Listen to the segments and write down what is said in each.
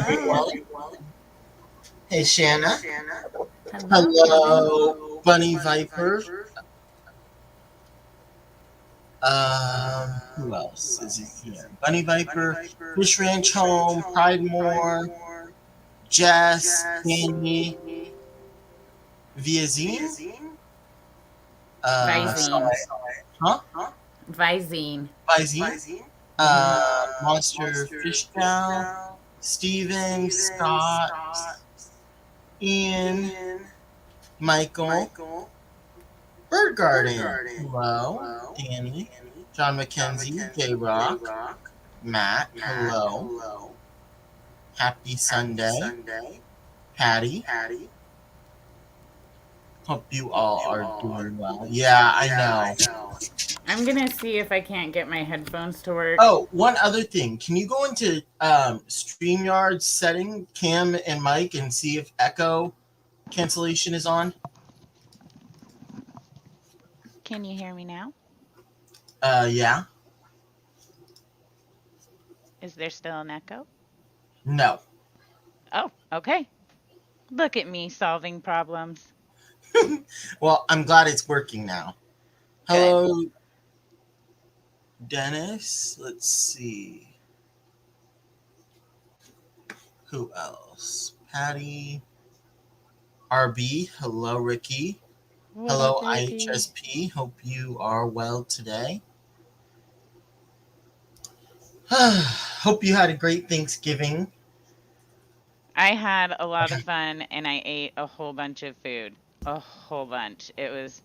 everyone. Hey, Shanna. Hello, Kevin. Hello, Bunny Viper. Who else is it here? Bunny Viper, Fish Ranch Home, Pride More, Jess, Danny, Viazine. Visine. Sorry. Huh? Visine. Visine. Mm-hmm. Monster Fish Gal, Steven, Scott, Ian, Michael, Bird Garden. Hello, Danny, John McKenzie, J Rock, Matt. Hello, Happy Sunday, Patty. Hope you all are doing well. Yeah, I know. I'm gonna see if I can't get my headphones to work. Oh, one other thing. Can you go into StreamYard setting, Cam and Mike, and see if echo cancellation is on? Can you hear me now? Yeah. Is there still an echo? No. Oh, okay. Look at me solving problems. Well, I'm glad it's working now. Good. Hello, Dennis. Let's see. Who else? Patty. RB. Hello, Ricky. What Hello, up, Ricky? IHSP. Hope you are well today. Hope you had a great Thanksgiving. I had a lot of fun and I ate a whole bunch of food. A whole bunch. It was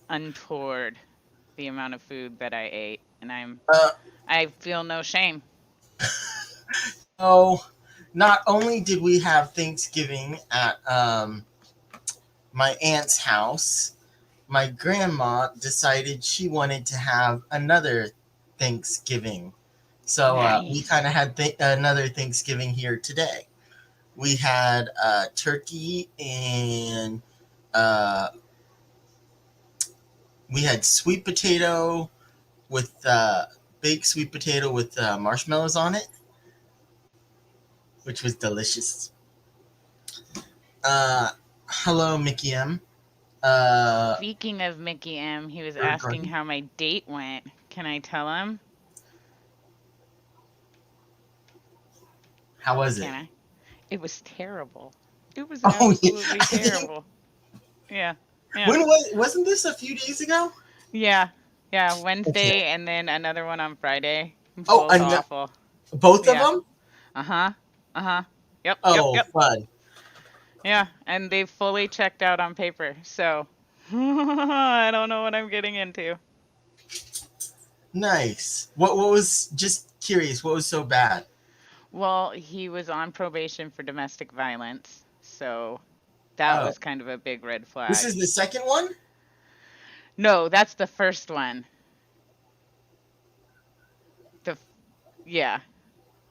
untoward the amount of food that I ate, and Uh, I feel no shame. oh, not only did we have Thanksgiving at my aunt's house, my grandma decided she wanted to have another Thanksgiving. So we Nice. kind of had another Thanksgiving here today. We had turkey and uh, we had sweet potato with baked sweet potato with marshmallows on it, which was delicious. Uh, hello, Mickey M. Speaking of Mickey M, he was Bird asking Garden. how my date went. Can I tell him? How was Can it? I? It was terrible. It was Oh, yeah. absolutely I think terrible. Yeah. Yeah. when wasn't this a few days ago? Yeah. Yeah. Okay. Wednesday and then another one on Friday. Oh, Both awful. both of Yeah. them. Uh-huh. Uh-huh. Yep. Yep. Oh, Yep. fun. Yeah. And they fully checked out on paper. So I don't know what I'm getting into. Nice. What was, just curious, what was so bad? Well, he was on probation for domestic violence. So that Oh, was kind of a big red this flag. is the second one? No, that's the first one. The yeah,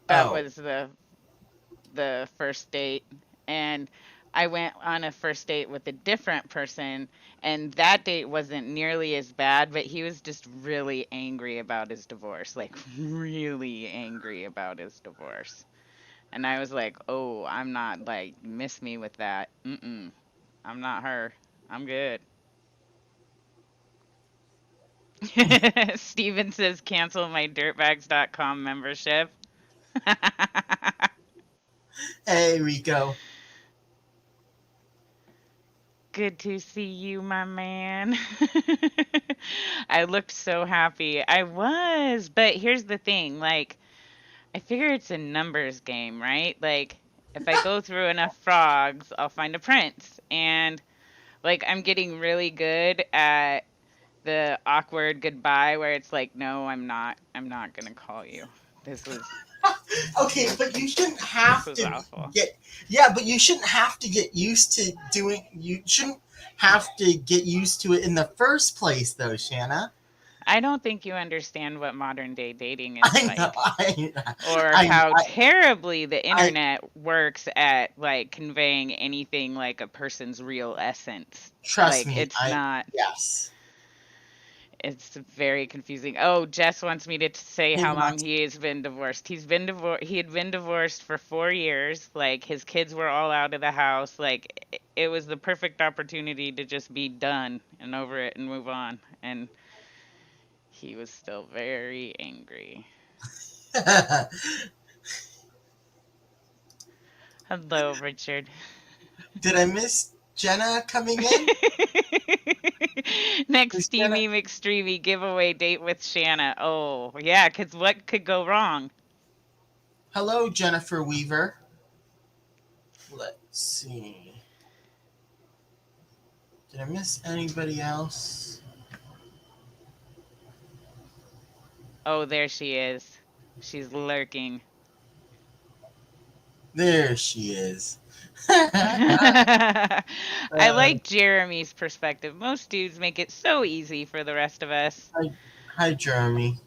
that Oh. was the first date, and I went on a first date with a different person, and that date wasn't nearly as bad, but he was just really angry about his divorce, like really angry about his divorce. And I was like, "Oh, I'm not like miss me with that. Mm-mm. I'm not her. I'm good." Steven says cancel my dirtbags.com membership. Hey, Rico. Good to see you, my man. I looked so happy. I was, but here's the thing, like, I figure it's a numbers game, right? Like, if I go through enough frogs, I'll find a prince. And like I'm getting really good at the awkward goodbye where it's like, "No, I'm not. I'm not going to call you. This was Okay, but you shouldn't this have was to awful." get. Yeah, but you shouldn't have to get used to doing. You shouldn't have to get used to it in the first place, though, Shanna. I don't think you understand what modern day dating is I know. like. I. Or I. how I. terribly the I internet works at like conveying anything like a person's real essence. trust Like me. I. Yes. It's very confusing. Oh, Jess wants me to say He how long wants. he has been divorced. He's been divorced. He had been divorced for 4 years. Like his kids were all out of the house. Like it was the perfect opportunity to just be done and over it and move on. And he was still very angry. Hello, Richard. Did I miss Jenna coming in? Next Is Jenna? Steamy McStreamy giveaway date with Shanna. Oh, yeah, because what could go wrong? Hello, Jennifer Weaver. Let's see. Did I miss anybody else? Oh, there she is. She's lurking. There she is. I like Jeremy's perspective. Most dudes make it so easy for the rest of us. Hi, Jeremy.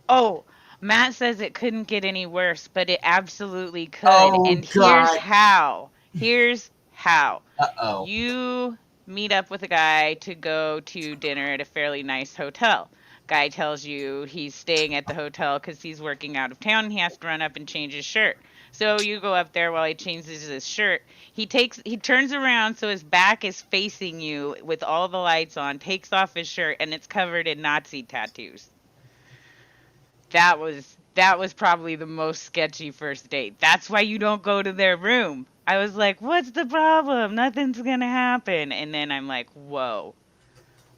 Oh, Matt says it couldn't get any worse, but it absolutely could. Oh, And here's God. how. Here's how. Uh-oh. You meet up with a guy to go to dinner at a fairly nice hotel. Guy tells you he's staying at the hotel because he's working out of town and he has to run up and change his shirt. So you go up there while he changes his shirt. He turns around so his back is facing you with all the lights on, takes off his shirt, and it's covered in Nazi tattoos. That was probably the most sketchy first date. That's why you don't go to their room. I was like, "What's the problem? Nothing's going to happen." And then I'm like, "Whoa.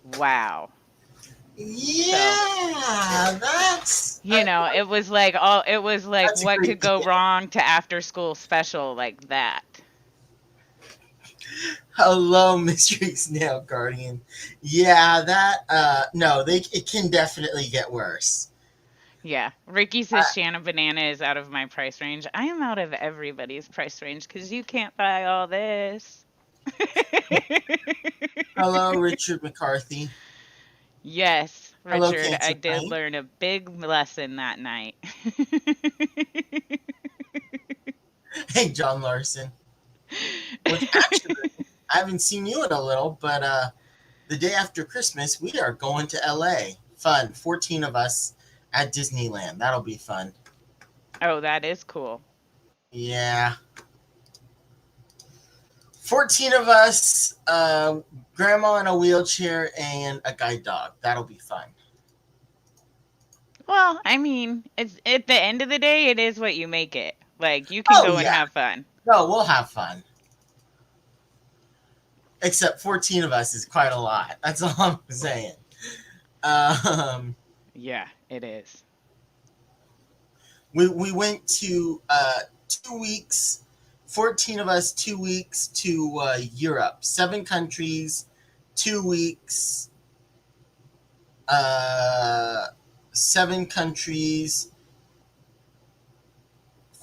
Wow." So, Yeah, that's it was like that's a what could great go deal. wrong to after school special like that. Hello, Mystery Snail Guardian. Yeah, that no, it can definitely get worse. Yeah. Ricky Uh, says Shanna Banana is out of my price range. I am out of everybody's price range cuz you can't buy all this. Hello, Richard McCarthy. Yes, Hello, Richard, I Cancer did Crane. learn a big lesson that night. Hey, John Larson. Which actually, I haven't seen you in a little, but the day after Christmas, we are going to LA. Fun. 14 of us at Disneyland. That'll be fun. Oh, that is cool. Yeah. 14 of us, grandma in a wheelchair, and a guide dog. That'll be fun. Well, I mean, it's at the end of the day, it is what you make it. Like, you can Oh, go and yeah. have fun. No, we'll have fun. Except 14 of us is quite a lot. That's all I'm saying. Um, Yeah, it is. we went to 2 weeks, 14 of us, 2 weeks to Europe, 7 countries, 2 weeks, 7 countries,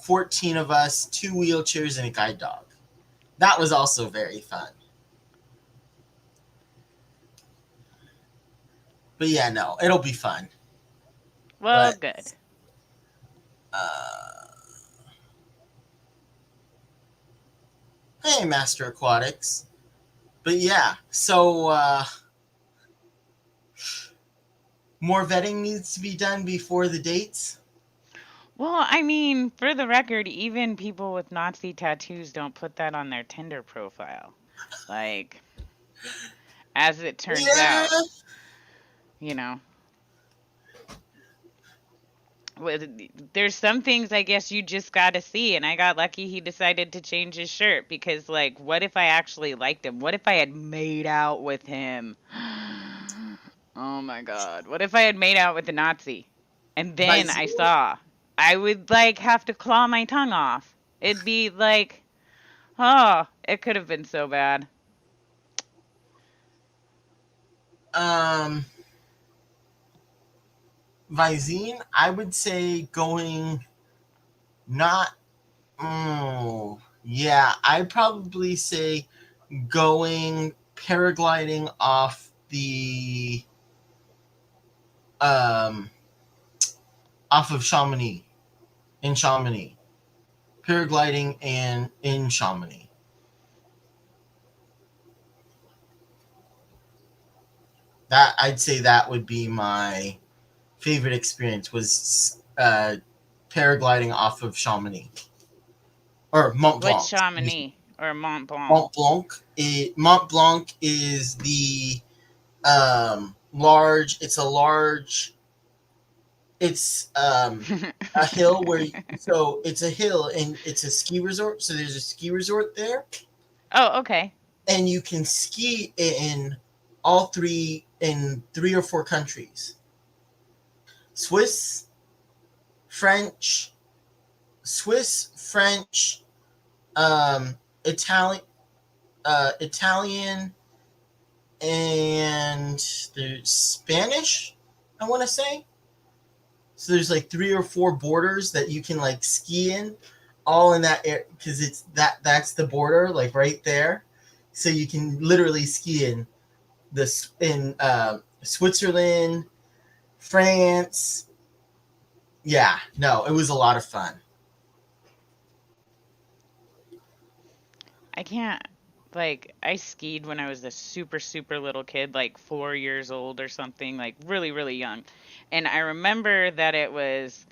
14 of us, 2 wheelchairs, and a guide dog. That was also very fun. But yeah, no, it'll be fun. Well, But good. uh, hey, Master Aquatics. But yeah, so more vetting needs to be done before the dates. Well, I mean, for the record, even people with Nazi tattoos don't put that on their Tinder profile. Like, as it turns Yeah. out, you know. There's some things I guess you just got to see, and I got lucky he decided to change his shirt because, like, what if I actually liked him? What if I had made out with him? Oh my God. What if I had made out with a Nazi and then I Visine, saw? I would, like, have to claw my tongue off. It'd be like, oh, it could have been so bad. um, Visine, I would say going not. Oh, yeah, I'd probably say going paragliding um off of Chamonix in Chamonix, paragliding and in that I'd say that would be my favorite experience was paragliding off of Chamonix or Mont What's Blanc. Excuse me. Chamonix or Mont Blanc? Mont Blanc is the large. It's a large. It's a hill so it's a hill and it's a ski resort. So there's a ski resort there, Oh, okay. and you can ski in three or four countries: Swiss, French, Swiss, French, Italian, Italian, and there's Spanish. I want to say. So there's like three or four borders that you can like ski in, all in that area because that's the border like right there. So you can literally ski in Switzerland, France. Yeah, no, it was a lot of fun. I can't, like, I skied when I was a super, super little kid, like 4 years old or something, like really, really young. And I remember that it was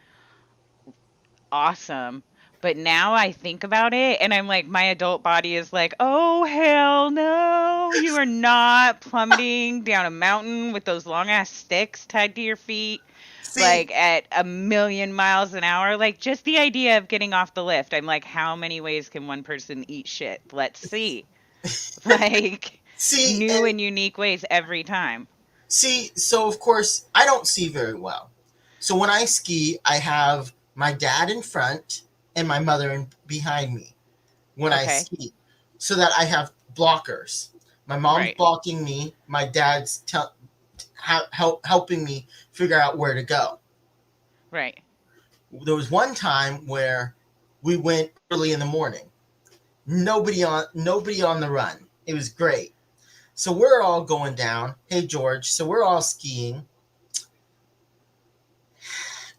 awesome. But now I think about it and I'm like, my adult body is like, oh, hell no. You are not plummeting down a mountain with those long ass sticks tied to your feet, See, like at a million miles an hour. Like, just the idea of getting off the lift. I'm like, how many ways can one person eat shit? Let's see. Like, see, new and and unique ways every time. see. So of course, I don't see very well. So when I ski, I have my dad in front and my mother behind me when I Okay. ski, so that I have blockers. My mom's Right. blocking me. My dad's helping me figure out where to go. Right. There was one time where we went early in the morning. Nobody on the run. It was great. So we're all going down. Hey George. So we're all skiing,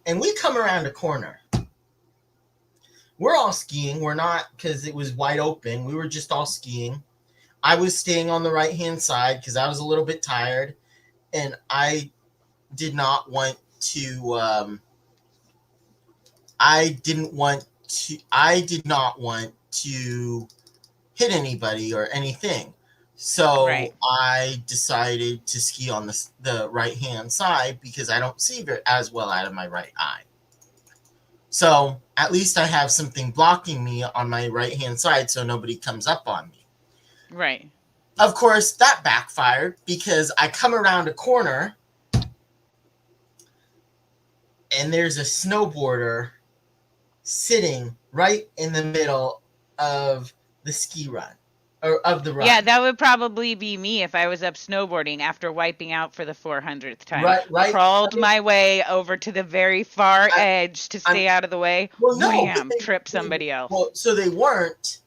and we come around a corner. We're all skiing. We're not because it was wide open. We were just all skiing. I was staying on the right hand side because I was a little bit tired, and did not want to. I did not want to hit anybody or anything. Right. So I decided to ski on the right hand side because I don't see as well out of my right eye. So at least I have something blocking me on my right hand side so nobody comes up on me. Right. Of course, that backfired because I come around a corner and there's a snowboarder sitting right in the middle of the ski run or of the Yeah, run. that would probably be me if I was up snowboarding after wiping out for the 400th time. Right. Crawled my way over to the very far I, edge to I'm stay out of the way. well, no, but Wham! Trip somebody else. well, so they weren't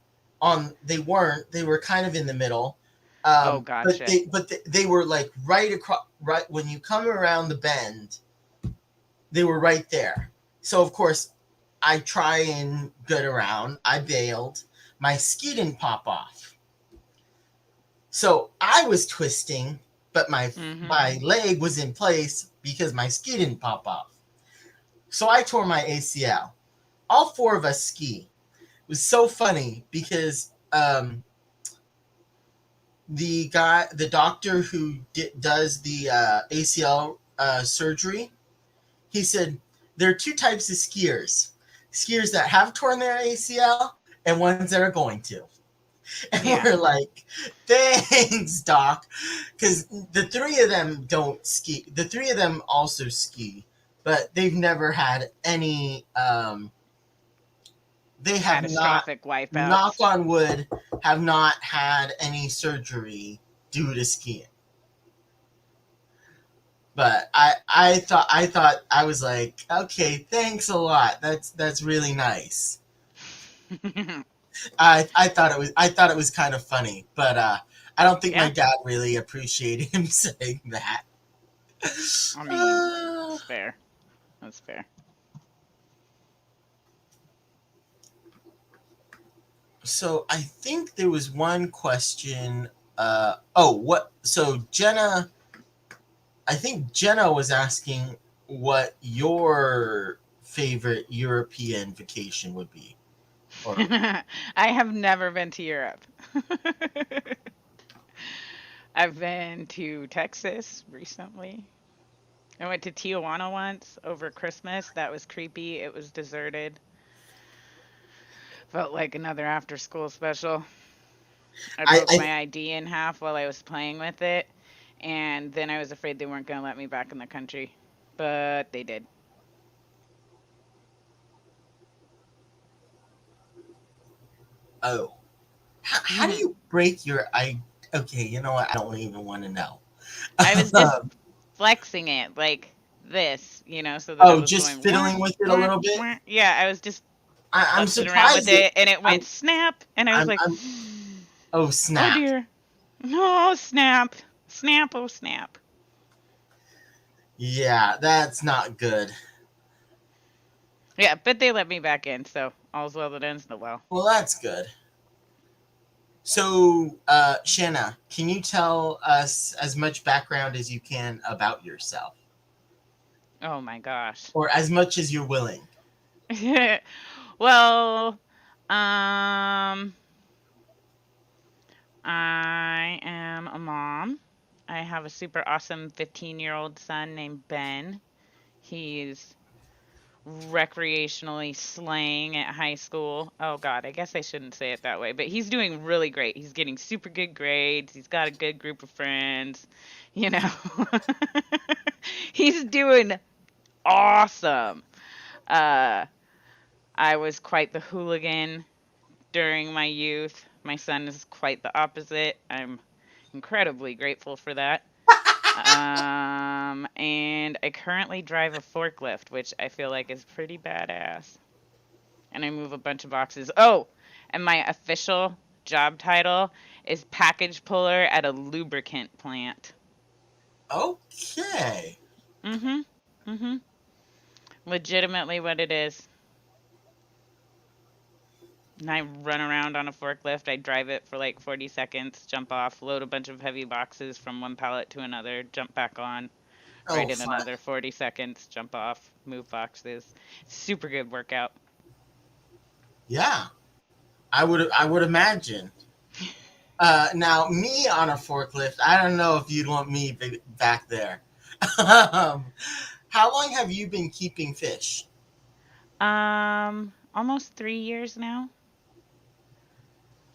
on. They weren't. They were kind of in the middle. Oh, But gotcha. they were like right across. Right when you come around the bend, they were right there. So of course, I try and get around. I bailed. My ski didn't pop off. So I was twisting, but Mm-hmm. my leg was in place because my ski didn't pop off. So I tore my ACL. All four of us ski. It was so funny because the doctor who does the ACL surgery, he said there are two types of skiers that have torn their ACL and ones that are going to. And Yeah. we're like, thanks, doc, because the three of them don't ski. The three of them also ski, but they've never had any. They have not, Catastrophic knock wipeouts. on wood, have not had any surgery due to skiing. But I thought I was like, okay, thanks a lot. That's really nice. I thought it was kind of funny, but I don't think my Yeah. dad really appreciated him saying that. I mean, Uh, it's fair. That's fair. so I think there was one question. Oh, what? So Jenna I think Jenna was asking what your favorite European vacation would be. Or I have never been to Europe. I've been to Texas recently. I went to Tijuana once over Christmas. That was creepy. It was deserted. Felt like another after school special. I broke I my ID in half while I was playing with it, and then I was afraid they weren't going to let me back in the country. But they did. oh, how do you break your I? Okay, you know what? I don't even want to know. I was just flexing it like this, so that it Oh, was just going wah, fiddling with it a wah, little bit. wah. Yeah, I was just I'm futzing around with surprised that it, and it I'm went snap, and I was I'm like, I'm. Oh oh snap! dear. No, snap. Snap, oh snap. Yeah, that's not good. Yeah, but they let me back in, so all's well that ends the well. Well, that's good. So, Shanna, can you tell us as much background as you can about yourself, Oh my gosh. or as much as you're willing? Well, um, I am a mom. I have a super awesome 15-year-old son named Ben. He's recreationally slaying at high school. Oh God, I guess I shouldn't say it that way, but he's doing really great. He's getting super good grades. He's got a good group of friends, you know. He's doing awesome. Uh, I was quite the hooligan during my youth. My son is quite the opposite. I'm incredibly grateful for that. And I currently drive a forklift, which I feel like is pretty badass. And I move a bunch of boxes. Oh, and my official job title is package puller at a lubricant plant. Okay. Mm-hmm. Mm-hmm. Legitimately what it is. And I run around on a forklift. I drive it for like 40 seconds, jump off, load a bunch of heavy boxes from one pallet to another, jump back on, Oh, right in fun. another 40 seconds, jump off, move boxes. Super good workout. Yeah, I would imagine. Now, me on a forklift, I don't know if you'd want me back there. How long have you been keeping fish? Almost 3 years now.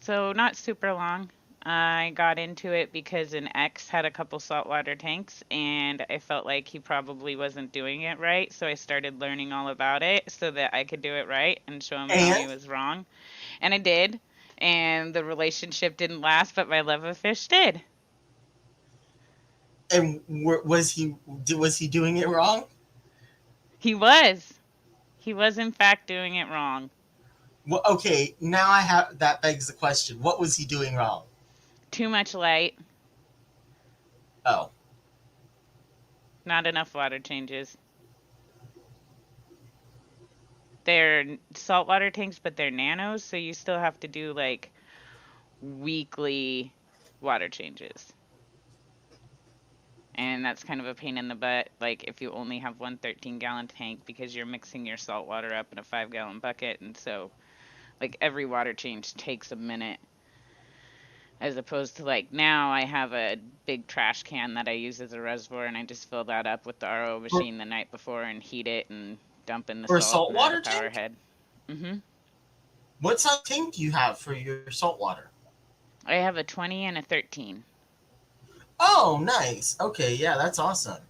So not super long. I got into it because an ex had a couple saltwater tanks and I felt like he probably wasn't doing it right. So I started learning all about it so that I could do it right and show him how he And was wrong. And I did. And the relationship didn't last, but my love of fish did. was he doing it wrong? He was. He was, in fact, doing it wrong. Well, okay, now I have that begs the question: what was he doing wrong? Too much light, Oh, not enough water changes. They're saltwater tanks, but they're nanos, so you still have to do like weekly water changes. And that's kind of a pain in the butt, like if you only have one 13-gallon tank because you're mixing your salt water up in a 5-gallon bucket. And so, like, every water change takes a minute. As opposed to, like, now I have a big trash can that I use as a reservoir, and I just fill that up with the RO for, machine the night before and heat it and dump in the for a salt and add a saltwater power tank? head. Hmm. What size tank do you have for your saltwater? I have a 20 and a 13. Oh, nice. Okay, yeah, that's awesome.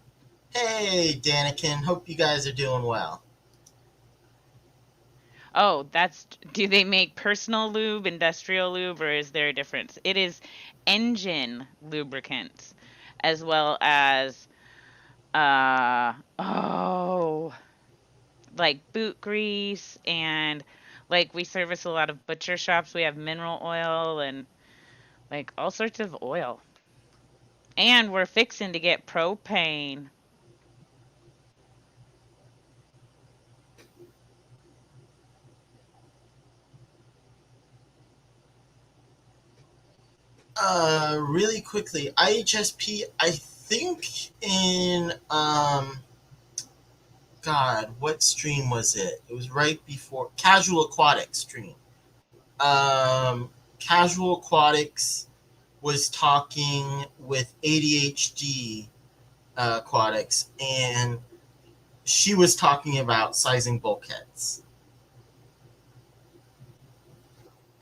Hey, Danikin. Hope you guys are doing well. Oh, do they make personal lube, industrial lube, or is there a difference? It is engine lubricants as well as oh, like boot grease and like we service a lot of butcher shops. We have mineral oil and like all sorts of oil. And we're fixing to get propane. Really quickly, IHSP, I think in God, what stream was it? It was right before Casual Aquatics stream. Casual Aquatics was talking with ADHD Aquatics, and she was talking about sizing bulkheads.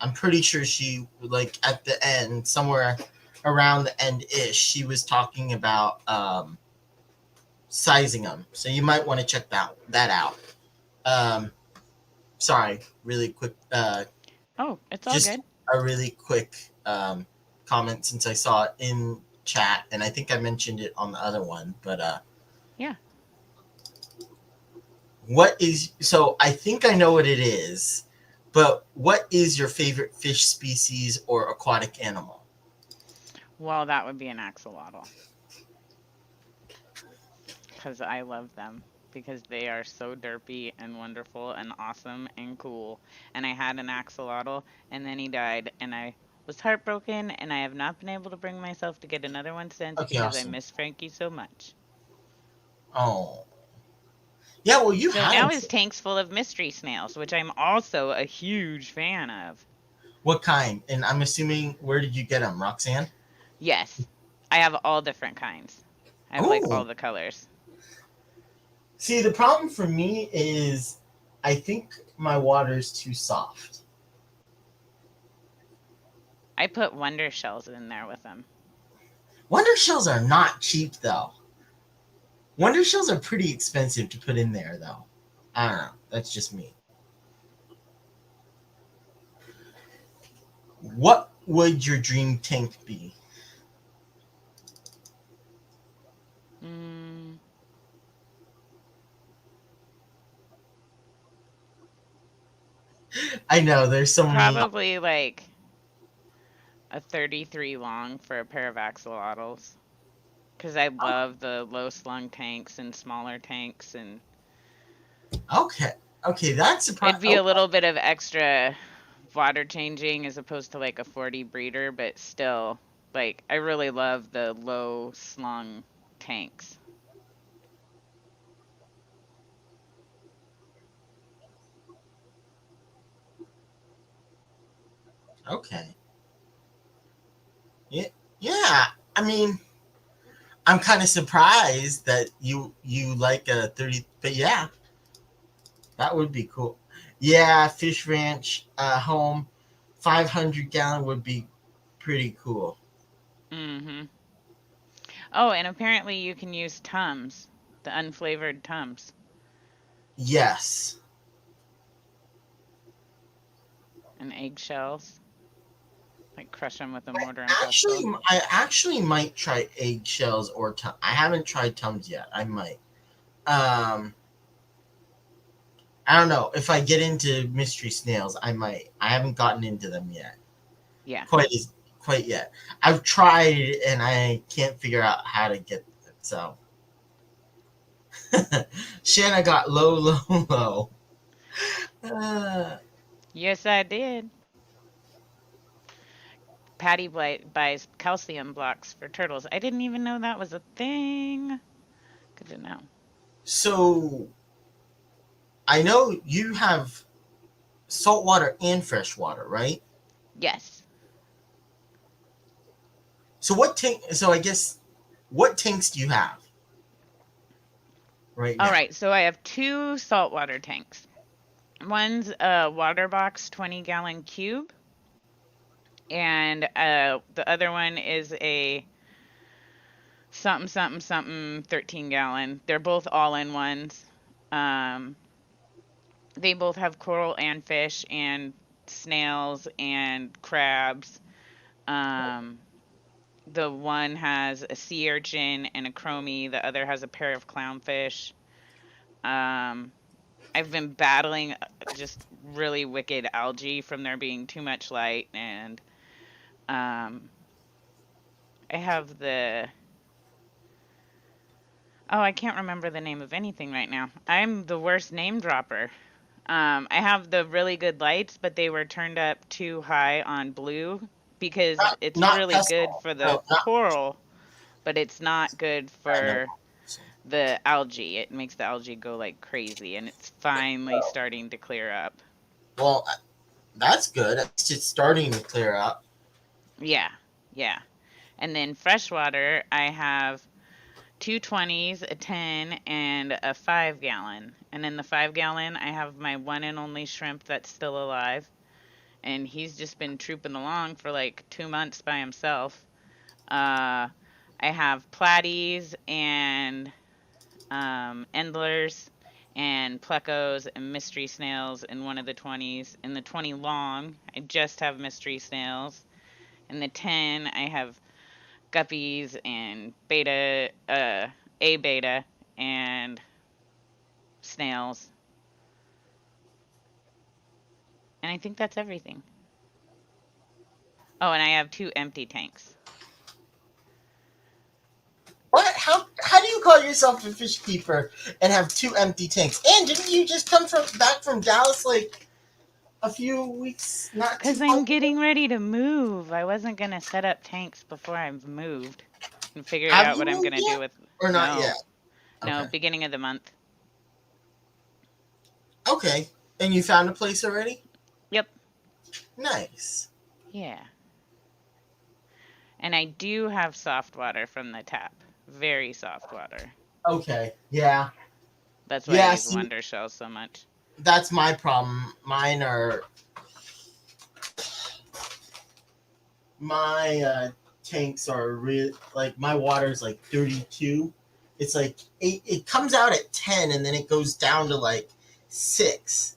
I'm pretty sure she, like, at the end, somewhere around the end ish, she was talking about sizing them. So you might want to check that out. Um, Sorry, really quick. Oh, it's all Just good. a really quick comment, since I saw it in chat, and I think I mentioned it on the other one. But Yeah. what is, so I think I know what it is, but what is your favorite fish species or aquatic animal? Well, that would be an axolotl. Because I love them. Because they are so derpy and wonderful and awesome and cool. And I had an axolotl, and then he died, and I was heartbroken, and I have not been able to bring myself to get another one since Okay, because I awesome. miss Frankie so much. Oh, yeah. Well, you So now had his tank's full of mystery snails, which I'm also a huge fan of. what kind? And I'm assuming, where did you get them, Roxanne? Yes, I have all different kinds. I have like all Oh, the colors. see, the problem for me is I think my water is too soft. I put wonder shells in there with them. Wonder shells are not cheap, though. Wonder shells are pretty expensive to put in there, though. I don't know. That's just me. What would your dream tank be? Mm, I know there's so many. probably like a 33 long for a pair of axolotls. Because I love the low slung tanks and smaller tanks, and Okay, okay, that's it'd surprising. be a little bit of extra water changing as opposed to like a 40 breeder, but still, like, I really love the low slung tanks. Okay. Yeah, yeah. I mean, I'm kind of surprised that you like a 30, but yeah, that would be cool. Yeah, fish ranch, home, 500-gallon would be pretty cool. Mm-hmm. Oh, and apparently you can use Tums, the unflavored Tums, Yes. and eggshells. Like crush them with a I mortar and pestle. actually might try eggshells or I haven't tried Tums yet. I might. Um, I don't know. If I get into mystery snails, I might. I haven't gotten into them yet. Yeah. Quite yet. I've tried and I can't figure out how to get it. So Shanna got low, low, low. Uh, Yes, I did. Patty buys calcium blocks for turtles. I didn't even know that was a thing. Good to know. so I know you have saltwater and freshwater, right? Yes. So what tank? So I guess what tanks do you have right All now? right, so I have two saltwater tanks. One's a water box 20-gallon cube, and the other one is a something something something 13-gallon. They're both all-in ones. Um, they both have coral and fish and snails and crabs. Um, the one has a sea urchin and a chromie. The other has a pair of clownfish. Um, I've been battling just really wicked algae from there being too much light, and um, I have the oh, I can't remember the name of anything right now. I'm the worst name dropper. I have the really good lights, but they were turned up too high on blue because it's Not really good pestle. for the No, not coral. but it's not good I know. for the algae. It makes the algae go like crazy, and it's finally starting to clear up. Well, that's good. At least it's starting to clear up. Yeah, yeah. And then freshwater, I have two 20s, a 10, and a 5 gallon. And in the 5 gallon, I have my one and only shrimp that's still alive. And he's just been trooping along for like 2 months by himself. I have platies and endlers and plecos and mystery snails in one of the 20s. In the 20 long, I just have mystery snails. In the 10, I have guppies and beta, A beta, and snails. And I think that's everything. Oh, and I have 2 empty tanks. What? How do you call yourself a fish keeper and have 2 empty tanks? And didn't you just come back from Dallas like a few weeks not too Because long I'm ago? getting ready to move. I wasn't going to set up tanks before I've moved and figured Have out you what I'm going moved to do yet? with. Or not No, yet? no, Okay. beginning of the month. Okay. And you found a place already? Yep. Nice. Yeah. And I do have soft water from the tap. Very soft water. Okay. Yeah. That's why I Yeah, use see, Wonder Shell so much. that's my problem. Mine are my tanks are real like my water is like 32. It's like it comes out at 10 and then it goes down to like 6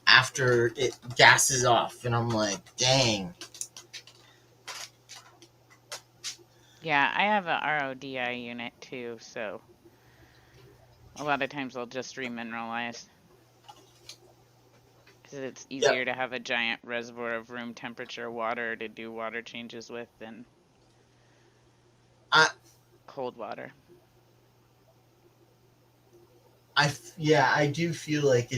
after it gasses off and I'm like, dang. Yeah, I have a RODI unit too, so a lot of times I'll just remineralize. Because it's Yep. easier to have a giant reservoir of room temperature water to do water changes with than I cold water. yeah, I do feel like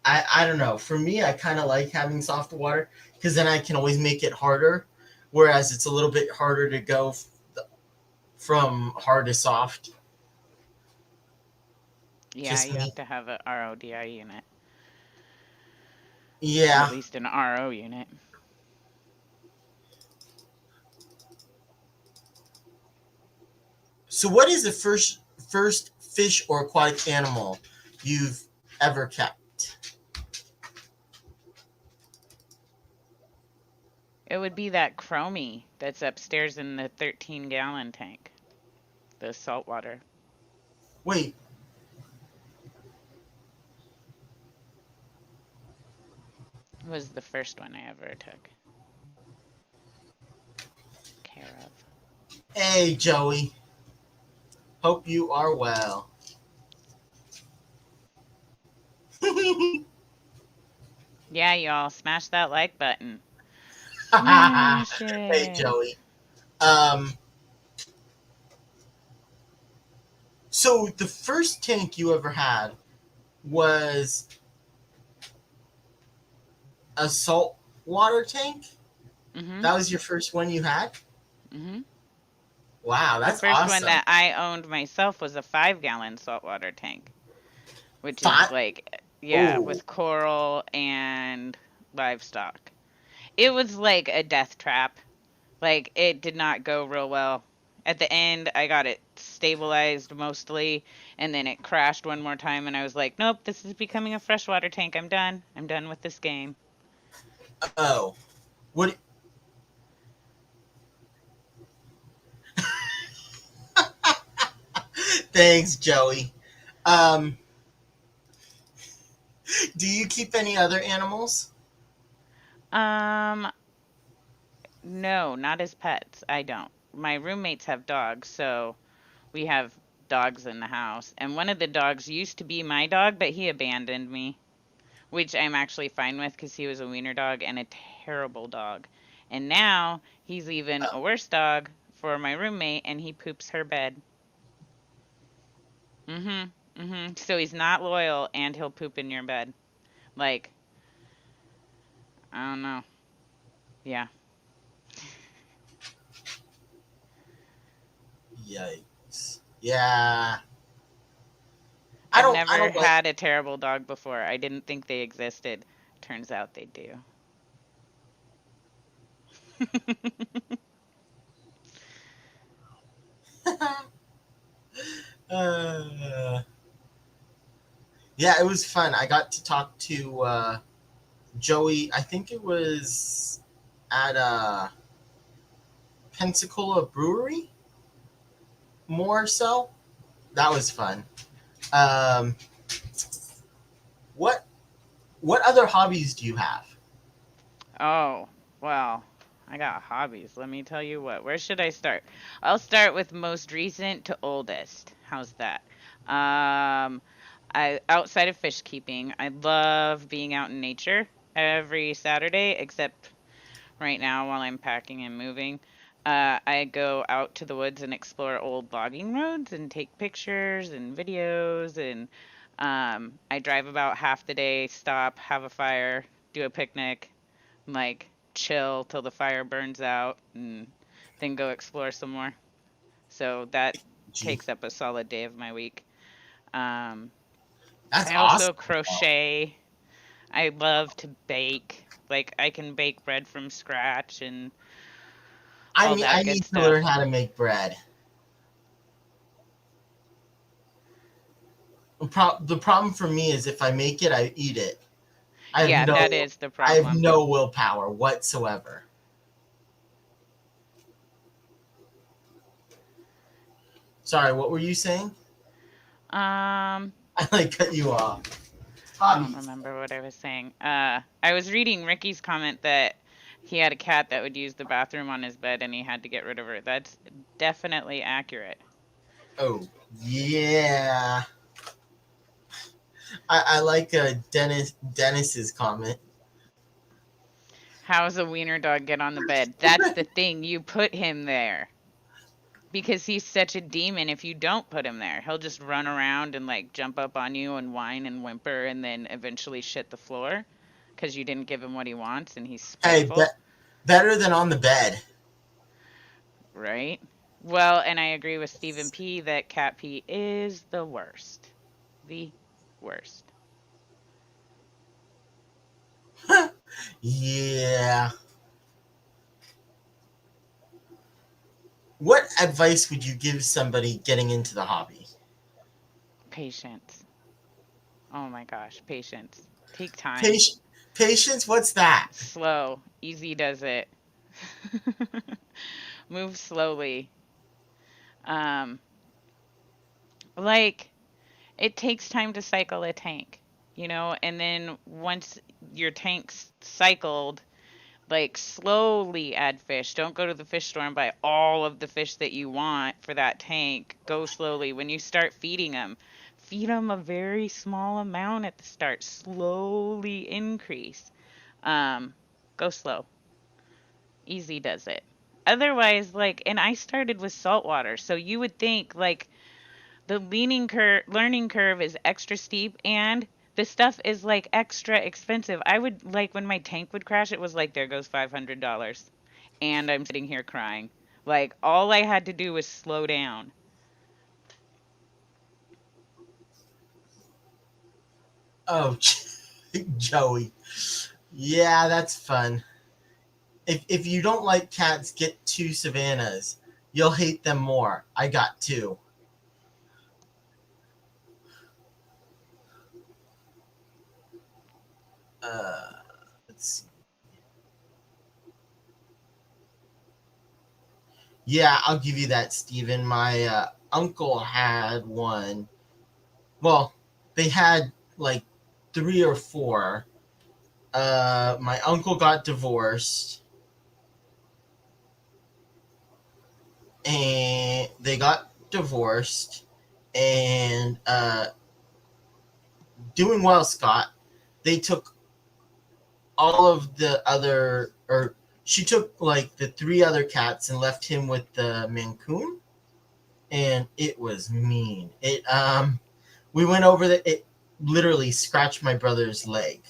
I don't know. For me, I kind of like having soft water because then I can always make it harder. Whereas it's a little bit harder to go from hard to soft. Yeah, Just you me. have to have a RODI unit, or at Yeah. least an RO unit. So, what is the first fish or aquatic animal you've ever kept? It would be that chromie that's upstairs in the 13-gallon tank, the saltwater. Wait, Was the first one I ever took care of. hey Joey. Hope you are well. Yeah, y'all, smash that like button. Smash Hey it. Joey. Um. So the first tank you ever had was a salt water tank. Mm-hmm. That was your first one you had. Mm-hmm. Wow, The that's first one awesome. that I owned myself was a 5-gallon saltwater tank, which is Five. like, yeah, Oh. with coral and livestock. It was like a death trap. Like, it did not go real well. At the end, I got it stabilized mostly, and then it crashed one more time, and I was like, nope, this is becoming a freshwater tank. I'm done. I'm done with this game. Oh. What? Thanks, Joey. Um. Do you keep any other animals? Um, no, not as pets. I don't. My roommates have dogs, so we have dogs in the house. And one of the dogs used to be my dog, but he abandoned me, which I'm actually fine with because he was a wiener dog and a terrible dog. And now he's even Oh. a worse dog for my roommate, and he poops her bed. Mm-hmm. Mm-hmm. So he's not loyal, and he'll poop in your bed. Like, I don't know. Yeah. Yikes. Yeah. I've I never don't like had a terrible dog before. I didn't think they existed. Turns out they do. uh, yeah, it was fun. I got to talk to Joey. I think it was at Pensacola Brewery, more so. That was fun. Um, what what other hobbies do you have? Oh, well, I got hobbies. Let me tell you what. Where should I start? I'll start with most recent to oldest. How's that? Um, I outside of fish keeping, I love being out in nature every Saturday, except right now while I'm packing and moving. I go out to the woods and explore old logging roads and take pictures and videos. And I drive about half the day, stop, have a fire, do a picnic, like chill till the fire burns out, and then go explore some more. So that Gee, takes up a solid day of my week. Um, that's I also awesome. crochet. I love to bake. Like I can bake bread from scratch and all I that good need to learn stuff. how to make bread. The problem for me is if I make it, I eat it. Yeah, that is the I have problem. no willpower whatsoever. Sorry, what were you saying? Um, I like cut you off. I don't Hobbies. remember what I was saying. I was reading Ricky's comment that he had a cat that would use the bathroom on his bed and he had to get rid of her. That's definitely accurate. Oh yeah. I like Dennis's comment. How's a wiener dog get on the bed? That's the thing. You put him there because he's such a demon. If you don't put him there, he'll just run around and like jump up on you and whine and whimper and then eventually shit the floor because you didn't give him what he wants and he's Hey, spiteful. better than on the bed. Right? Well, and I agree with Stephen P that cat pee is the worst. The worst. Yeah. What advice would you give somebody getting into the hobby? Patience. Oh my gosh, patience. Take time. Patience. Patience. What's that? Slow. Easy does it. Move slowly. Um, like it takes time to cycle a tank, and then once your tank's cycled, like slowly add fish. Don't go to the fish store and buy all of the fish that you want for that tank. Go slowly. When you start feed them a very small amount at the start. Slowly increase. Um, go slow. Easy does it. Otherwise, like, and I started with saltwater, so you would think like the learning curve is extra steep and the stuff is like extra expensive. I would like when my tank would crash, it was like there goes $500 and I'm sitting here crying. Like all I had to do was slow down. Oh, Joey. Yeah, that's fun. If you don't like cats, get two Savannahs. You'll hate them more. I got two. Uh, let's see. Yeah, I'll give you that, Steven. My uncle had one. Well, they had like three or four. My uncle got divorced, and they got divorced, and doing well, Scott. They took all of the other, or she took like the three other cats and left him with the Mancoon, and it was mean. We went over the, it literally scratched my brother's leg,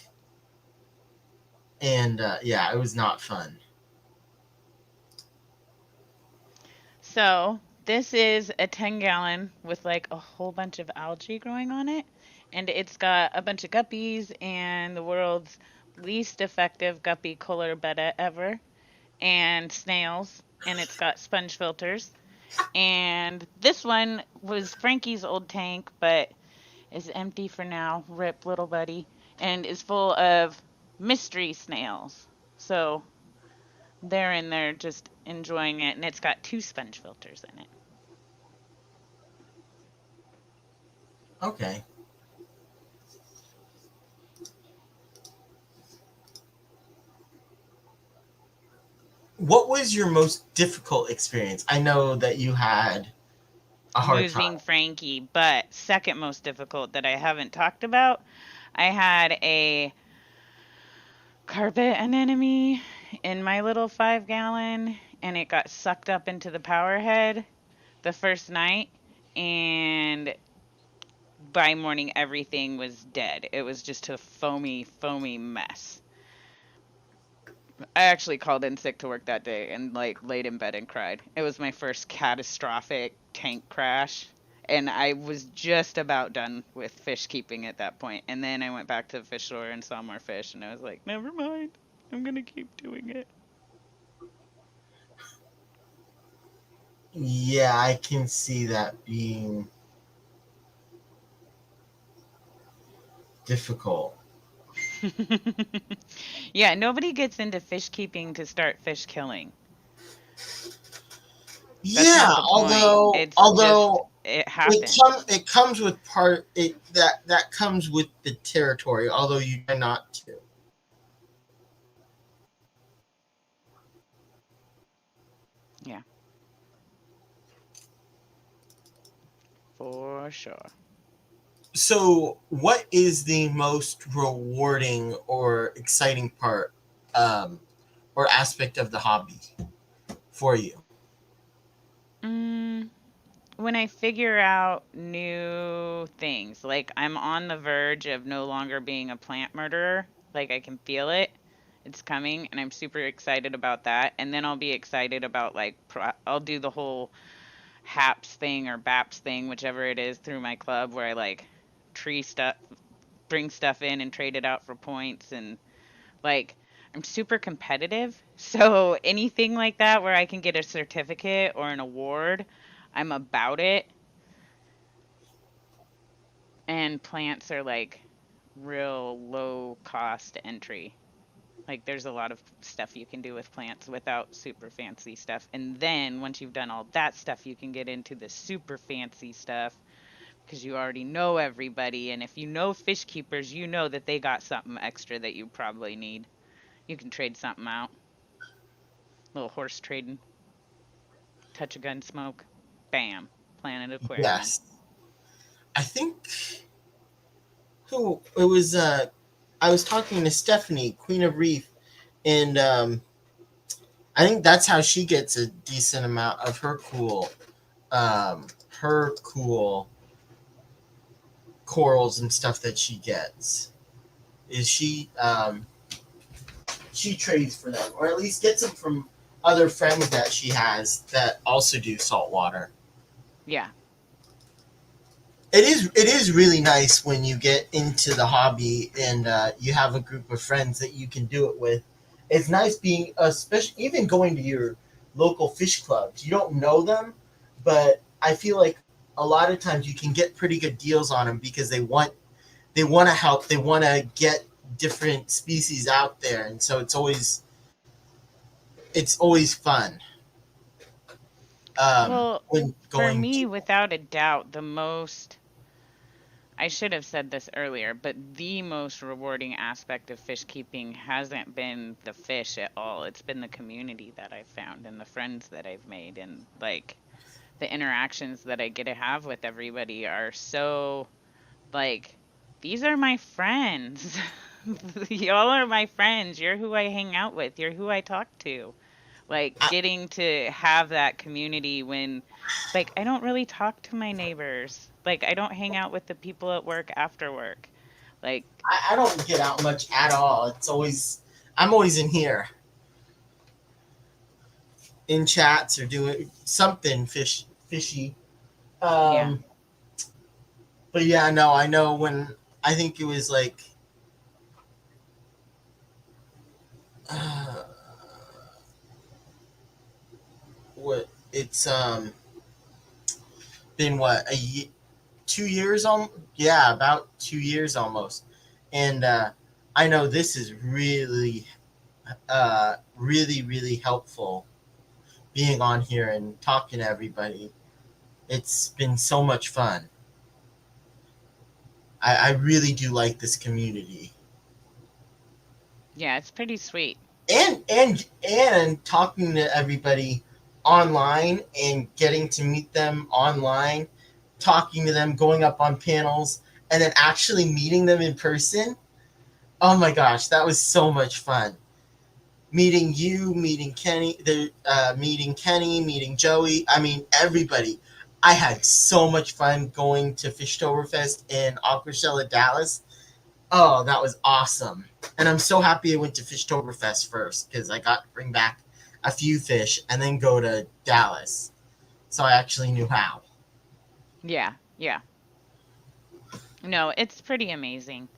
and yeah, it was not fun. So, This is a 10-gallon with like a whole bunch of algae growing on it. And it's got a bunch of guppies and the world's least effective guppy color betta ever, and snails. And it's got sponge filters. And this one was Frankie's old tank, but is empty for now. Rip, little buddy. And is full of mystery snails. So they're in there just enjoying it. And it's got 2 sponge filters in it. Okay. What was your most difficult experience? I know that you had a hard Losing time. Frankie, but second most difficult that I haven't talked about, I had a carpet anemone in my little 5-gallon, and it got sucked up into the power head the first night, and by morning everything was dead. It was just a foamy mess. I actually called in sick to work that day and like laid in bed and cried. It was my first catastrophic tank crash, and I was just about done with fish keeping at that point. And then I went back to the fish store and saw more fish, and I was like, never mind, I'm gonna keep doing it. Yeah, I can see that being difficult. Yeah, nobody gets into fish keeping to start fish killing. That's Yeah, not the point. although It's just although it it happens. it comes with part it that comes with the territory, although you try not to. Yeah, for sure. So, what is the most rewarding or exciting part, um, or aspect of the hobby for you? Mm, when I figure out new things, like I'm on the verge of no longer being a plant murderer, like I can feel it. It's coming and I'm super excited about that. And then I'll be excited about like I'll do the whole HAPS thing or BAPS thing, whichever it is, through my club where I like tree stuff, bring stuff in and trade it out for points, and like I'm super competitive. So anything like that where I can get a certificate or an award, I'm about it. And plants are like real low cost entry. Like there's a lot of stuff you can do with plants without super fancy stuff. And then once you've done all that stuff, you can get into the super fancy stuff because you already know everybody. And if you know fish keepers, you know that they got something extra that you probably need. You can trade something out. Little horse trading, touch a gun smoke, bam, Planet Aquarium. Yes, I think who it was. I was talking to Stephanie, Queen of Reef, and I think that's how she gets a decent amount of um, her cool corals and stuff that she gets. Is she trades for them, or at least gets them from other friends that she has that also do saltwater. Yeah. It is really nice when you get into the hobby and you have a group of friends that you can do it with. It's nice being, especially even going to your local fish clubs. You don't know them, but I feel like a lot of times you can get pretty good deals on them because they want to help. They want to get different species out there, and so it's always fun Well, when for going me, to. without a doubt, the most, I should have said this earlier, but the most rewarding aspect of fish keeping hasn't been the fish at all. It's been the community that I've found and the friends that I've made, and like the interactions that I get to have with everybody are so like, these are my friends. Y'all are my friends. You're who I hang out with. You're who I talk to. Like I, getting to have that community when like I don't really talk to my neighbors. Like I don't hang out with the people at work after work. Like I don't get out much at all. I'm always in here in chats or doing something fishy. Yeah. But yeah, no, I know when I think it was like uh, what it's been what 2 years yeah, about 2 years almost, and I know this is really really helpful being on here and talking to everybody. It's been so much fun. I really do like this community. Yeah, it's pretty sweet. And talking to everybody online and getting to meet them online, talking to them, going up on panels, and then actually meeting them in person. Oh my gosh, that was so much fun. Meeting you, meeting Kenny, meeting Joey. I mean, everybody. I had so much fun going to Fishtoberfest in Aquashella, Dallas. Oh, that was awesome. And I'm so happy I went to Fishtoberfest first because I got to bring back a few fish and then go to Dallas. So I actually knew how. Yeah, yeah. No, it's pretty amazing.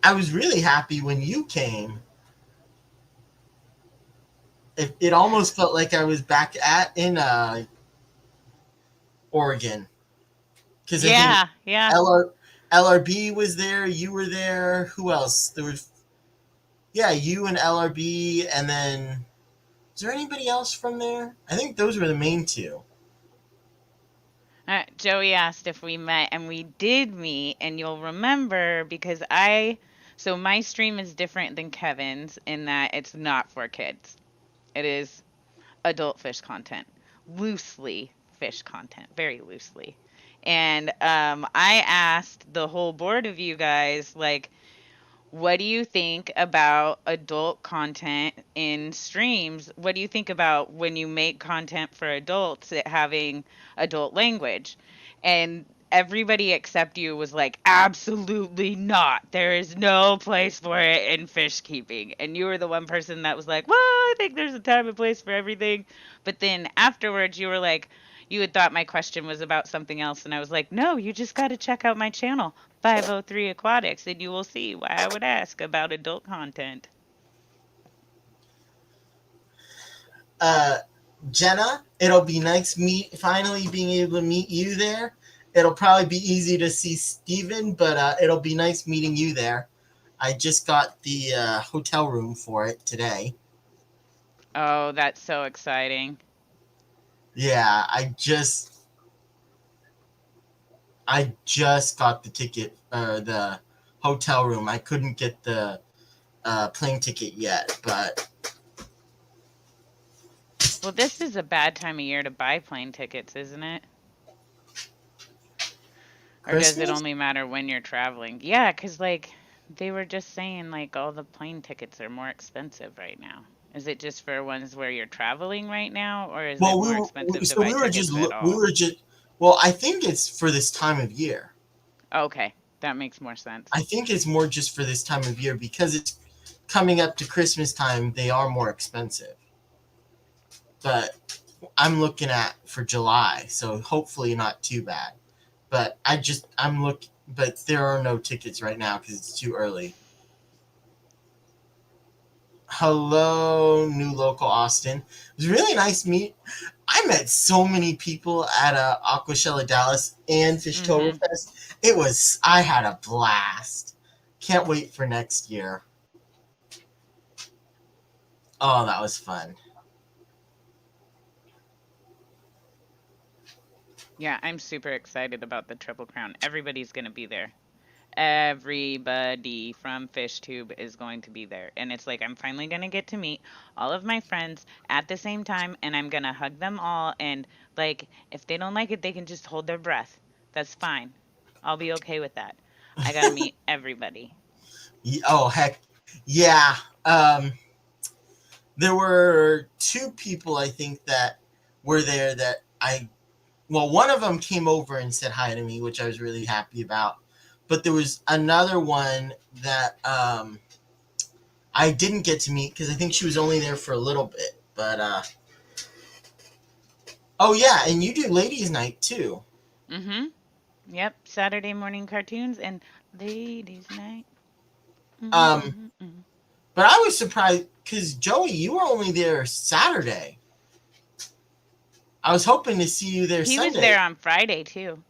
I was really happy when you came. It almost felt like I was back in Oregon because I think Yeah, yeah. LRB was there. You were there. Who else? There was, yeah, you and LRB, and then is there anybody else from there? I think those were the main two. Joey asked if we met, and we did meet, and you'll remember because so my stream is different than Kevin's in that it's not for kids. It is adult fish content, loosely fish content, very loosely. And I asked the whole board of you guys, like, what do you think about adult content in streams? What do you think about when you make content for adults, it having adult language? And everybody except you was like, absolutely not. There is no place for it in fish keeping. And you were the one person that was like, well, I think there's a time and place for everything. But then afterwards, you were like, you had thought my question was about something else. And I was like, no, you just got to check out my channel, 503 Aquatics, and you will see why I would ask about adult content. uh, Jenna, it'll be nice finally being able to meet you there. It'll probably be easy to see Steven, but it'll be nice meeting you there. I just got the hotel room for it today. Oh, that's so exciting. Yeah, I just got the ticket, the hotel room. I couldn't get the plane ticket yet, but Well, this is a bad time of year to buy plane tickets, isn't it? Or does it Christmas. only matter when you're traveling? Yeah, because, like, they were just saying, like, all the plane tickets are more expensive right now. Is it just for ones where you're traveling right now, or is it Well, more expensive to so buy tickets at we all? were just. Well, I think it's for this time of year. Okay, that makes more sense. I think it's more just for this time of year because it's coming up to Christmas time. They are more expensive, but I'm looking at for July, so hopefully not too bad. But I'm looking, but there are no tickets right now because it's too early. Hello, new local Austin. It was really nice meet. I met so many people at Aquashella Dallas and Mm-hmm. Fishtoberfest. I had a blast. Can't wait for next year. Oh, that was fun. Yeah, I'm super excited about the Triple Crown. Everybody's going to be there. Everybody from FishTube is going to be there. And it's like I'm finally going to get to meet all of my friends at the same time, and I'm going to hug them all. And, like, if they don't like it, they can just hold their breath. That's fine. I'll be okay with that. I got to meet everybody. Oh, heck. Yeah. There were two people I think that were there that well, one of them came over and said hi to me, which I was really happy about. But there was another one that I didn't get to meet because I think she was only there for a little bit. But Oh yeah, and you do ladies' night too. Mm-hmm. Yep. Saturday morning cartoons and ladies' night. Um, Mm-mm-mm-mm. but I was surprised because Joey, you were only there Saturday. I was hoping to see you there He was there Sunday. on Friday too.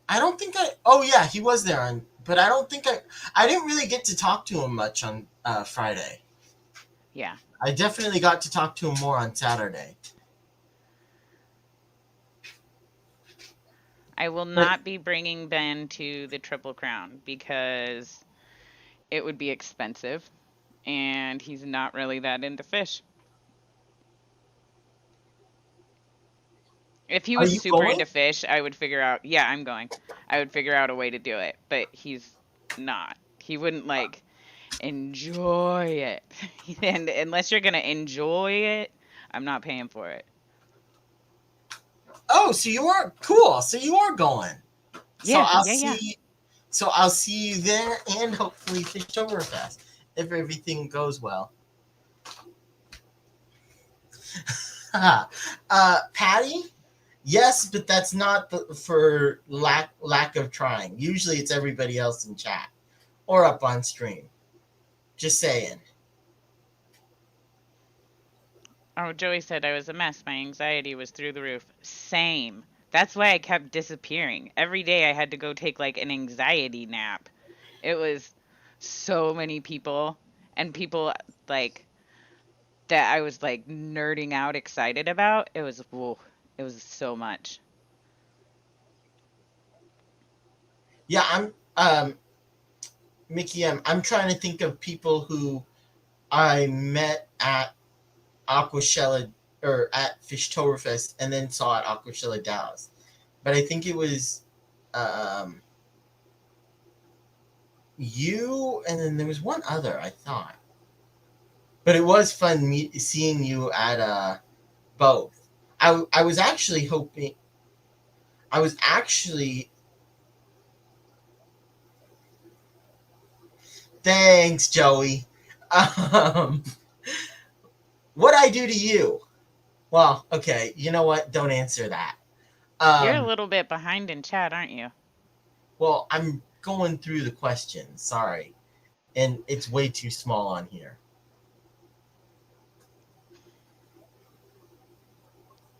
I don't think I. Oh yeah, he was there on, but I don't think I. I didn't really get to talk to him much on Friday. Yeah. I definitely got to talk to him more on Saturday. I will But not be bringing Ben to the Triple Crown because it would be expensive and he's not really that into fish. If he are was you super going? into fish, I would figure out, yeah, I'm going. I would figure out a way to do it, but he's not. He wouldn't like enjoy it. And unless you're going to enjoy it, I'm not paying for it. Oh, so you are cool. So you are going. So Yeah, I'll yeah, yeah. see. So I'll see you there, and hopefully Fishtoberfest if everything goes well. Patty, yes, but that's not for lack of trying. Usually, it's everybody else in chat or up on stream. Just saying. Oh, Joey said I was a mess. My anxiety was through the roof. Same. That's why I kept disappearing. Every day I had to go take like an anxiety nap. It was so many people and people like that I was like nerding out excited about. It was whoa, it was so much. Yeah, Mickey. I'm trying to think of people who I met at Aquashella or at Fishtoberfest and then saw at Aquashella Dallas. But I think it was um, you, and then there was one other. I thought, but it was fun seeing you at both. I was actually hoping. I was actually. Thanks, Joey. Um, what I do to you? Well, okay. You know what? Don't answer that. You're a Um, little bit behind in chat, aren't you? well, I'm going through the questions. Sorry, and it's way too small on here.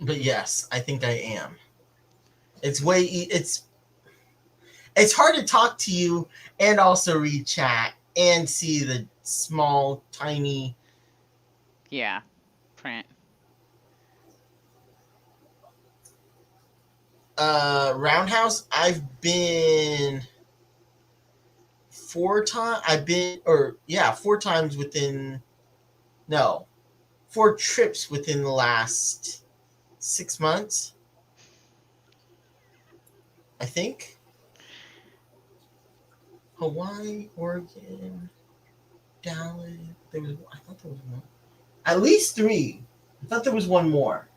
But yes, I think I am. It's way. It's hard to talk to you and also read chat and see the small, tiny. Yeah. Print. Roundhouse. I've been 4 times. I've been, or yeah, 4 times within. No, 4 trips within the last 6 months. I think Hawaii, Oregon, Dallas. There was. I thought there was one. At least 3. I thought there was one more.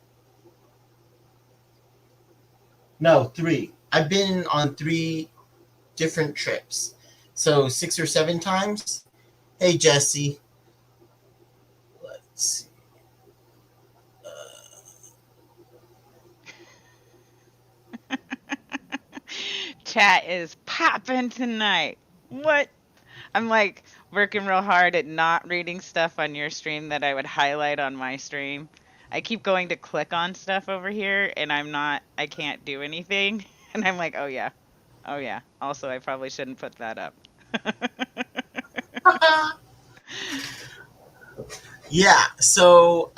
No, 3. I've been on 3 different trips. So 6 or 7 times. Hey, Jesse. Let's see. Chat is popping tonight. What? I'm like working real hard at not reading stuff on your stream that I would highlight on my stream. I keep going to click on stuff over here and I can't do anything. And I'm like, oh yeah. Oh yeah. Also, I probably shouldn't put that up. Yeah. So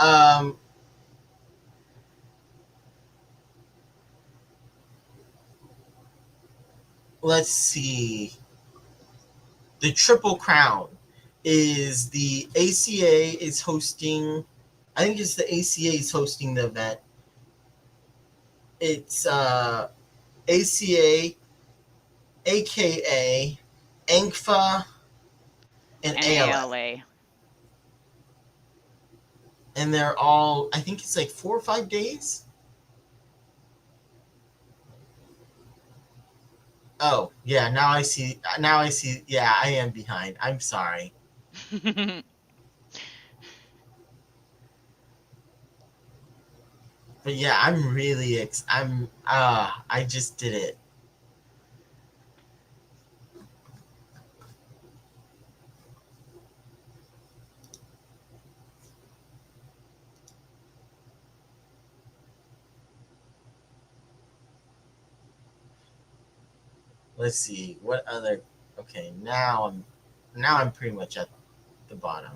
let's see. The Triple Crown is the ACA is hosting. I think it's the ACA is hosting the event. It's ACA, AKA, ANCFA, and And ALA. ALA. And they're all, I think it's like 4 or 5 days. Oh, yeah, now I see. Now I see. Yeah, I am behind. I'm sorry. But yeah, I'm really I just did it. Let's see what other. Okay, now I'm pretty much at the bottom.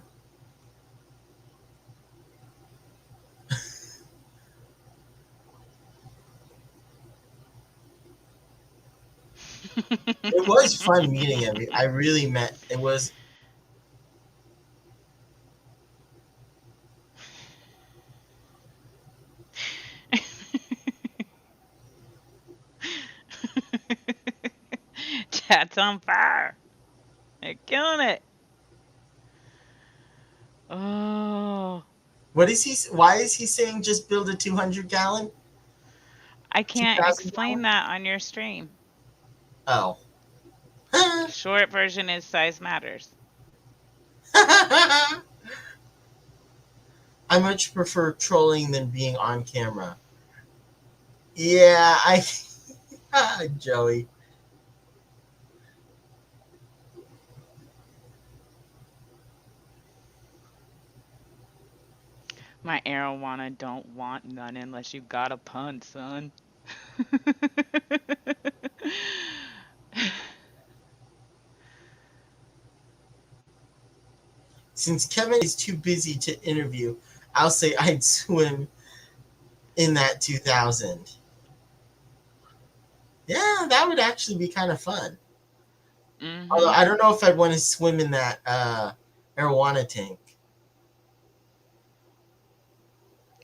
It was fun meeting I really met. It was. Chat's on fire. They're killing it. Oh, What is he? Why is he saying just build a 200-gallon, I two can't thousand explain gallon? that on your stream. Oh. Short version is size matters. I much prefer trolling than being on camera. Yeah, Joey. My arowana don't want none unless you got a pun, son. Since Kevin is too busy to interview, I'll say I'd swim in that 2000. Yeah, that would actually be kind of fun. Although Mm-hmm. I don't know if I'd want to swim in that arowana tank.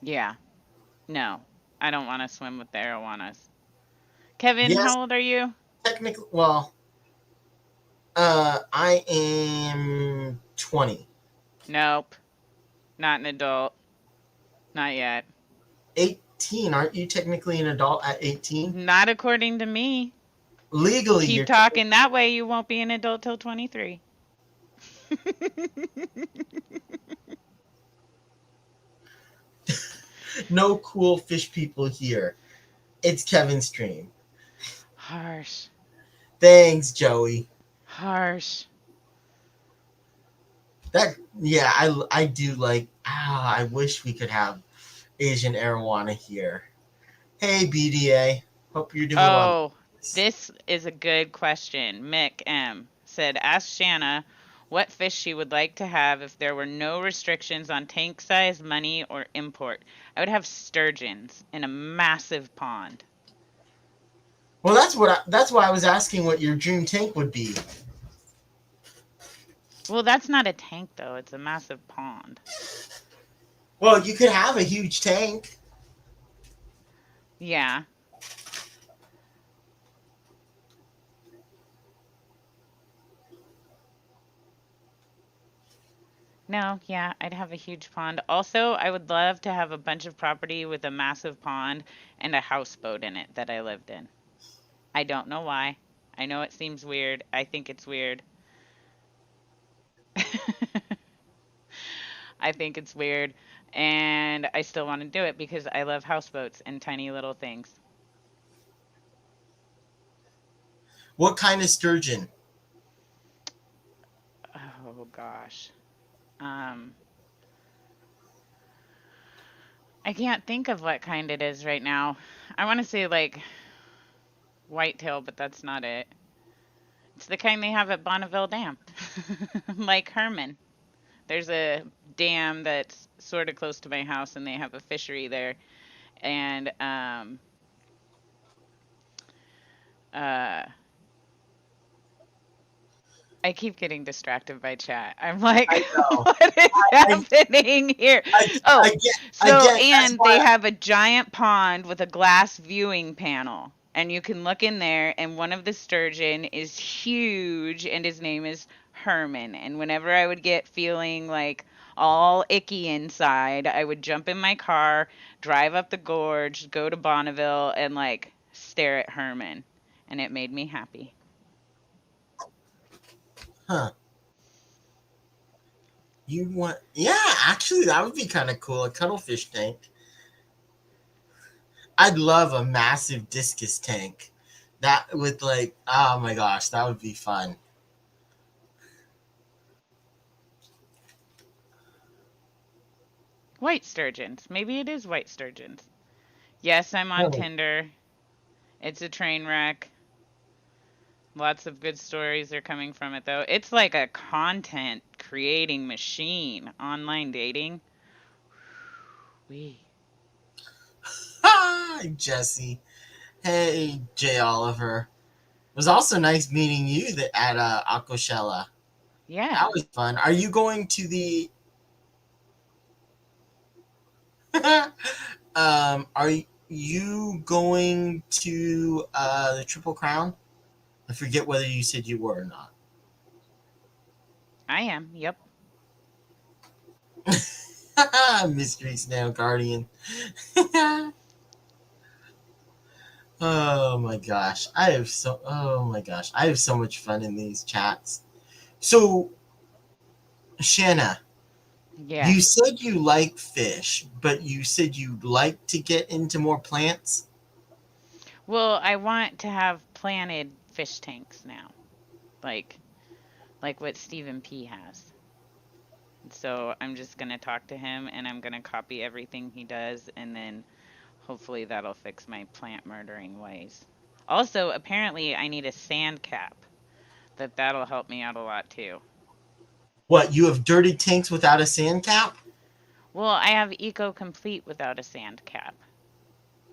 Yeah. No, I don't want to swim with the arowanas. Kevin, Yes, how old are you? technically. Well, I am 20. Nope. Not an adult. Not yet. 18. Aren't you technically an adult at 18? Not according to me. Legally, Keep you're talking that way, you won't be an adult till 23. no cool fish people here. It's Kevin's stream. Harsh. Thanks, Joey. Harsh. That yeah, I do like. I wish we could have Asian arowana here. Hey, BDA. Hope you're doing well. Oh, this is a good question. Mick M said, ask Shanna what fish she would like to have if there were no restrictions on tank size, money, or import. I would have sturgeons in a massive pond. Well, that's why I was asking what your dream tank would be. Well, that's not a tank, though. It's a massive pond. Well, you could have a huge tank. Yeah. No, yeah, I'd have a huge pond. Also, I would love to have a bunch of property with a massive pond and a houseboat in it that I lived in. I don't know why. I know it seems weird. I think it's weird. I think it's weird. And I still want to do it because I love houseboats and tiny little things. What kind of sturgeon? Oh gosh. Um I can't think of what kind it is right now. I want to say like whitetail, but that's not it. It's the kind they have at Bonneville Dam. like Herman. There's a dam that's sort of close to my house and they have a fishery there. And uh I keep getting distracted by chat. I'm like, I know. what is I, happening here? Oh, so, Again. That's and they why. have a giant pond with a glass viewing panel. And you can look in there, and one of the sturgeon is huge, and his name is Herman. And whenever I would get feeling like all icky inside, I would jump in my car, drive up the gorge, go to Bonneville, and like stare at Herman. And it made me happy. Huh. You want? Yeah, actually, that would be kind of cool. A cuttlefish tank. I'd love a massive discus tank. That with like, oh my gosh, that would be fun. White sturgeons. Maybe it is white sturgeons. Yes, I'm on Oh, Tinder. It's a train wreck. Lots of good stories are coming from it, though. It's like a content creating machine. Online dating. We. hi, Jesse. Hey, Jay Oliver. It was also nice meeting you at Aquashella. Yeah. That was fun. Are you going to the? Are you going to the Triple Crown? I forget whether you said you were or not. I am. Yep. Mystery Snail Guardian. Oh my gosh. I have so much fun in these chats. So, Shanna, you Yes. said you like fish, but you said you'd like to get into more plants? Well, I want to have planted fish tanks now, like what Stephen P has. So I'm just gonna talk to him and I'm gonna copy everything he does, and then hopefully that'll fix my plant murdering ways. Also, apparently I need a sand cap. That'll help me out a lot too. What, you have dirty tanks without a sand cap? Well, I have Eco Complete without a sand cap.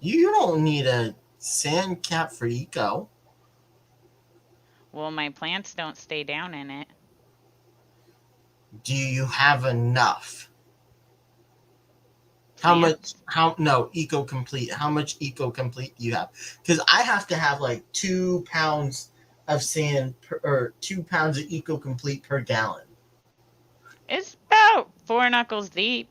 You don't need a sand cap for eco. Well, my plants don't stay down in it. Do you have enough? How much? Plants? How no eco complete? How much eco complete do you have? Because I have to have like 2 pounds of sand or 2 pounds of eco complete per gallon. It's about 4 knuckles deep.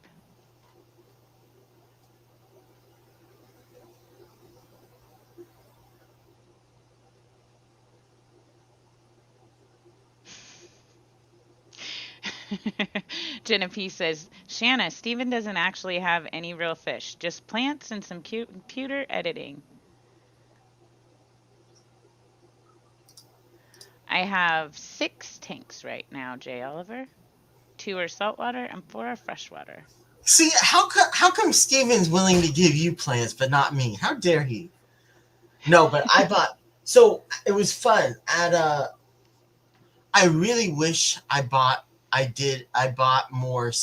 Jenna P says, Shanna, Steven doesn't actually have any real fish, just plants and some cute computer editing. I have 6 tanks right now, Jay Oliver. 2 are saltwater and 4 are freshwater. See, how come Steven's willing to give you plants but not me? How dare he? No, but I bought. So it was fun at I really wish I bought. I did. I bought more.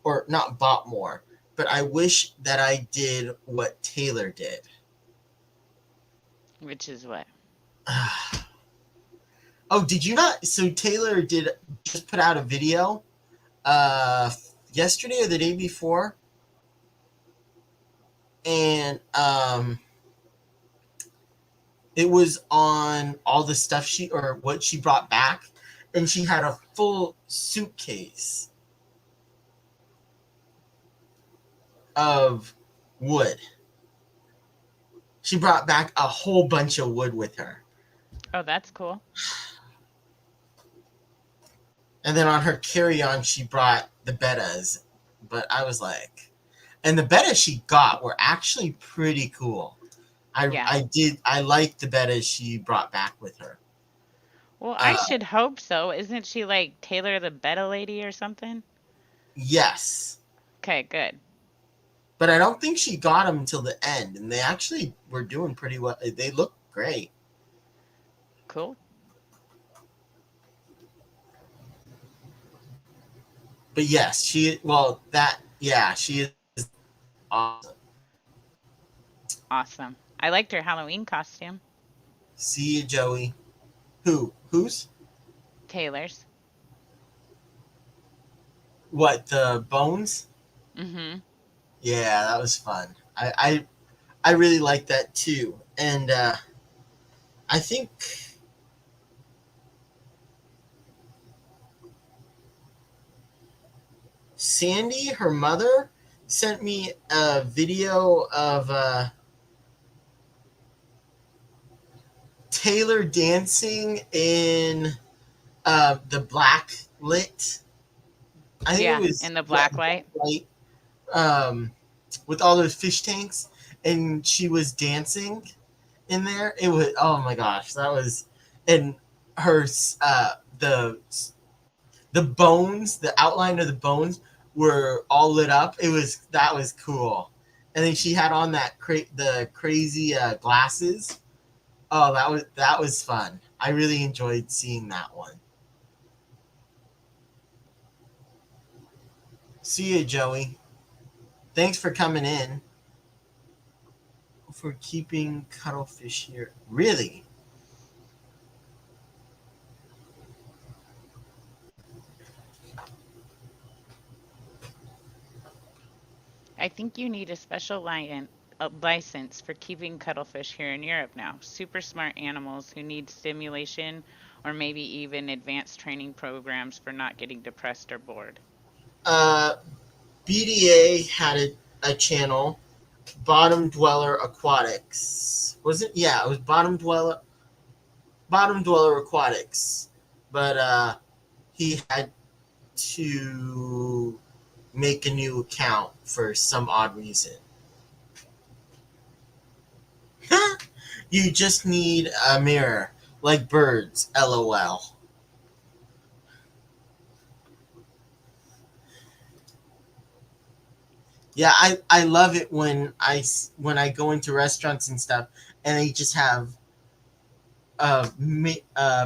Or not bought more, but I wish that I did what Taylor did. Which is what? Oh, did you not? So Taylor did just put out a video yesterday or the day before, and it was on all the stuff she or what she brought back, and she had a full suitcase of wood. She brought back a whole bunch of wood with her. Oh, that's cool. And then on her carry-on, she brought the bettas. But I was like, and the bettas she got were actually pretty cool. Yeah. I liked the bettas she brought back with her. Well, I should hope so. Isn't she like Taylor the Betta Lady or something? Yes. Okay, good. But I don't think she got them until the end. And they actually were doing pretty well. They look great. Cool. But yes, she is awesome. Awesome. I liked her Halloween costume. See you, Joey. Who's? Taylor's. What, the bones? Mm-hmm. Yeah, that was fun. I really like that too. And I think Sandy, her mother, sent me a video of Taylor dancing in the black lit. I think Yeah, it was in the black light. light, with all those fish tanks. and she was dancing in there. It was, oh my gosh, that was, and her the bones, the outline of the bones were all lit up. That was cool. And then she had on the crazy glasses. Oh, that was fun. I really enjoyed seeing that one. See you, Joey. Thanks for coming in. For keeping cuttlefish here. Really? I think you need a special license for keeping cuttlefish here in Europe now. Super smart animals who need stimulation or maybe even advanced training programs for not getting depressed or bored. Uh, BDA had a channel, Bottom Dweller Aquatics. Was it? Yeah, it was Bottom Dweller Aquatics. But he had to make a new account for some odd reason. You just need a mirror, like birds. LOL. Yeah, I love it when I go into restaurants and stuff, and they just have a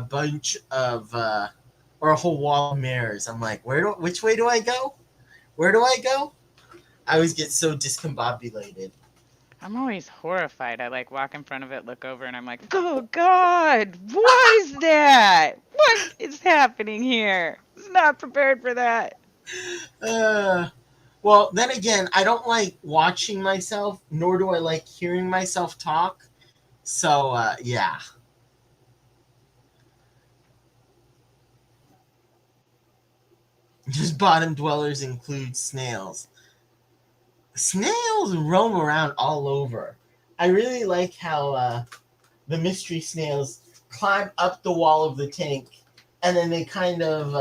bunch of or a whole wall of mirrors. I'm like, which way do I go? Where do I go? I always get so discombobulated. I'm always horrified. I like walk in front of it, look over, and I'm like, oh God, what is that? What is happening here? I was not prepared for that. Uh, well, then again, I don't like watching myself, nor do I like hearing myself talk. So yeah, just bottom dwellers include snails. Snails roam around all over. I really like how the mystery snails climb up the wall of the tank, and then they kind of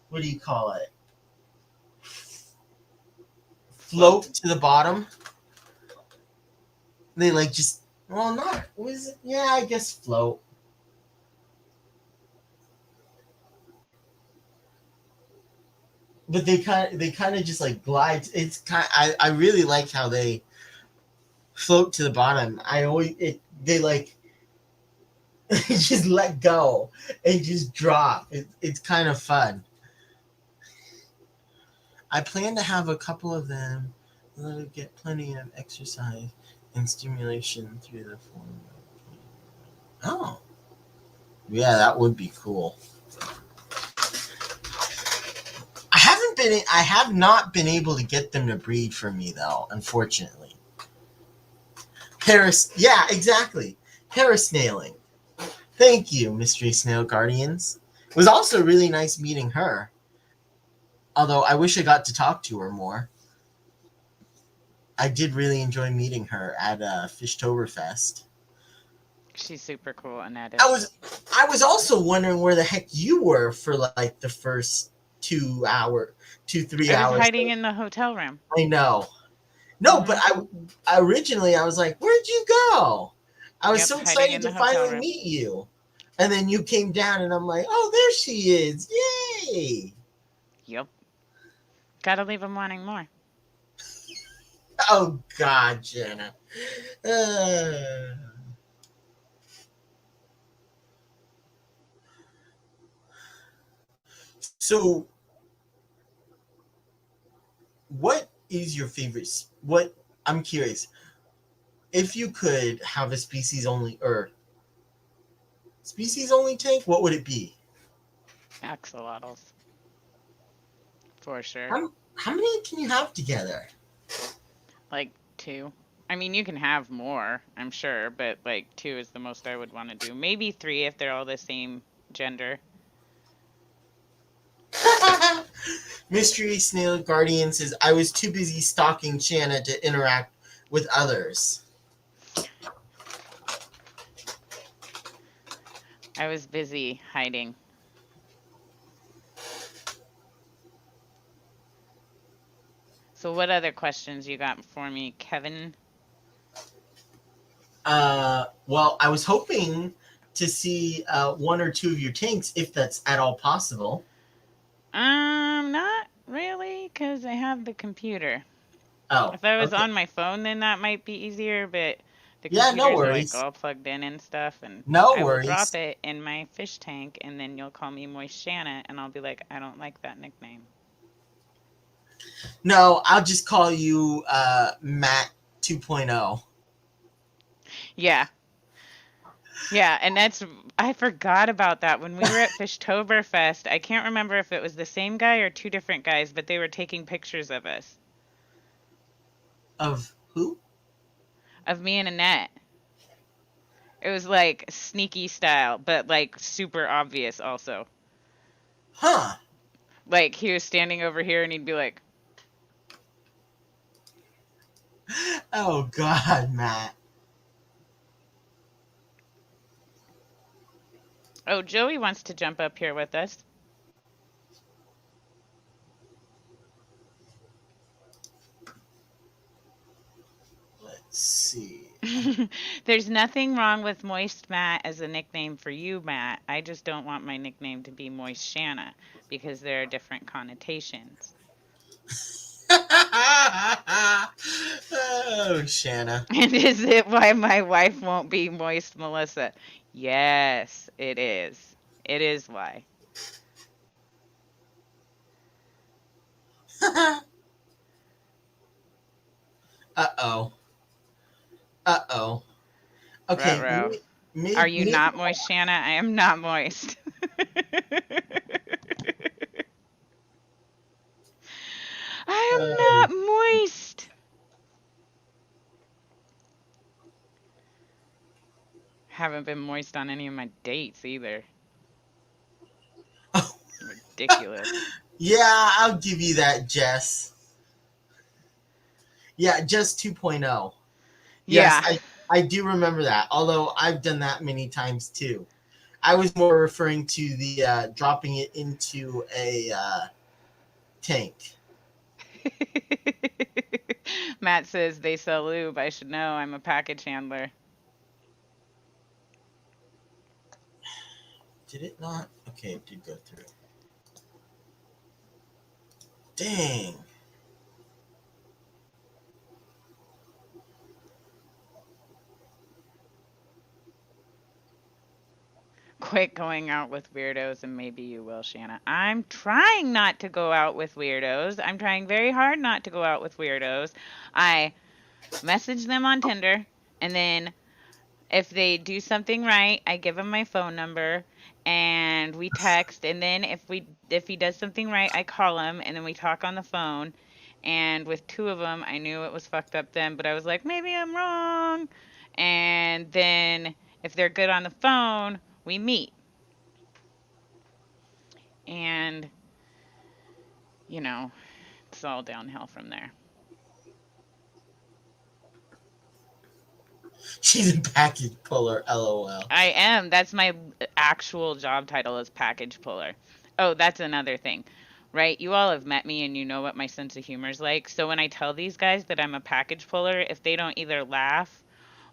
what do you call it? Float to the bottom. They like just, well, not was it? Yeah, I guess float. But they kind of just like glide. It's kind. I really like how they float to the bottom. I always they like just let go and just drop. It's kind of fun. I plan to have a couple of them. Let it get plenty of exercise and stimulation through the form. Oh, yeah, that would be cool. I have not been able to get them to breed for me though, unfortunately. Yeah, exactly. Parasnailing. Thank you, Mystery Snail Guardians. It was also really nice meeting her. Although I wish I got to talk to her more. I did really enjoy meeting her at Fishtoberfest. She's super cool, Annette I is. was I was also wondering where the heck you were for like the first 3 I was hours. hiding in the hotel room. I know. No, but I originally I was like, where'd you go? I was Yep, so hiding excited in to the hotel finally room. meet you. And then you came down and I'm like, oh, there she is. Yay. Yep. Gotta leave them wanting more. Oh God, Jenna. Uh, so what is your favorite what I'm curious. If you could have a species only tank, what would it be? Axolotls. For sure. How many can you have together? Like two. I mean, you can have more, I'm sure, but like two is the most I would want to do. Maybe three if they're all the same gender. Mystery Snail Guardian says, I was too busy stalking Shanna to interact with others. I was busy hiding. So what other questions you got for me, Kevin? Well, I was hoping to see one or two of your tanks, if that's at all possible. Not really, because I have the computer. Oh, If I was okay. on my phone, then that might be easier, but the Yeah, no computers are like worries. all plugged in and stuff, and No I will drop worries. it in my fish tank, and then you'll call me Moist Shanna, and I'll be like, I don't like that nickname. No, I'll just call you Matt 2.0. Yeah, yeah, and I forgot about that when we were at Fishtoberfest. I can't remember if it was the same guy or two different guys, but they were taking pictures of us, Of who? of me and Annette. It was like sneaky style, but like super obvious also. Huh. Like he was standing over here and he'd be like, Oh, God, Matt. "Oh, Joey wants to jump up here with us." Let's see. There's nothing wrong with Moist Matt as a nickname for you, Matt. I just don't want my nickname to be Moist Shanna because there are different connotations. Oh, Shanna. And is it why my wife won't be Moist Melissa? Yes, it is. It is why. Uh-oh. Uh-oh. Okay, Ruh-roh. maybe, Are you not Moist Shanna? I am not moist. I am not moist. Haven't been moist on any of my dates either. Ridiculous. yeah, I'll give you that, Jess. Yeah, Jess 2.0. Yes, Yeah. I do remember that, although I've done that many times too. I was more referring to the dropping it into a tank. Matt says they sell lube. I should know. I'm a package handler. Did it not? Okay, it did go through. Dang. Quit going out with weirdos and maybe you will, Shanna. I'm trying not to go out with weirdos. I'm trying very hard not to go out with weirdos. I message them on Tinder, and then if they do something right, I give him my phone number and we text, and then if he does something right, I call him and then we talk on the phone. And with two of them, I knew it was fucked up then, but I was like, maybe I'm wrong. And then if they're good on the phone, we meet. And you know, it's all downhill from there. She's a package puller, lol. I am. That's my actual job title is package puller. Oh, that's another thing. Right? You all have met me and you know what my sense of humor is like. So when I tell these guys that I'm a package puller, if they don't either laugh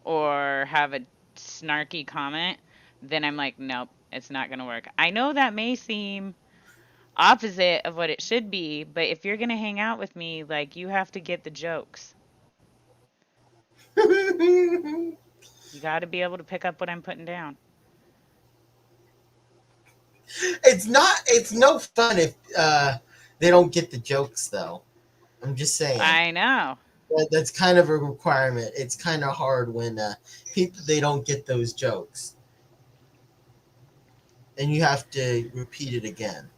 or have a snarky comment, then I'm like, nope, it's not going to work. I know that may seem opposite of what it should be, but if you're going to hang out with me, like you have to get the jokes. You got to be able to pick up what I'm putting down. It's no fun if they don't get the jokes, though. I'm just saying. I know. That's kind of a requirement. It's kind of hard when people they don't get those jokes, and you have to repeat it again.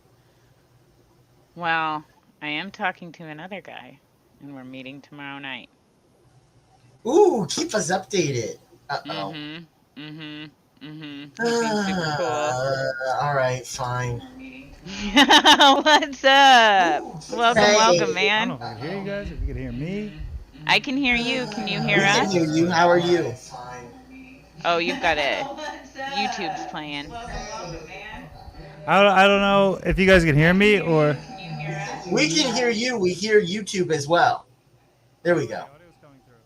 Well, I am talking to another guy, and we're meeting tomorrow night. Ooh, keep us updated. Uh-oh. Mm-hmm. Mm-hmm. Mm-hmm. He's being super cool. All right, fine. What's up? Welcome, Hey. welcome, I man. don't know if I can hear you guys, if you can hear me. I can hear you. Can you We hear can us? hear you. How are you? Oh, you've got it. YouTube's playing. I don't know if you guys can hear me or. We can hear you. We hear YouTube as well. There we go. Audio's coming through.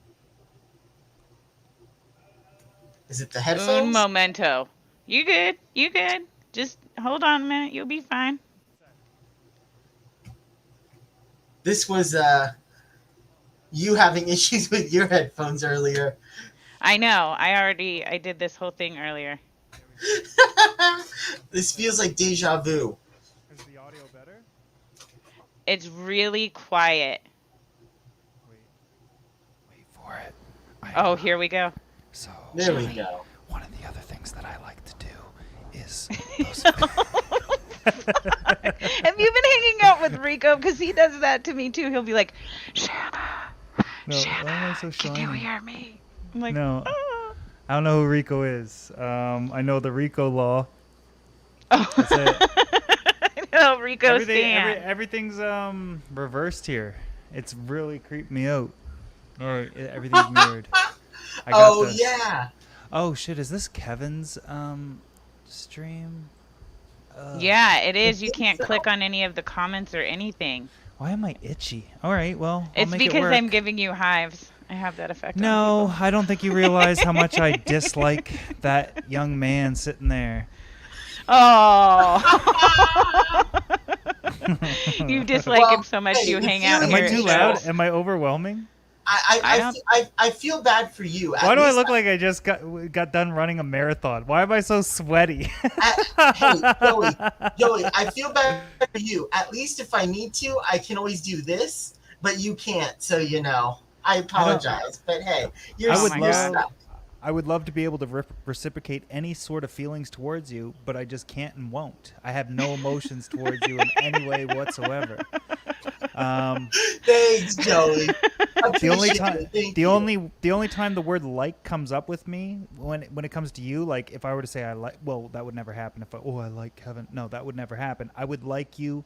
Is it the Un headphones? momento. You good? You good? Just hold on a minute. You'll be fine. This was you having issues with your headphones earlier. I know. I did this whole thing earlier. This feels like deja vu. Is the audio better? It's really quiet. Wait for it. Oh, here we go. So There we go. one of the other things that I like to do is those Have you been hanging out with Rico? Because he does that to me too. He'll be like, Shanna, No, why am I so can you shiny? hear me? I'm like, No, "Ah." I don't know who Rico is. I know the Rico law. Oh. That's it. I know, Rico Stan. Everything's reversed here. It's really creeped me out. Everything's mirrored. I got Oh this. yeah. Oh shit! Is this Kevin's stream? Yeah, it is. You think can't so. click on any of the comments or anything. Why am I itchy? All right, well, I'll It's make it because work. I'm giving you hives. I have that effect on No, people. I don't think you realize how much I dislike that young man sitting there. Oh. You dislike Well, him so much hey, you the hang out feeling Am here I at too shows. loud? Am I overwhelming? I feel bad for you. Why do I look like I just got done running a marathon? Why am I so sweaty? Hey, Joey, I feel bad for you. At least if I need to, I can always do this, but you can't. So I apologize. But hey, you're I would my you're God. stuck. I would love to be able to reciprocate any sort of feelings towards you, but I just can't and won't. I have no emotions towards you in any way whatsoever. Thanks, Joey. The only Appreciate time, it. Thank the you. only time the word like comes up with me when it comes to you, like if I were to say I like, well, that would never happen. If I like Kevin, no, that would never happen. I would like you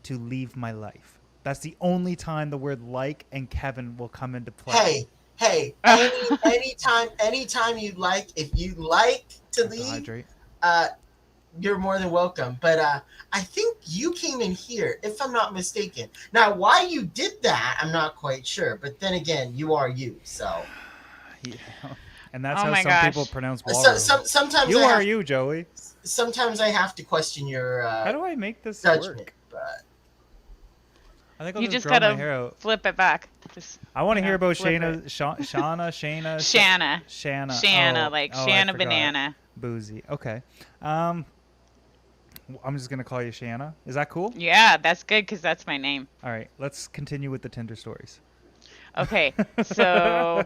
to leave my life. That's the only time the word like and Kevin will come into play. Hey, anytime you'd like, if you like to Have to leave, hydrate. you're more than welcome. But I think you came in here, if I'm not mistaken. Now, why you did that, I'm not quite sure. But then again, you are you. So Yeah. And that's Oh how my some gosh. people pronounce water. sometimes You I are have, you, Joey. sometimes I have to question your How do I make this judgment. work? But I think I'll You just just draw my gotta hair out. flip it back. Just I want to hear about flip Shanna, it. Shanna. Shanna. Shanna. Oh, Like oh, I Shanna forgot. Banana. Boozy. Okay. I'm just gonna call you Shanna. Is that cool? Yeah, that's good because that's my name. All right. Let's continue with the Tinder stories. Okay, so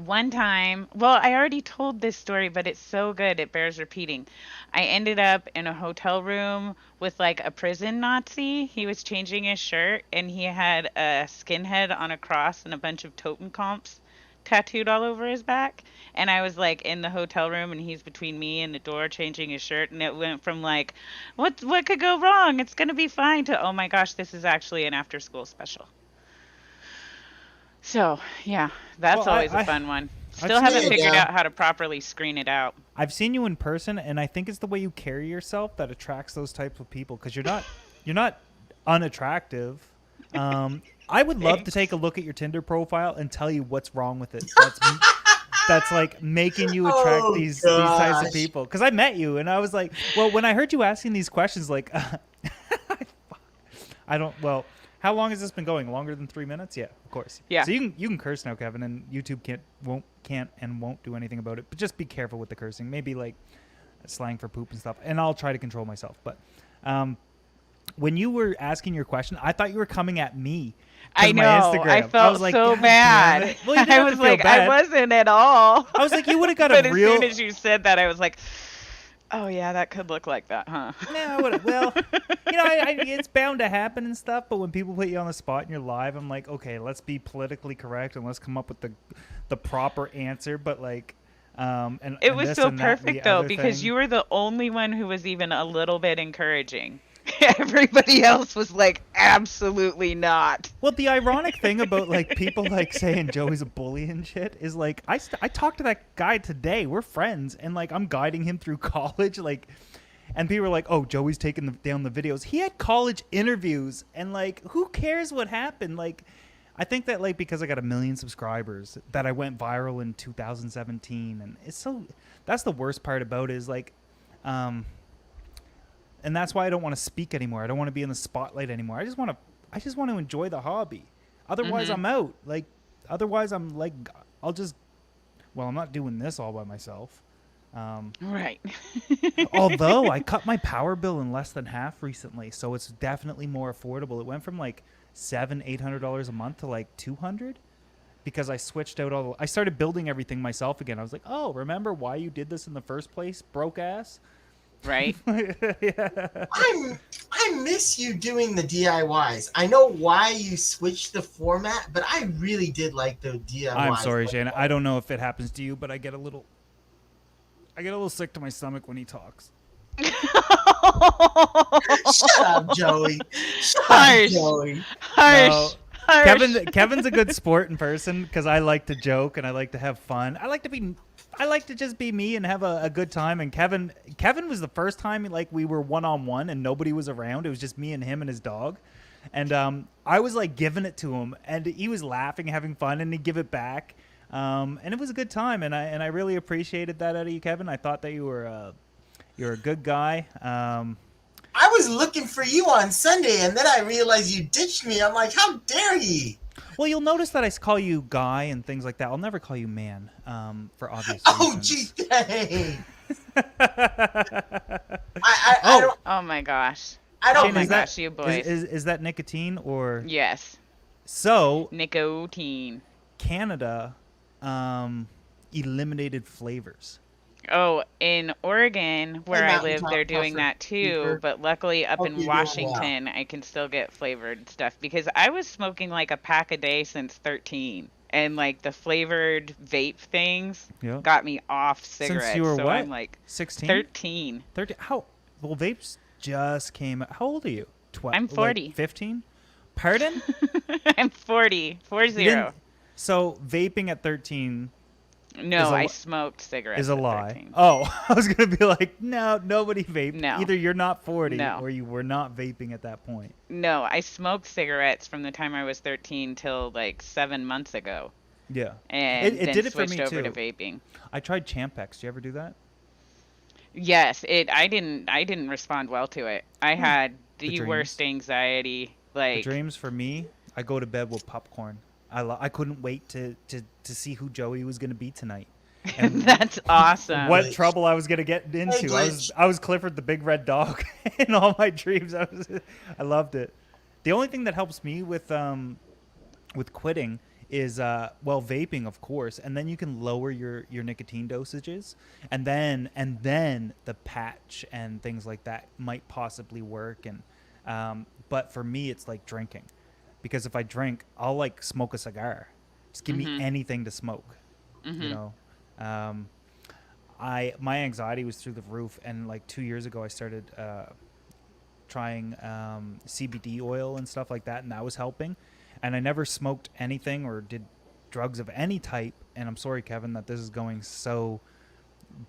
one time, well, I already told this story, but it's so good, it bears repeating. I ended up in a hotel room with like a prison Nazi. He was changing his shirt and he had a skinhead on a cross and a bunch of totem comps tattooed all over his back. And I was like in the hotel room and he's between me and the door changing his shirt. And it went from like, what could go wrong? It's going to be fine to, oh my gosh, this is actually an after school special. So, yeah, that's Well, always I- a fun one. I've Still haven't seen it, figured yeah. out how to properly screen it out. I've seen you in person, and I think it's the way you carry yourself that attracts those types of people. Because you're not unattractive. I would love to take a look at your Tinder profile and tell you what's wrong with it. That's like making you attract Oh, these types gosh. of people. Because I met you, and I was like, well, when I heard you asking these questions, like, I don't. Well, how long has this been going? Longer than 3 minutes? Yeah, of course. Yeah. So you can curse now, Kevin, and YouTube won't do anything about it. But just be careful with the cursing. Maybe like slang for poop and stuff. And I'll try to control myself. But when you were asking your question, I thought you were coming at me. 'Cause I of my know. Instagram. I felt was like, so "God damn bad. it." Well, you didn't I have was to feel like, bad. I wasn't at all. I was like, you would have got But a as real. soon as you said that, I was like, oh yeah, that could look like that, huh? Yeah, well, it's bound to happen and stuff. But when people put you on the spot and you're live, I'm like, okay, let's be politically correct and let's come up with the proper answer. But like, and It and was this so and that and the perfect though, other because thing. you were the only one who was even a little bit encouraging. Everybody else was like, absolutely not. Well, the ironic thing about like people like saying Joey's a bully and shit is like I talked to that guy today. We're friends, and like I'm guiding him through college, like. And people were like, "Oh, Joey's taking down the videos." He had college interviews, and like, who cares what happened? Like, I think that like because I got 1 million subscribers, that I went viral in 2017, and it's so. That's the worst part about it is like, and that's why I don't want to speak anymore. I don't want to be in the spotlight anymore. I just want to enjoy the hobby. Otherwise, I'm out. Like, otherwise, I'm like, I'll just. Well, I'm not doing this all by myself. Right. Although I cut my power bill in less than half recently, so it's definitely more affordable. It went from like $700-800 a month to like $200 because I switched out I started building everything myself again. I was like, oh, remember why you did this in the first place, broke ass? Right. Yeah. I miss you doing the DIYs. I know why you switched the format, but I really did like the DIYs. I'm sorry, Shanna. I don't know if it happens to you, but I get a little sick to my stomach when he talks. Shut up, Joey. Shut Harsh. up, Joey. Harsh. No. Harsh. Kevin's a good sport in person because I like to joke and I like to have fun. I like to just be me and have a good time. And Kevin was the first time like we were one-on-one and nobody was around. It was just me and him and his dog. And I was like giving it to him and he was laughing, having fun, and he'd give it back. And it was a good time, and I really appreciated that out of you, Kevin. I thought that you're a good guy. I was looking for you on Sunday, and then I realized you ditched me. I'm like, how dare you? Well, you'll notice that I call you guy and things like that. I'll never call you man, for obvious Oh, reasons. gee, dang. Oh my gosh. I Oh don't. my Is that- gosh, you boys. Is that nicotine or Yes. so? Nicotine. Canada eliminated flavors. Oh, in Oregon, where I Mountain live, Top they're doing Puffer that too. Keeper. But luckily, up Oh, in you're doing well. Washington, I can still get flavored stuff because I was smoking like a pack a day since 13, and like the flavored vape things Yeah. got me off cigarettes. Since you were so what? I'm like 16? 13. 13? How? Well, vapes just came out. How old are you? 12? I'm 40. 15? Pardon? I'm 40. 40. Didn't- So vaping at 13 No, is a I li- smoked cigarettes. is a at lie. 13. Oh, I was going to be like, no, nobody vaped. No. Either you're not 40 No. or you were not vaping at that point. No, I smoked cigarettes from the time I was 13 till like 7 months ago, Yeah. and It then did it for switched me, over to too. vaping. I tried Champex. Do you ever do that? Yes, I didn't respond well to it. I had The the dreams. worst anxiety. The Like, dreams for me, I go to bed with popcorn. I couldn't wait to see who Joey was going to be tonight. And that's awesome. what Glitch. trouble I was going to get into. Glitch. I was Clifford the big red dog in all my dreams. I loved it. The only thing that helps me with quitting is vaping, of course, and then you can lower your nicotine dosages, and then the patch and things like that might possibly work. And but for me, it's like drinking, because if I drink, I'll like smoke a cigar. Just give me anything to smoke, you know. My anxiety was through the roof, and like 2 years ago, I started trying CBD oil and stuff like that, and that was helping. And I never smoked anything or did drugs of any type. And I'm sorry, Kevin, that this is going so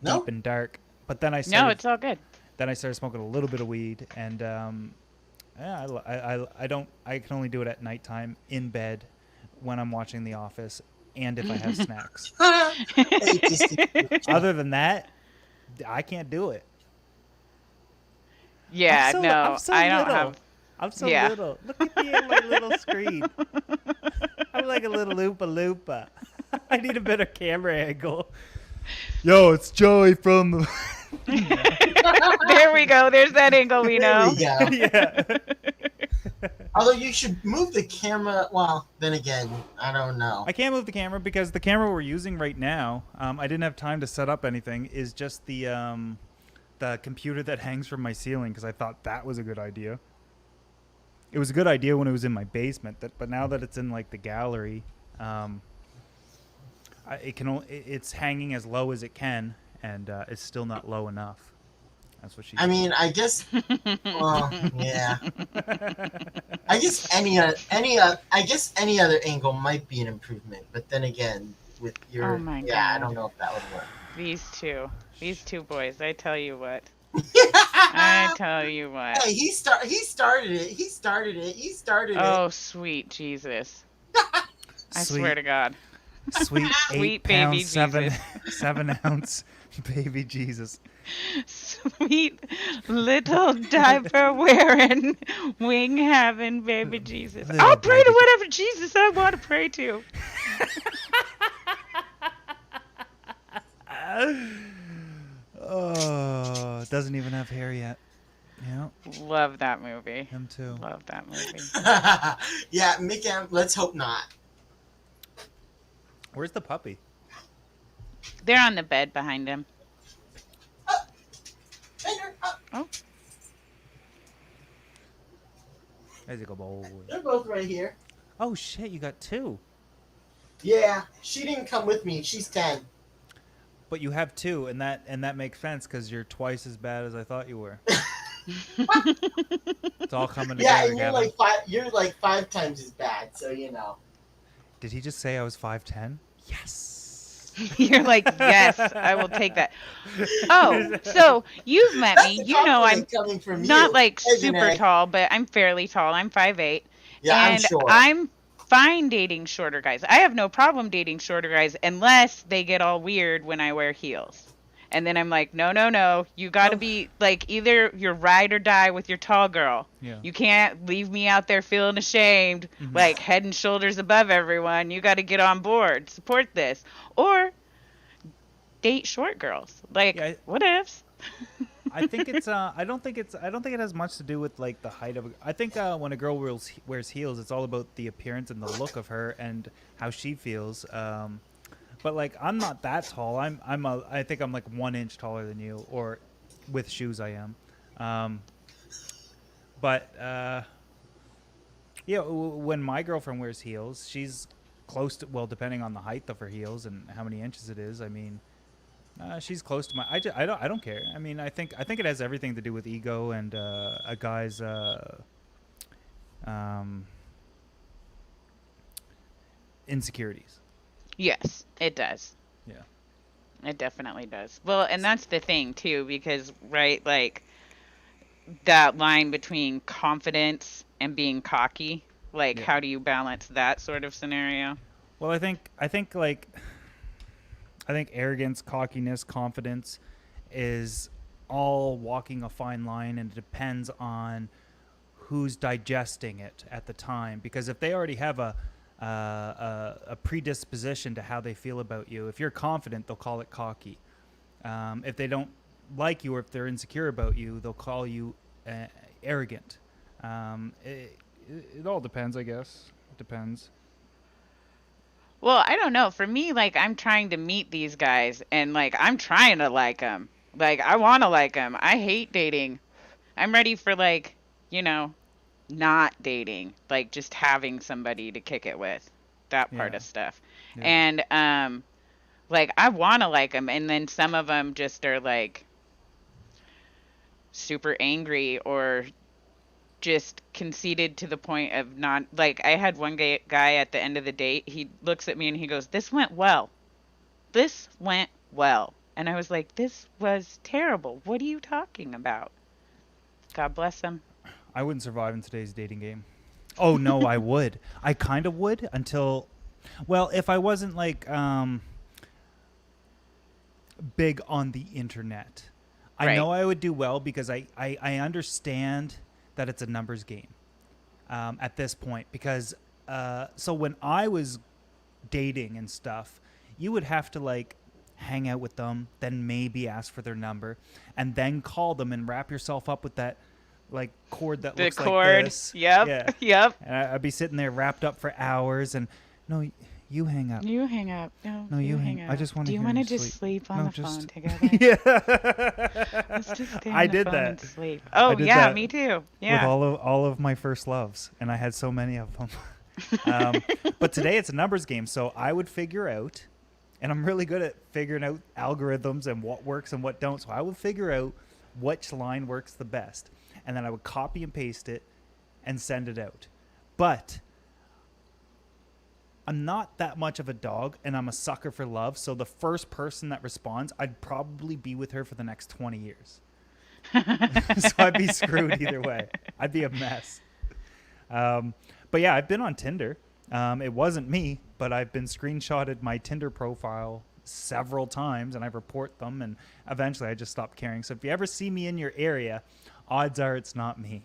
No. deep and dark. But then I No, started, it's all good. then I started smoking a little bit of weed, and I can only do it at nighttime in bed when I'm watching The Office and if I have snacks. Other than that, I can't do it. Yeah, I'm no, so I don't little. have. I'm so Yeah. little. Look at me on my little screen. I'm like a little Oompa Loompa. I need a better camera angle. Yo, it's Joey from. There we go. There's that angle we There know. we go. Yeah. Although you should move the camera. Well, then again, I don't know. I can't move the camera because the camera we're using right now, I didn't have time to set up anything, is just the computer that hangs from my ceiling because I thought that was a good idea. It was a good idea when it was in my basement, but now that it's in like the gallery, it's hanging as low as it can, and it's still not low enough. That's what she. I mean, I guess. Well, yeah. I guess any other angle might be an improvement, but then again, with your Oh my I God. don't know if that would work. These two boys. I tell you what. I tell you what. Hey, he started it. He started it. Oh, sweet Jesus. I swear to God. Sweet Sweet 8 pound, baby 7 ounce baby Jesus. Sweet little diaper wearing, wing having baby Jesus. Little I'll pray to baby whatever Jesus I want to pray to. Oh, doesn't even have hair yet. Yeah, Love that movie. him too. Love that movie. Yeah, Mick and let's hope not. Where's the puppy? They're on the bed behind him. Oh, There's a good boy. They're both right here. Oh shit, you got 2. Yeah, she didn't come with me. She's 10. But you have 2, and that makes sense because you're twice as bad as I thought you were. It's all coming Yeah, together. and you're Gavin. like five. You're like 5 times as bad. So you know. Did he just say I was 5'10"? Yes. you're like, yes, I will take that. Oh, so you've met That's me. the You know I'm compliment coming from not you, like isn't super it? tall, but I'm fairly tall. I'm 5'8". Yeah, I'm And sure. I'm fine dating shorter guys. I have no problem dating shorter guys unless they get all weird when I wear heels. And then I'm like, no, you got to be like either you're ride or die with your tall girl. Yeah. You can't leave me out there feeling ashamed, like head and shoulders above everyone. You got to get on board, support this, or date short girls. Like, Yeah, what ifs? I think it's I don't think it has much to do with like the height of I think when a girl wears heels, it's all about the appearance and the look of her and how she feels. But like I'm not that tall. I think I'm like 1 inch taller than you, or with shoes I am. But yeah, when my girlfriend wears heels, she's close to, well, depending on the height of her heels and how many inches it is. I mean, she's close to my. I don't care. I mean, I think it has everything to do with ego and a guy's insecurities. Yes, it does. Yeah. It definitely does. Well, and that's the thing too, because right, like that line between confidence and being cocky, like Yeah. how do you balance that sort of scenario? Well, I think arrogance, cockiness, confidence is all walking a fine line, and it depends on who's digesting it at the time. Because if they already have a predisposition to how they feel about you, if you're confident, they'll call it cocky. If they don't like you, or if they're insecure about you, they'll call you arrogant. It all depends, I guess. It depends. Well, I don't know. For me, like I'm trying to meet these guys, and like I'm trying to like them. Like I want to like them. I hate dating. I'm ready for like, not dating, like just having somebody to kick it with, that part Yeah. of stuff. Yeah. And like I want to like them, and then some of them just are like super angry or just conceited to the point of not like I had one guy at the end of the date, he looks at me and he goes, "This went well. This went well." And I was like, "This was terrible. What are you talking about?" God bless him. I wouldn't survive in today's dating game. Oh no, I would. I kind of would until, well, if I wasn't like big on the internet. I Right. know I would do well because I understand that it's a numbers game at this point. Because so when I was dating and stuff, you would have to like hang out with them, then maybe ask for their number, and then call them and wrap yourself up with that like cord that The looks cord. like this. Yep. Yeah. Yep. And I'd be sitting there wrapped up for hours, and no, you hang up. You hang up. No, you hang hang- up. I just wanna Do you hear want to you just sleep on No, the just- phone together? Yeah. Let's just stay on I the did phone that. and sleep. Oh did yeah, that me too. With Yeah. all of my first loves, and I had so many of them. But today it's a numbers game, so I would figure out, and I'm really good at figuring out algorithms and what works and what don't. So I would figure out which line works the best, and then I would copy and paste it and send it out. But I'm not that much of a dog, and I'm a sucker for love. So the first person that responds, I'd probably be with her for the next 20 years. So I'd be screwed either way. I'd be a mess. But yeah, I've been on Tinder. It wasn't me. but I've been screenshotted my Tinder profile several times, and I report them, and eventually I just stopped caring. So if you ever see me in your area, odds are it's not me.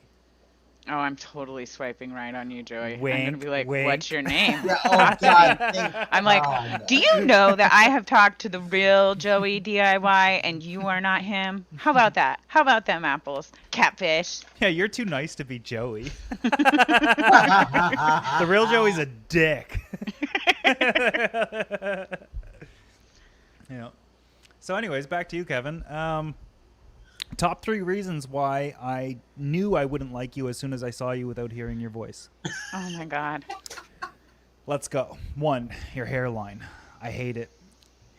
Oh, I'm totally swiping right on you, Joey. I'm Wink, gonna be like, wink. "What's your name?" Yeah, oh Talk to God, me. thank I'm like, God. "Do you know that I have talked to the real Joey DIY and you are not him? How about that? How about them apples? Catfish." Yeah, you're too nice to be Joey. The real Joey's a dick. Yeah. So, anyways, back to you, Kevin. Top 3 reasons why I knew I wouldn't like you as soon as I saw you without hearing your voice. Oh my God. Let's go. 1, your hairline. I hate it.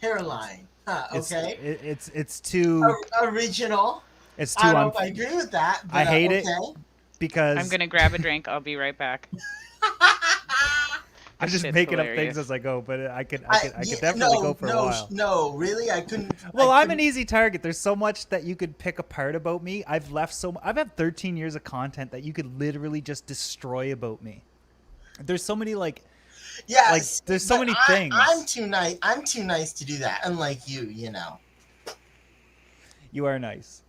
Hairline. Huh, It's okay. it's too Original. it's I too don't know if I agree with that, but I hate it okay. because I'm gonna grab a drink. I'll be right back. I'm This just shit's making up hilarious. things as I go, but I could Yeah, definitely go for a while. No, really, I couldn't. Well, I I'm an couldn't- easy target. There's so much that you could pick apart about me. I've had 13 years of content that you could literally just destroy about me. There's so many Yeah, like, there's so but many things. I'm too nice. I'm too nice to do that. Unlike you, you know. You are nice.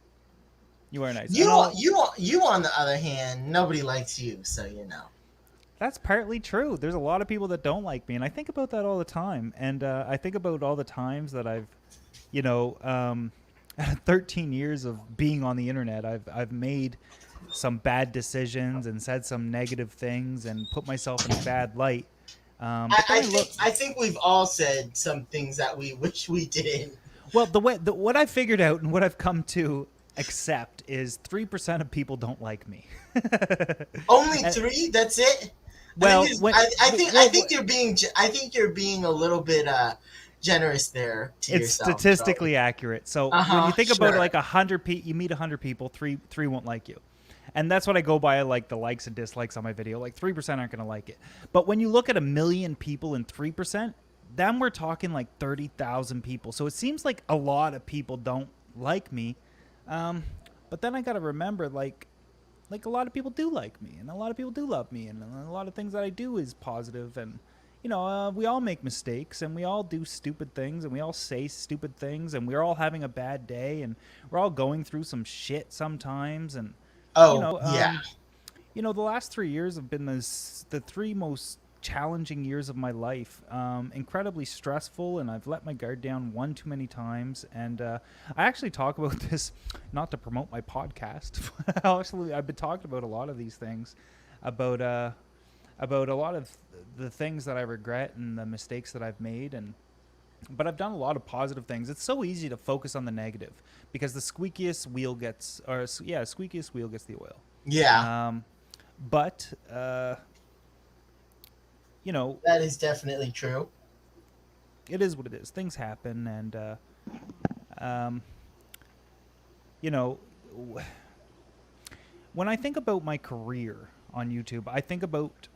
You are nice. You, And I'll- you on the other hand, nobody likes you, so you know. That's partly true. There's a lot of people that don't like me, and I think about that all the time. And I think about all the times that I've, 13 years of being on the internet, I've made some bad decisions and said some negative things and put myself in a bad light. But then I think we've all said some things that we wish we didn't. Well, what I figured out and what I've come to accept is 3% of people don't like me. Only 3? That's it. Well, I think you're being a little bit generous there to it's yourself. statistically accurate. So when you think about sure. like 100 people, you meet 100 people, three won't like you. And that's what I go by, like the likes and dislikes on my video. Like 3% aren't going to like it. But when you look at 1 million people and 3%, then we're talking like 30,000 people. So it seems like a lot of people don't like me. But then I got to remember, like a lot of people do like me, and a lot of people do love me, and a lot of things that I do is positive. And we all make mistakes, and we all do stupid things, and we all say stupid things, and we're all having a bad day, and we're all going through some shit sometimes. And yeah. the last 3 years have been the 3 most challenging years of my life. Incredibly stressful, and I've let my guard down one too many times. And I actually talk about this, not to promote my podcast. I've been talking about a lot of these things, about a lot of the things that I regret and the mistakes that I've made. But I've done a lot of positive things. It's so easy to focus on the negative because the squeakiest wheel gets the oil. Yeah. But that is definitely true. it is what it is. Things happen, and when I think about my career on YouTube, I think about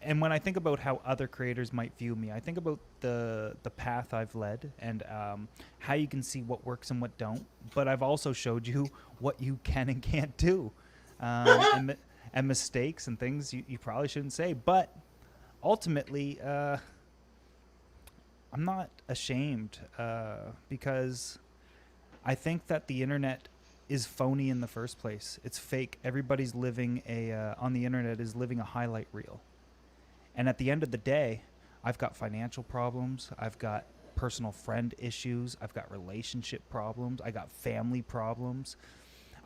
and when I think about how other creators might view me, I think about the path I've led and how you can see what works and what don't. But I've also showed you what you can and can't do, and mistakes and things you probably shouldn't say. But ultimately, I'm not ashamed because I think that the internet is phony in the first place. It's fake. Everybody's living on the internet is living a highlight reel. And at the end of the day, I've got financial problems. I've got personal friend issues. I've got relationship problems. I got family problems.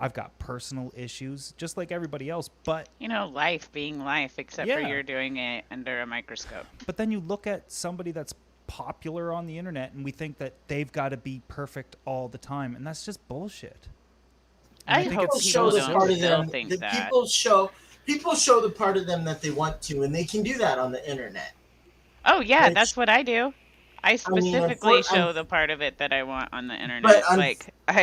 I've got personal issues, just like everybody else. But life being life, except for Yeah. you're doing it under a microscope. But then you look at somebody that's popular on the internet, and we think that they've got to be perfect all the time, and that's just bullshit. And I think hope it's people so don't silly. part of still them. think The that. people show the part of them that they want to, and they can do that on the internet. Oh yeah, Which- that's what I do. I specifically show the part of it that I want on the internet. I'm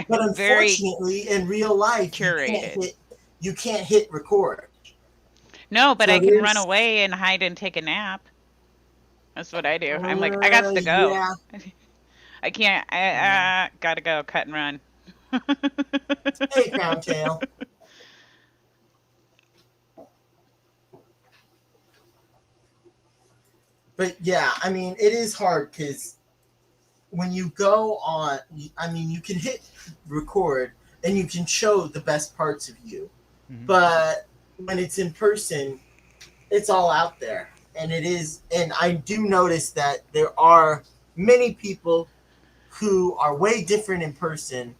But very unfortunately, in real life, curated. you can't hit record. No, but So I can there's- run away and hide and take a nap. That's what I do. I'm like, I got to go. Yeah. I can't. I gotta go. Cut and run. Hey, Crown Tail. But yeah, I mean, it is hard because when you go on, I mean, you can hit record and you can show the best parts of you, Mhm. but when it's in person, it's all out there. And it is, and I do notice that there are many people who are way different in person.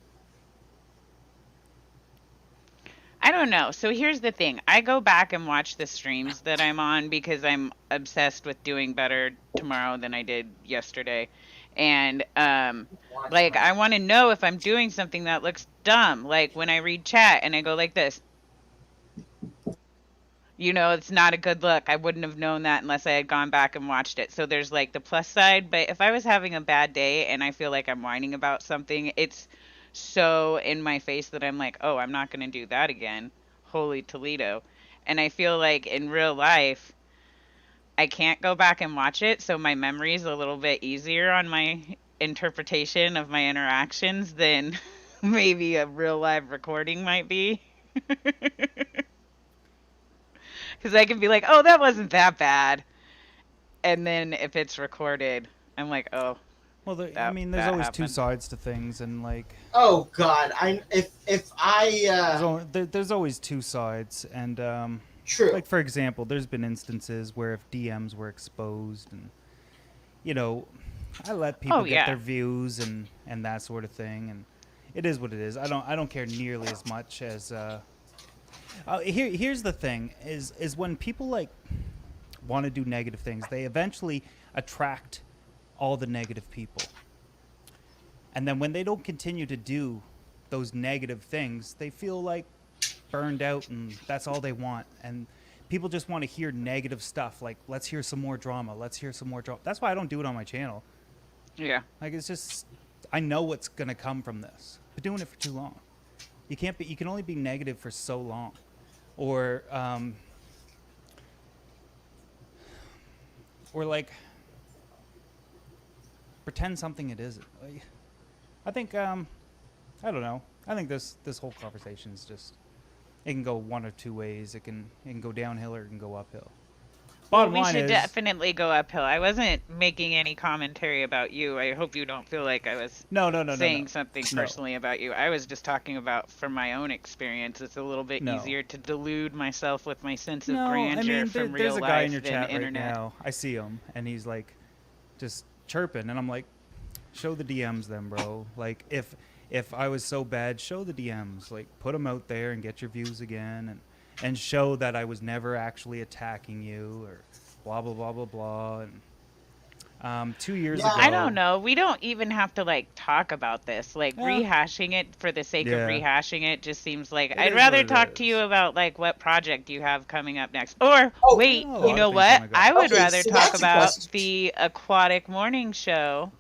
I don't know. So here's the thing. I go back and watch the streams that I'm on because I'm obsessed with doing better tomorrow than I did yesterday. And Watch like my I want to know if I'm doing something that looks dumb. Like when I read chat and I go like this. You know, it's not a good look. I wouldn't have known that unless I had gone back and watched it. So there's like the plus side, but if I was having a bad day and I feel like I'm whining about something, it's so in my face that I'm like, "Oh, I'm not going to do that again." Holy Toledo. And I feel like in real life, I can't go back and watch it, so my memory is a little bit easier on my interpretation of my interactions than maybe a real live recording might be. Because I can be like, oh, that wasn't that bad. And then if it's recorded, I'm like, oh, Well, I that mean, there's that always two happened. sides to things, and like, Oh God, I if I there's always two sides, and true. like for example, there's been instances where if DMs were exposed, and you know, I let people Oh get yeah. their views and that sort of thing, and it is what it is. I don't care nearly as much as here's the thing is when people like want to do negative things, they eventually attract all the negative people. And then when they don't continue to do those negative things, they feel like burned out and that's all they want. And people just want to hear negative stuff like, let's hear some more drama. Let's hear some more drama. That's why I don't do it on my channel. Yeah. Like, it's just, I know what's going to come from this. I've been doing it for too long. You can only be negative for so long. Or like, pretend something it isn't. Like, I think, I don't know. I think this whole conversation is just, it can go one or two ways. It can go downhill or it can go uphill. Well, Bottom we line should is, definitely go uphill. I wasn't making any commentary about you. I hope you don't feel like I was no, saying something no, personally about you. I was just talking about from my own experience. It's a little bit no. easier to delude myself with my sense of No, I grandeur mean, from there's real a guy in life your than chat right internet. now. I see him, and he's like, just chirping, and I'm like, show the DMs then, bro. Like, if I was so bad, show the DMs. Like, put them out there and get your views again, and show that I was never actually attacking you or blah blah blah blah blah. And 2 years Yeah. ago, I don't know. We don't even have to like talk about this. Like Yeah. rehashing it for the sake of Yeah. rehashing it just seems like It I'd is what rather it talk to you is. about like what project you have coming up next. Or Oh, wait, A lot you of know things on what? the go. I would okay. rather So talk that's a about question. the Aquatic morning show.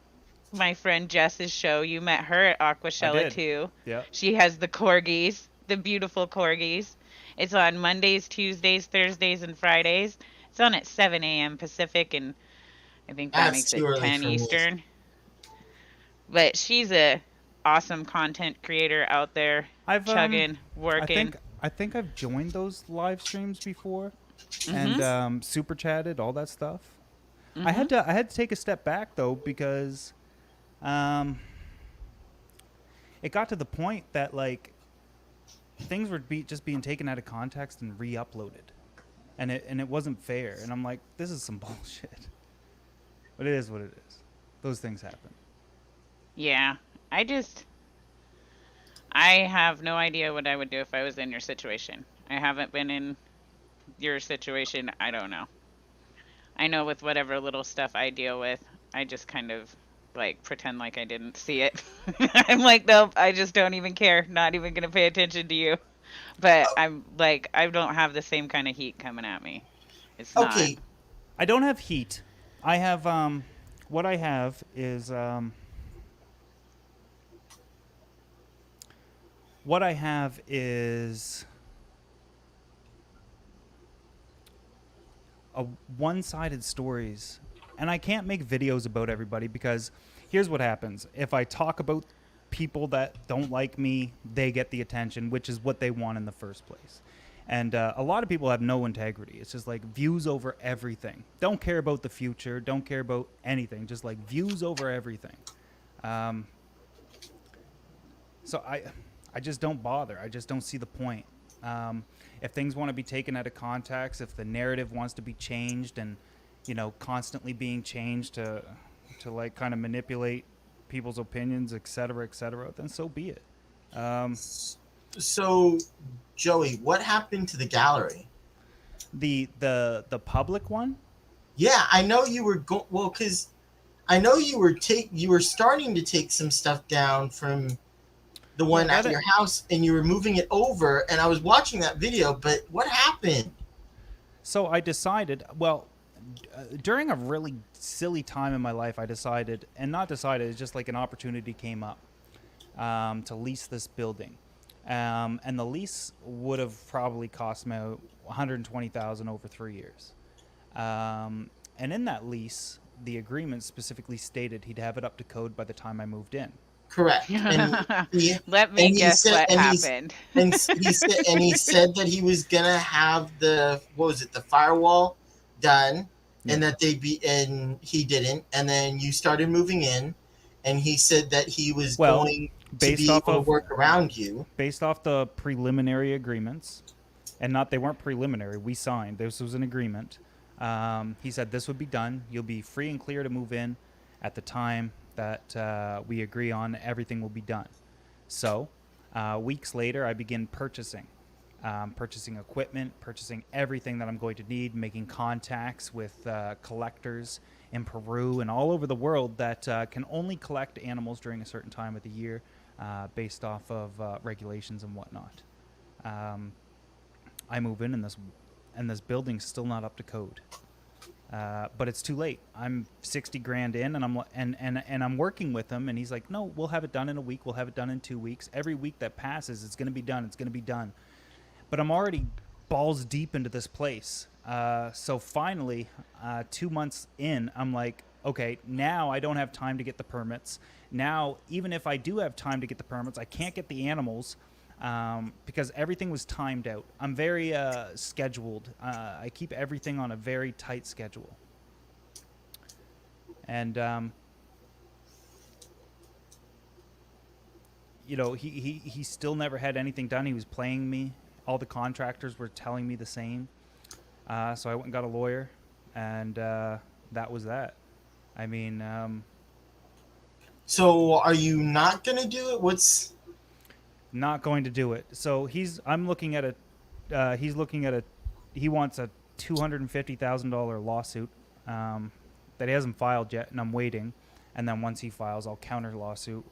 My friend Jess's show. You met her at Aquashella did. too. Yeah. She has the corgis, the beautiful corgis. It's on Mondays, Tuesdays, Thursdays, and Fridays. It's on at 7 a.m. Pacific, and I think that That's makes too it early 10 for me. Eastern. But she's a awesome content creator out there, I've chugging, I working. think I've joined those live streams before, Mhm. and super chatted all that stuff. I Mhm. had to take a step back though because um, it got to the point that like things were just being taken out of context and re-uploaded, and it wasn't fair. And I'm like, this is some bullshit. But it is what it is. Those things happen. Yeah. I have no idea what I would do if I was in your situation. I haven't been in your situation. I don't know. I know with whatever little stuff I deal with, I just kind of like pretend like I didn't see it. I'm like, nope, I just don't even care. Not even gonna pay attention to you. But I'm like, I don't have the same kind of heat coming at me. It's not. Okay, I don't have heat. I have what I have is what I have is a one-sided stories, and I can't make videos about everybody because here's what happens. If I talk about people that don't like me, they get the attention, which is what they want in the first place. And a lot of people have no integrity. It's just like views over everything. Don't care about the future. Don't care about anything. Just like views over everything. Um, so I just don't bother. I just don't see the point. If things want to be taken out of context, if the narrative wants to be changed and, constantly being changed to like kind of manipulate people's opinions, et cetera, then so be it. So, Joey, what happened to the gallery? The public one? Yeah, I know you were because I know you were starting to take some stuff down from the one at your house, and you were moving it over, and I was watching that video, but what happened? So I decided, during a really silly time in my life, it's just like an opportunity came up to lease this building. And the lease would have probably cost me $120,000 over 3 years. And in that lease, the agreement specifically stated he'd have it up to code by the time I moved in. Correct. Let me guess what happened. And he said that he was gonna have the firewall done, and that and he didn't. And then you started moving in, and he said that he was going to be able to work around you. Based off the preliminary agreements, they weren't preliminary. We signed. This was an agreement. He said this would be done. You'll be free and clear to move in at the time that we agree on. Everything will be done. So weeks later, I begin purchasing equipment, purchasing everything that I'm going to need, making contacts with collectors in Peru and all over the world that can only collect animals during a certain time of the year based off of regulations and whatnot. I move in, and this building's still not up to code. But it's too late. I'm 60 grand in, and I'm working with him, and he's like, "No, we'll have it done in a week. We'll have it done in 2 weeks. Every week that passes, it's going to be done. It's going to be done." But I'm already balls deep into this place. So finally, 2 months in, I'm like, okay, now I don't have time to get the permits. Now, even if I do have time to get the permits, I can't get the animals. Because everything was timed out. I'm very scheduled. I keep everything on a very tight schedule. And, he still never had anything done. He was playing me. All the contractors were telling me the same. So I went and got a lawyer, and that was that. I mean... So are you not going to do it? Not going to do it. So he wants a $250,000 lawsuit that he hasn't filed yet, and I'm waiting. And then once he files, I'll countersuit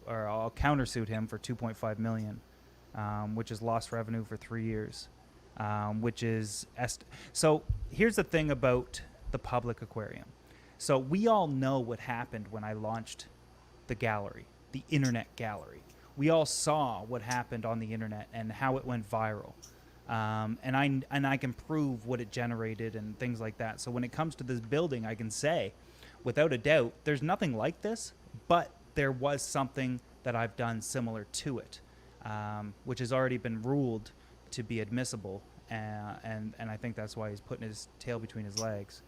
him for $2.5 million, which is lost revenue for 3 years, so here's the thing about the public aquarium. So we all know what happened when I launched the gallery, the internet gallery. We all saw what happened on the internet and how it went viral. And I can prove what it generated and things like that. So when it comes to this building, I can say, without a doubt, there's nothing like this, but there was something that I've done similar to it, which has already been ruled to be admissible. And I think that's why he's putting his tail between his legs.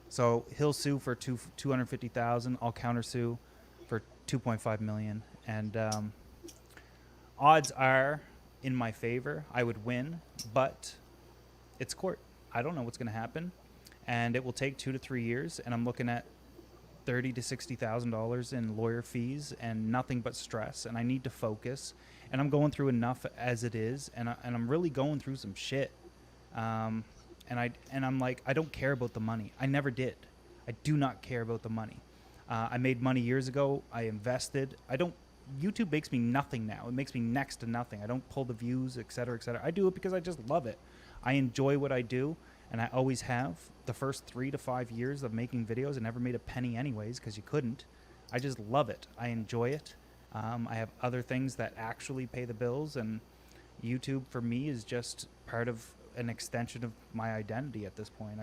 So he'll sue for $250,000. I'll countersue for $2.5 million, and odds are in my favor. I would win, but it's court. I don't know what's going to happen, and it will take 2 to 3 years. And I'm looking at $30,000 to $60,000 in lawyer fees and nothing but stress. And I need to focus. And I'm going through enough as it is, and I'm really going through some shit. And I'm like, I don't care about the money. I never did. I do not care about the money. I made money years ago. I invested. YouTube makes me nothing now. It makes me next to nothing. I don't pull the views, et cetera, et cetera. I do it because I just love it. I enjoy what I do, and I always have. The first 3 to 5 years of making videos, I never made a penny anyways because you couldn't. I just love it. I enjoy it. I have other things that actually pay the bills, and YouTube for me is just part of an extension of my identity at this point.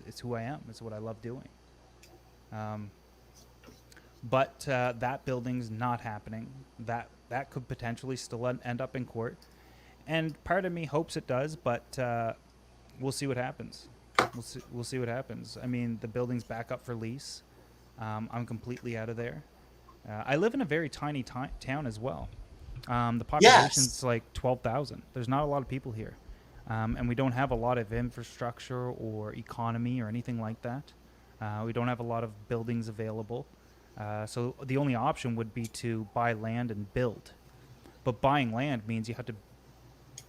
It's who I am. It's what I love doing. But that building's not happening. That could potentially still end up in court. And part of me hopes it does, but we'll see what happens. We'll see what happens. I mean, the building's back up for lease. I'm completely out of there. I live in a very tiny town as well. The population's Yes. like 12,000. There's not a lot of people here. And we don't have a lot of infrastructure or economy or anything like that. We don't have a lot of buildings available. So the only option would be to buy land and build. But buying land means you have to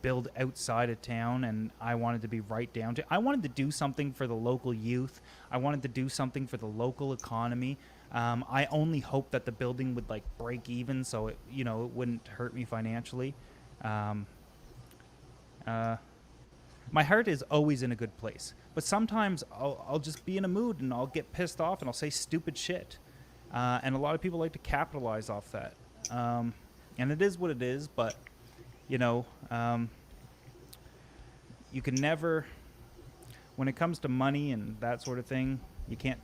build outside of town, and I wanted to be right down to. I wanted to do something for the local youth. I wanted to do something for the local economy. I only hoped that the building would like break even, so it it wouldn't hurt me financially. Um, my heart is always in a good place, but sometimes I'll just be in a mood and I'll get pissed off and I'll say stupid shit, and a lot of people like to capitalize off that. And it is what it is, but you know, you can never, when it comes to money and that sort of thing, you can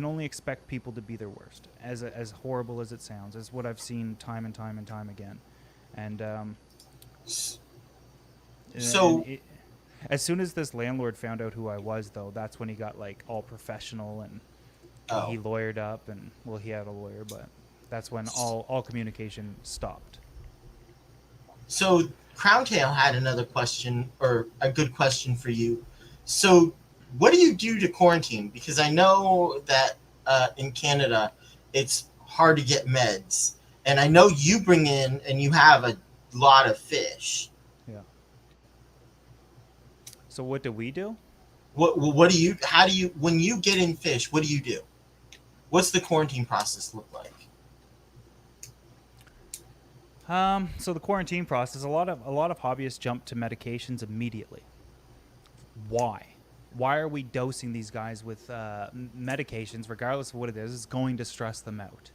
only expect people to be their worst, as horrible as it sounds. Is what I've seen time and time and time again. And So as soon as this landlord found out who I was, though, that's when he got like all professional and he lawyered up, and well, he had a lawyer, but that's when all communication stopped. So Crowntail had another question, or a good question for you. So what do you do to quarantine? Because I know that in Canada, it's hard to get meds. And I know you bring in, and you have a lot of fish. Yeah. So what do we do? What do you, how do you, when you get in fish, what do you do? What's the quarantine process look like? So the quarantine process, a lot of hobbyists jump to medications immediately. Why? Why are we dosing these guys with medications, regardless of what it is? It's going to stress them out.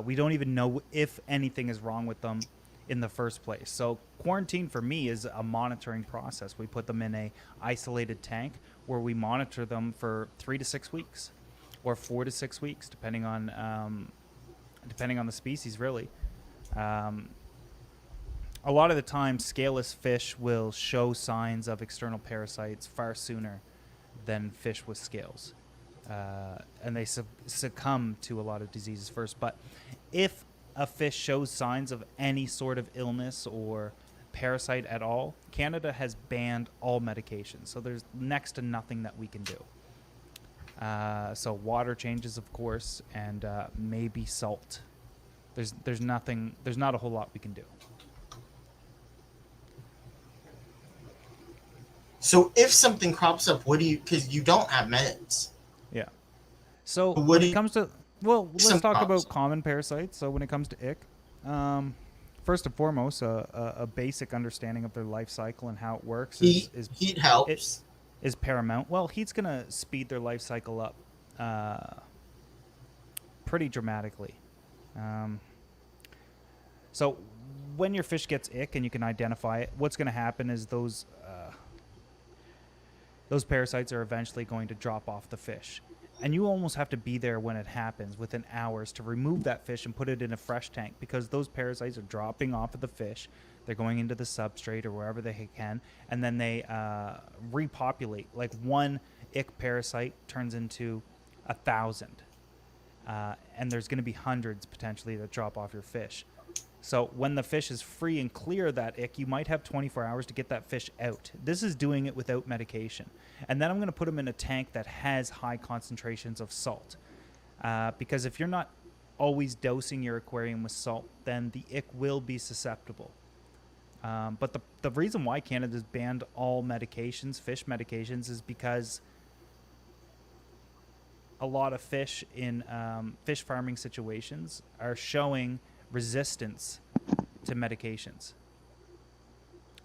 We don't even know if anything is wrong with them in the first place. So quarantine for me is a monitoring process. We put them in a isolated tank where we monitor them for 3 to 6 weeks, or 4 to 6 weeks, depending on the species, really. A lot of the time, scaleless fish will show signs of external parasites far sooner than fish with scales. And they succumb to a lot of diseases first. But if a fish shows signs of any sort of illness or parasite at all, Canada has banned all medications. So there's next to nothing that we can do. So water changes, of course, and maybe salt. There's not a whole lot we can do. So if something crops up, what do you, because you don't have meds. Yeah. So What when do it you- comes to, well, let's some talk crops. about common parasites. So when it comes to ick, first and foremost, a basic understanding of their life cycle and how it works Heat helps. is paramount. Well, heat's going to speed their life cycle up pretty dramatically. So when your fish gets ick and you can identify it, what's going to happen is those parasites are eventually going to drop off the fish. And you almost have to be there when it happens, within hours, to remove that fish and put it in a fresh tank, because those parasites are dropping off of the fish. They're going into the substrate or wherever they can, and then they repopulate. Like one ick parasite turns into 1,000. And there's going to be hundreds potentially that drop off your fish. So when the fish is free and clear of that ick, you might have 24 hours to get that fish out. This is doing it without medication. And then I'm going to put them in a tank that has high concentrations of salt. Because if you're not always dosing your aquarium with salt, then the ick will be susceptible. But the reason why Canada's banned all medications, fish medications, is because a lot of fish in fish farming situations are showing resistance to medications.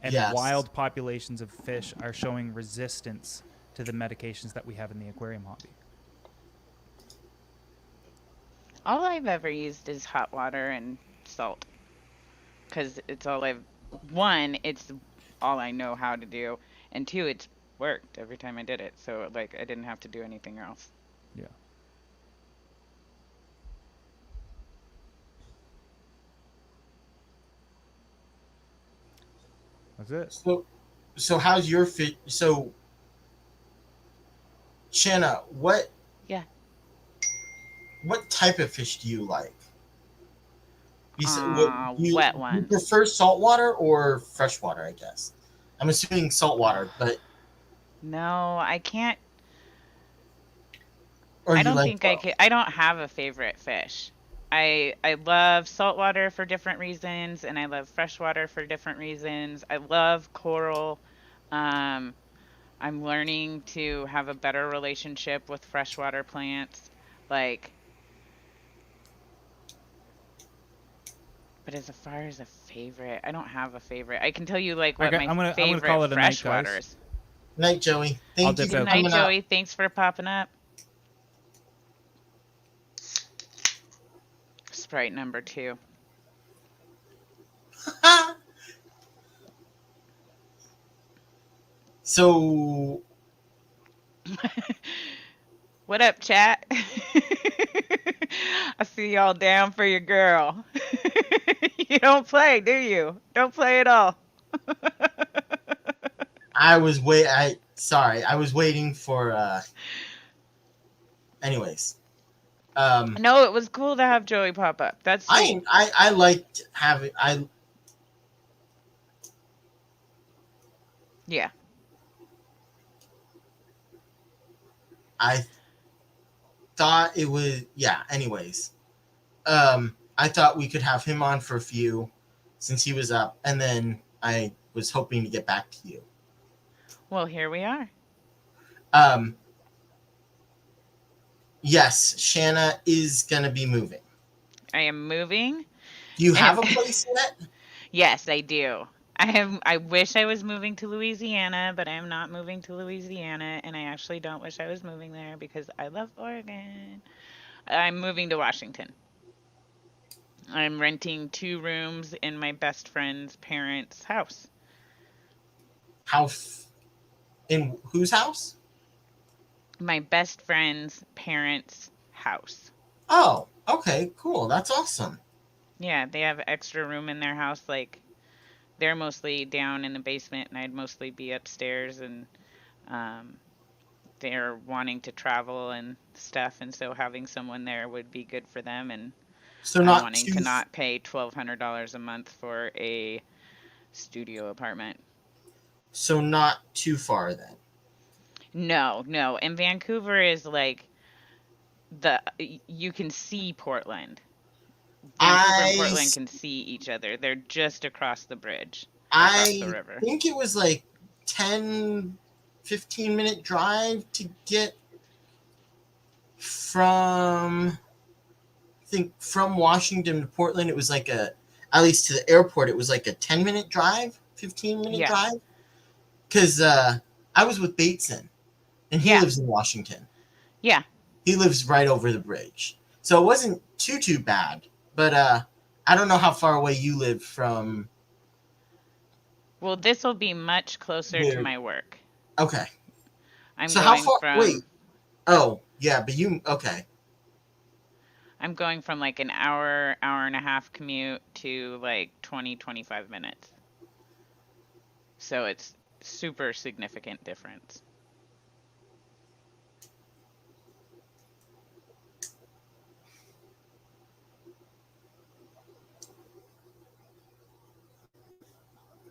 And Yes. wild populations of fish are showing resistance to the medications that we have in the aquarium hobby. All I've ever used is hot water and salt. Because it's all it's all I know how to do. And two, it's worked every time I did it. So, like, I didn't have to do anything else. Yeah. That's it. So how's your fish? So Shanna, Yeah. what type of fish do you like? You said what Wet you ones. prefer saltwater or freshwater? I guess I'm assuming saltwater, but No, I can't. or I you don't like think I both? could. I don't have a favorite fish. I love saltwater for different reasons, and I love freshwater for different reasons. I love coral. Um, I'm learning to have a better relationship with freshwater plants. Like, but as far as a favorite, I don't have a favorite. I can tell you like what Okay, my I'm gonna favorite call it a night, freshwater guys. is. Night, Joey. I'll Thank you dip for Good out. night, coming up. Joey. Thanks for popping up. Sprite number 2. So What up, chat? I see y'all down for your girl. You don't play, do you? Don't play at all. I was I was waiting for anyways. Um No, it was cool to have Joey pop up. That's sweet. I liked having Yeah. I thought it was yeah, anyways. I thought we could have him on for a few since he was up, and then I was hoping to get back to you. Well, here we are. Um yes, Shanna is gonna be moving. I am moving. Do you And have a place yet? yes, I do. I wish I was moving to Louisiana, but I am not moving to Louisiana, and I actually don't wish I was moving there because I love Oregon. I'm moving to Washington. I'm renting 2 rooms in my best friend's parents' house. How in whose house? My best friend's parents' house. Oh, okay, cool. That's awesome. Yeah, they have extra room in their house. Like, they're mostly down in the basement, and I'd mostly be upstairs, and um, they're wanting to travel and stuff, and so having someone there would be good for them, and So I'm not wanting to not pay $1,200 a month for a studio apartment. so not too far then. No, no. And Vancouver is like you can see Portland. Vancouver and I Portland can see each other. They're just across the bridge, across the I river. think it was like 10-15 minute drive to get from I think from Washington to Portland. It was like at least to the airport it was like a 10-minute drive, 15-minute Yeah. drive. Because I was with Bateson and he Yeah. lives in Washington. Yeah. He lives right over the bridge. So it wasn't too bad. But I don't know how far away you live from Well, this will be much closer to where. my work. Okay. I'm So how going far? Wait. from Oh, yeah, but you okay? I'm going from like an hour and a half commute to like 20-25 minutes. So it's super significant difference.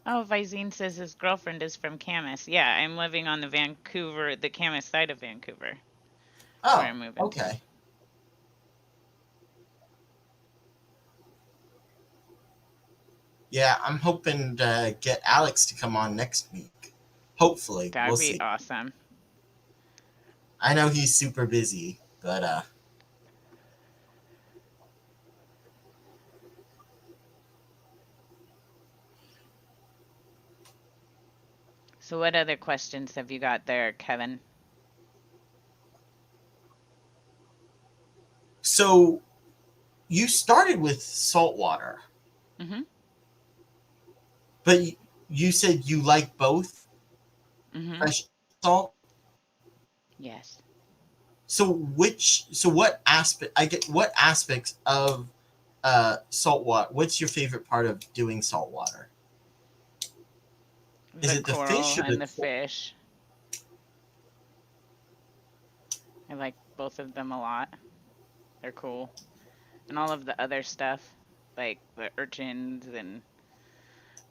Oh, Visine says his girlfriend is from Camas. Yeah, I'm living on the Camas side of Vancouver. Where Oh, I'm moving okay. to. Yeah, I'm hoping to get Alex to come on next week. Hopefully, That'd we'll be see. awesome. I know he's super busy, but So what other questions have you got there, Kevin? so you started with saltwater, Mm-hmm. but you said you like both Mm-hmm. fresh salt. Yes. So what aspects of saltwater? What's your favorite part of doing saltwater? Is The it the fish coral or and the the fish. I like both of them a lot. They're cool. And all of the other stuff, like the urchins and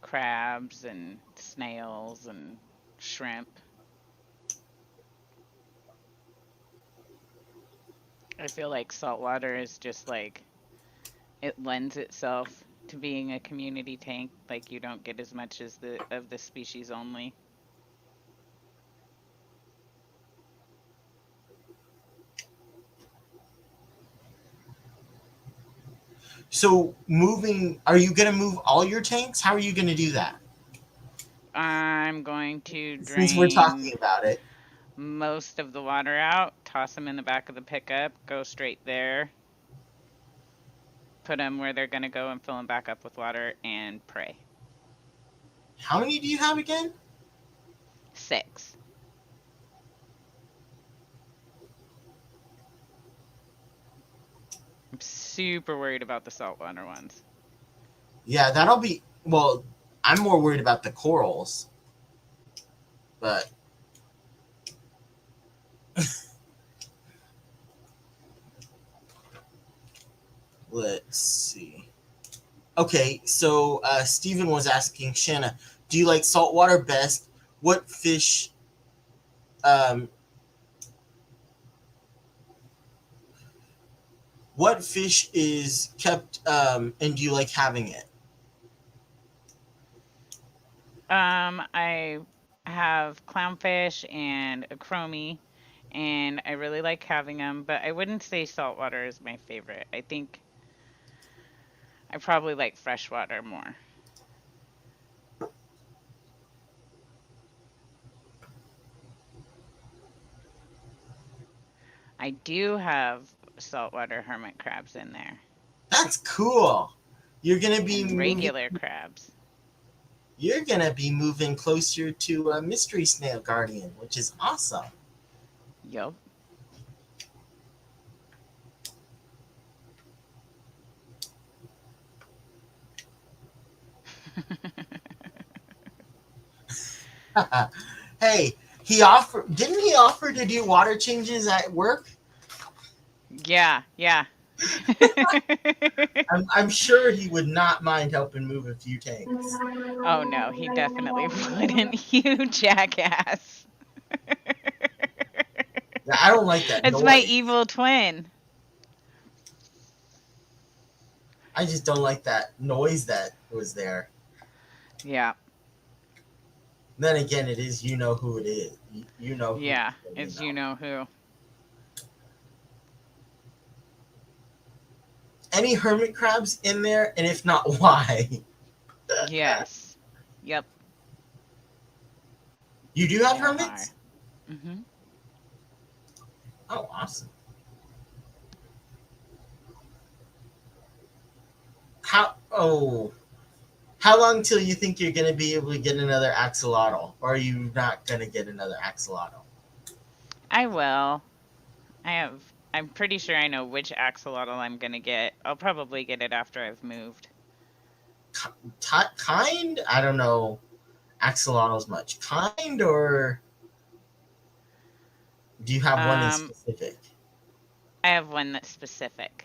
crabs and snails and shrimp. I feel like saltwater is just like it lends itself to being a community tank. Like you don't get as much as the of the species only. So are you going to move all your tanks? How are you going to do that? I'm going to Since we're drain talking about it. most of the water out, toss them in the back of the pickup, go straight there, put them where they're going to go and fill them back up with water and pray. How many do you have again? 6. I'm super worried about the saltwater ones. Yeah, well, I'm more worried about the corals. But let's see. Okay, so Stephen was asking Shanna, do you like saltwater best? What fish um, is kept and do you like having it? I have clownfish and a chromie, and I really like having them, but I wouldn't say saltwater is my favorite. I think I probably like freshwater more. I do have saltwater hermit crabs in there. That's cool. You're gonna be And regular crabs. You're gonna be moving closer to a mystery snail guardian, which is awesome. Yup. Hey, didn't he offer to do water changes at work? Yeah. I'm sure he would not mind helping move a few tanks. Oh no, he definitely wouldn't. You jackass. Yeah, I don't like that It's my noise. evil twin. I just don't like that noise that was there. Yeah. Then again, it is you know who it is. You know who. Yeah. It's you know who. Any hermit crabs in there, and if not, why? Yes. Yep. You do have There hermits? Mm-hmm. Oh, awesome. How long till you think you're going to be able to get another axolotl? Or are you not going to get another axolotl? I will. I'm pretty sure I know which axolotl I'm gonna get. I'll probably get it after I've moved. Kind? I don't know axolotls much. Kind, or do you have one in specific? I have one that's specific.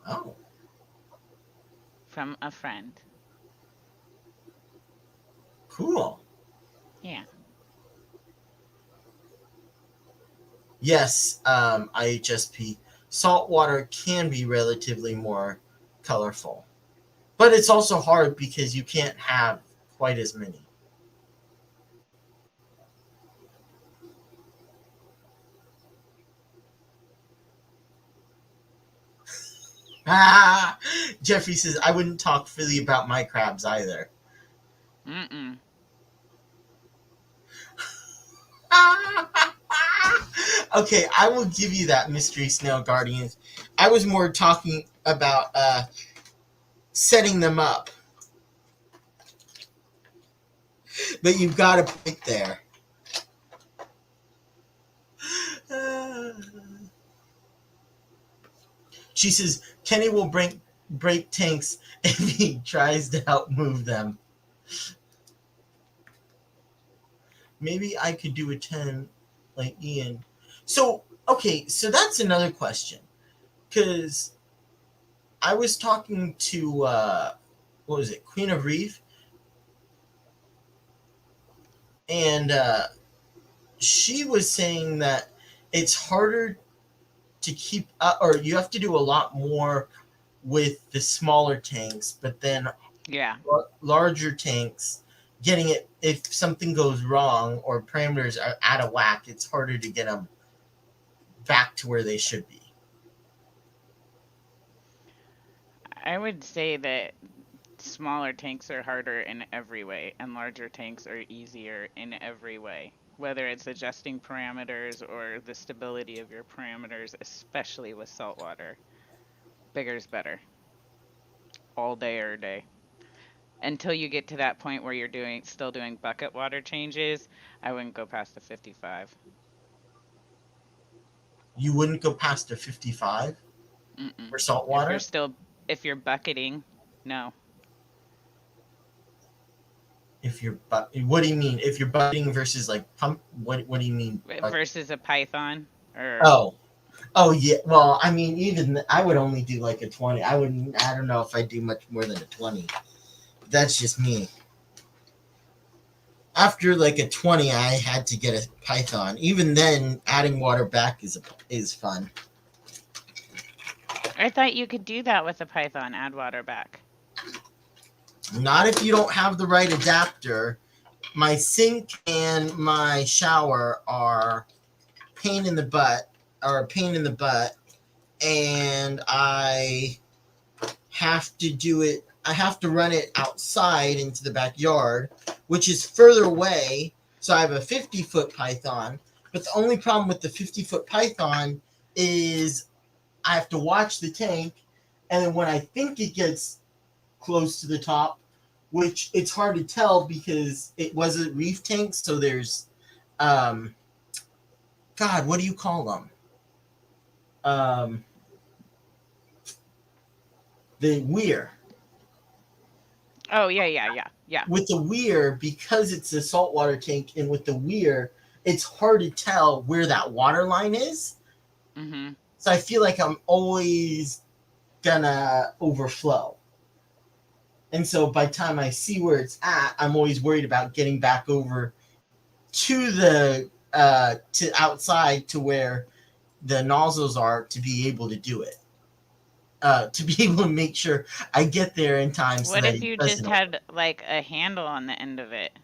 Oh. From a friend. Cool. Yeah. Yes, IHSP. Saltwater can be relatively more colorful. But it's also hard because you can't have quite as many. Jeffrey says, I wouldn't talk Philly about my crabs either. Mm-mm. Okay, I will give you that, Mystery Snail Guardians. I was more talking about setting them up. But you've got a point there. She says, Kenny will break tanks if he tries to help move them. Maybe I could do a 10 like Ian. So, okay, so that's another question. Because I was talking to, what was it, Queen of Reef? And she was saying that it's harder to keep up, or you have to do a lot more with the smaller tanks, but then Yeah. larger tanks, getting it, if something goes wrong or parameters are out of whack, it's harder to get them back to where they should be. I would say that smaller tanks are harder in every way, and larger tanks are easier in every way. Whether it's adjusting parameters or the stability of your parameters, especially with saltwater. Bigger's better. All day or day. Until you get to that point where you're still doing bucket water changes, I wouldn't go past the 55. You wouldn't go past a 55 Mm-mm. for saltwater? If you're bucketing, no. What do you mean? If you're bucketing versus like pump, what do you mean? Versus a python or Oh yeah. Well, I mean, even I would only do like a 20. I don't know if I do much more than a 20. That's just me. After like a 20, I had to get a python. Even then, adding water back is fun. I thought you could do that with a python, add water back. Not if you don't have the right adapter. My sink and my shower are pain in the butt, and I have to do it. I have to run it outside into the backyard, which is further away. So I have a 50-foot python. But the only problem with the 50-foot python is I have to watch the tank, and then when I think it gets close to the top, which it's hard to tell because it was a reef tank, so there's God, what do you call them? The weir. Oh, yeah. With the weir, because it's a saltwater tank, and with the weir, it's hard to tell where that water line is. Mm-hmm. So I feel like I'm always gonna overflow. And so by the time I see where it's at, I'm always worried about getting back over to the to outside to where the nozzles are to be able to do it. To be able to make sure I get there in time. So What that if you it just doesn't had like a handle on the end of it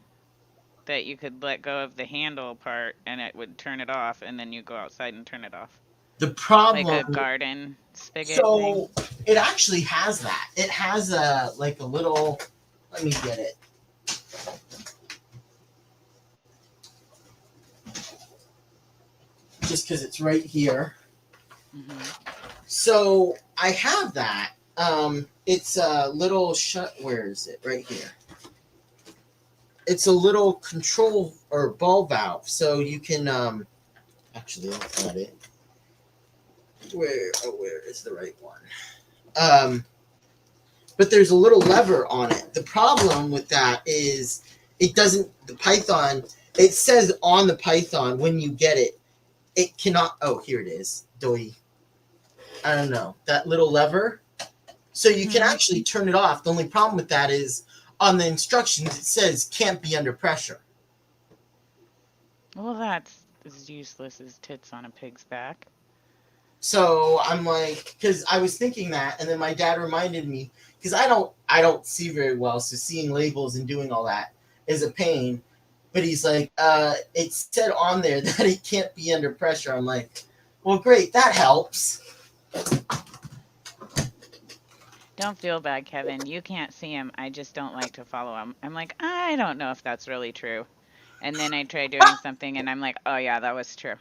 that you could let go of the handle part and it would turn it off, and then you go outside and turn it off? The problem, Like a garden spigot so thing? it actually has that. It has a like a little. Let me get it. Just because it's right here. Mm-hmm. So I have that. It's a little where is it? Right here. It's a little control or ball valve, so you can actually that's not it. Where is the right one? But there's a little lever on it. The problem with that is it doesn't. The Python. It says on the Python when you get it, it cannot. Oh, here it is. Doi. I don't know, that little lever. So you can actually turn it off. The only problem with that is on the instructions it says can't be under pressure. Well, that's as useless as tits on a pig's back. So I'm like, because I was thinking that, and then my dad reminded me, because I don't see very well, so seeing labels and doing all that is a pain. But he's like, it said on there that it can't be under pressure. I'm like, well, great, that helps. Don't feel bad, Kevin. You can't see him. I just don't like to follow him. I'm like, I don't know if that's really true. And then I try doing something and I'm like, oh yeah, that was true.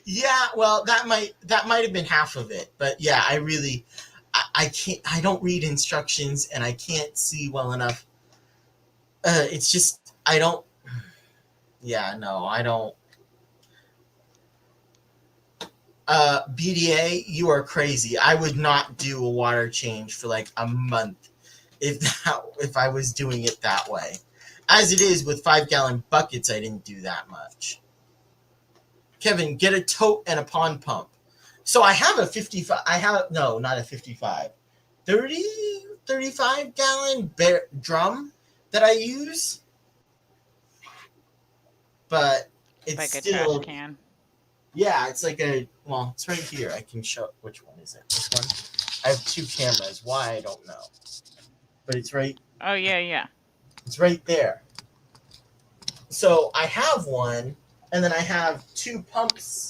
Yeah, well, that might have been half of it. But yeah, I can't, I don't read instructions and I can't see well enough. It's just, I don't, yeah, no, I don't. BDA, you are crazy. I would not do a water change for like a month if I was doing it that way. As it is with 5-gallon buckets, I didn't do that much. Kevin, get a tote and a pond pump. So I have a 55. No, not a 55. 35-gallon drum that I use, but it's Like a still trash can. Yeah, it's like it's right here. I can show which one is it. This one. I have 2 cameras. Why I don't know, but it's right. Oh yeah. It's right there. So I have one, and then I have 2 pumps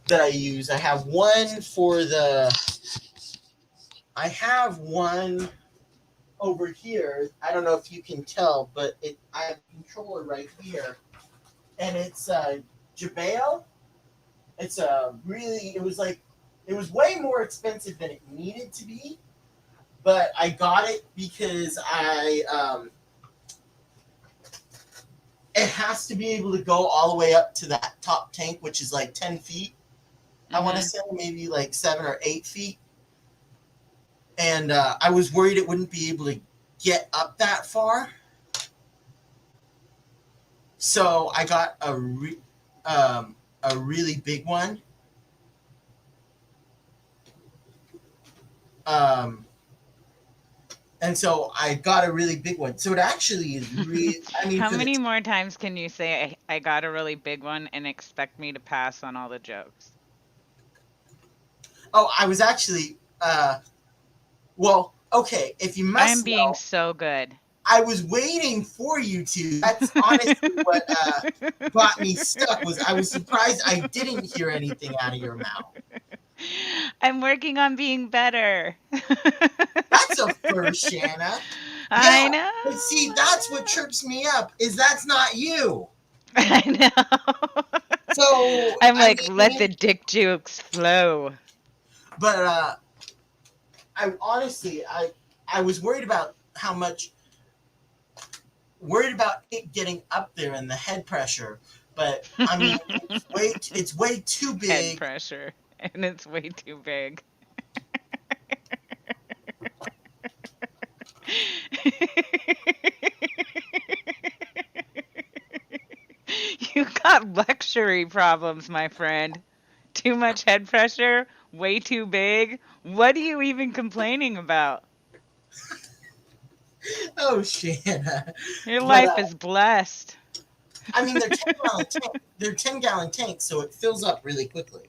that I use. I have one for the. I have one over here. I don't know if you can tell, but I have a controller right here, and it's Jabeo. It's it was way more expensive than it needed to be, but I got it because it has to be able to go all the way up to that top tank, which is like 10 feet. I want to say maybe like 7 or 8 feet. And I was worried it wouldn't be able to get up that far. So I got a really big one. And so I got a really big one. So it actually is really, How many more times can you say I got a really big one and expect me to pass on all the jokes? Oh, I was actually, okay, if you must I'm being know, so good. I was waiting for you to. That's honestly what got me stuck. I was surprised I didn't hear anything out of your mouth. I'm working on being better. That's a first, Shanna. I know. But see, that's what trips me up, is that's not you. I know. So I'm like, let the dick jokes flow. But I honestly, I was worried about worried about it getting up there and the head pressure. But I mean, it's way too big. Head pressure, and it's way too big. You got luxury problems, my friend. Too much head pressure, way too big. What are you even complaining about? Oh, Shanna. Your life is blessed. I mean, they're 10-gallon tanks, so it fills up really quickly.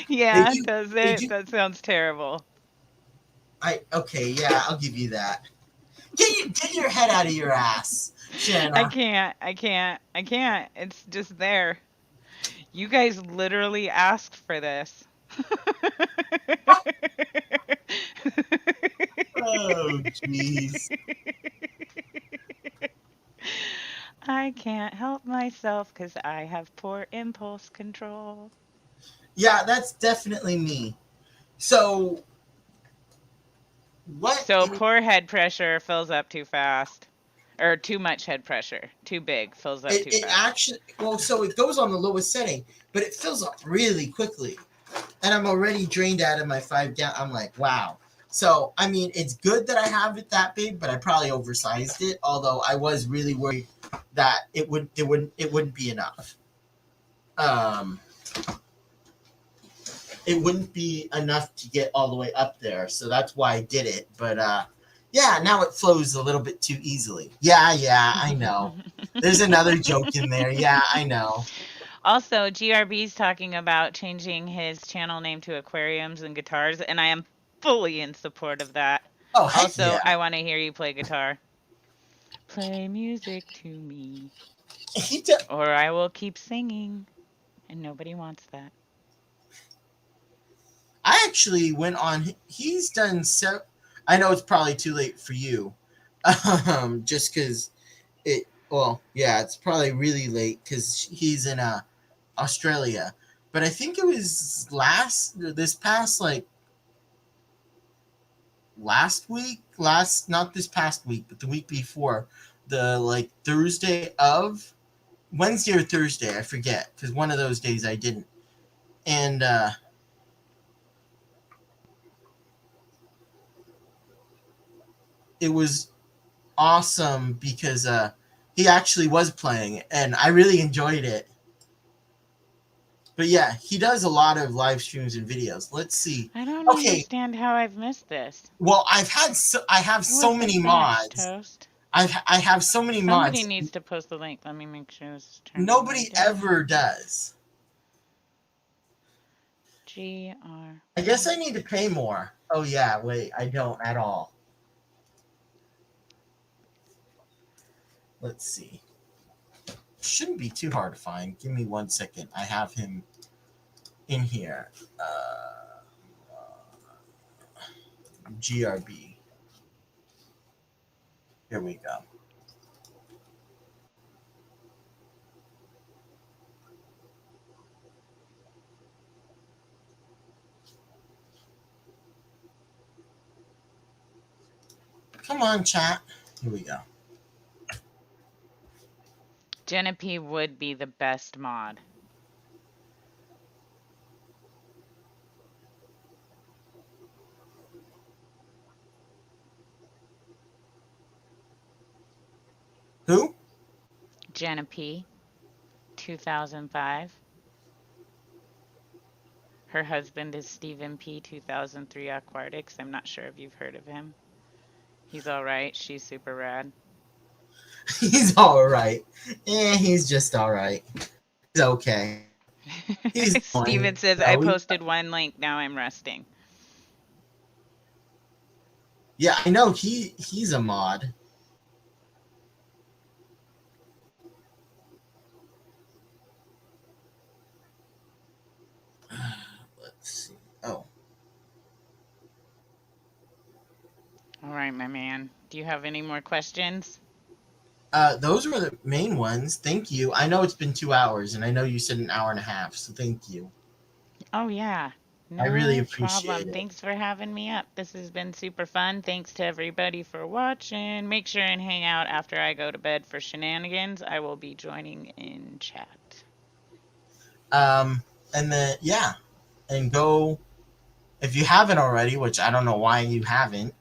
Yeah, does it? That sounds terrible. Okay, yeah, I'll give you that. Get your head out of your ass, Shanna. I can't. It's just there. You guys literally asked for this. Oh, jeez. I can't help myself because I have poor impulse control. Yeah, that's definitely me. So, what? So poor head pressure fills up too fast. Or too much head pressure. Too big, fills up too It fast. actually, so it goes on the lowest setting, but it fills up really quickly. And I'm already drained out of my 5-gallon. I'm like, wow. So, I mean, it's good that I have it that big, but I probably oversized it. Although I was really worried that it wouldn't be enough. It wouldn't be enough to get all the way up there. So that's why I did it. But yeah, now it flows a little bit too easily. Yeah, I know. There's another joke in there. Yeah, I know. Also, GRB's talking about changing his channel name to Aquariums and Guitars, and I am fully in support of that. Oh, heck Also, yeah. I want to hear you play guitar. Play music to me, or I will keep singing, and nobody wants that. I actually went on. He's done so. I know it's probably too late for you, just because it. Well, yeah, it's probably really late because he's in Australia. But I think it was this past last week, not this past week, but the week before, the Wednesday or Thursday, I forget, because one of those days I didn't, and it was awesome because He actually was playing, and I really enjoyed it. But yeah, he does a lot of live streams and videos. Let's see. I don't Okay, understand how I've missed this. well, I have so What's many this next, mods. Toast? I have so many Somebody mods. needs to post the link. Let me make sure this is turning Nobody way down. ever does. GR. I guess I need to pay more. Oh yeah, wait, I don't at all. Let's see. Shouldn't be too hard to find. Give me 1 second. I have him in here. GRB. Here we go. Come on, chat. Here we go. Jenna P would be the best mod. Who? Jenna P. 2005. Her husband is Stephen P. 2003 Aquatics. I'm not sure if you've heard of him. He's all right. She's super rad. He's all right. He's just all right. He's okay. He's Steven says, I posted one link. Now I'm resting. Yeah, I know. He's a mod. Let's see. Oh. All right, my man. Do you have any more questions? Those were the main ones. Thank you. I know it's been 2 hours, and I know you said an hour and a half, so thank you. Oh, yeah. No I really appreciate problem. it. Thanks for having me up. This has been super fun. Thanks to everybody for watching. Make sure and hang out after I go to bed for shenanigans. I will be joining in chat. And then, yeah. And go, if you haven't already, which I don't know why you haven't,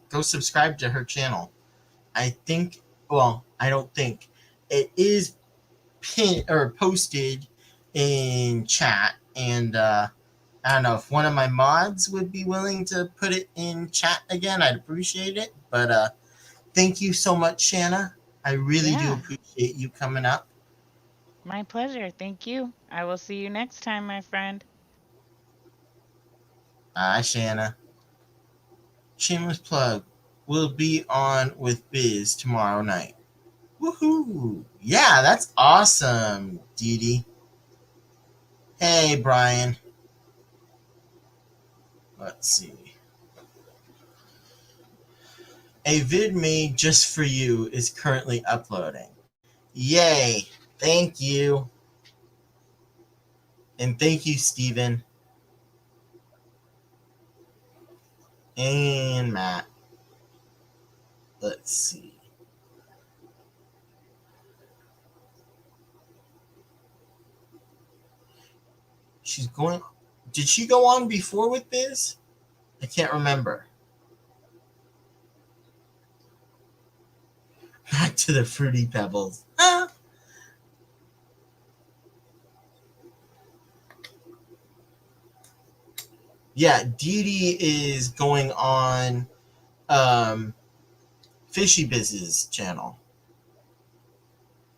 go subscribe to her channel. I think, well, I don't think. It is pinned or posted in chat, and I don't know if one of my mods would be willing to put it in chat again. I'd appreciate it. But thank you so much, Shanna. I really do appreciate you coming up. My pleasure. Thank you. I will see you next time, my friend. Hi, Shanna. Shameless plug. We'll be on with Biz tomorrow night. Woohoo! Yeah, that's awesome, Dee Dee. Hey, Brian. Let's see. A vid made just for you is currently uploading. Yay! Thank you. And thank you, Steven. And Matt. Let's see. She's going. Did she go on before with Biz? I can't remember. Back to the Fruity Pebbles. Ah. Yeah, Dee Dee is going on Fishy Biz's channel,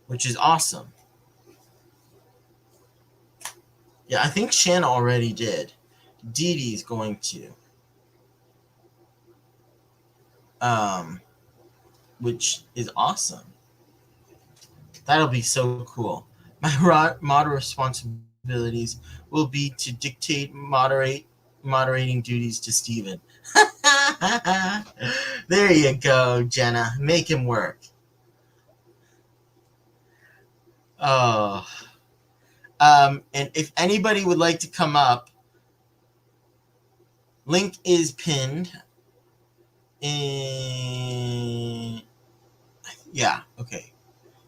which is awesome. Yeah, I think Shanna already did. Dee Dee's going to. Which is awesome. That'll be so cool. My mod responsibilities will be to dictate moderating duties to Steven. There you go, Jenna. Make him work. Oh. And if anybody would like to come up, link is pinned in. Yeah, okay.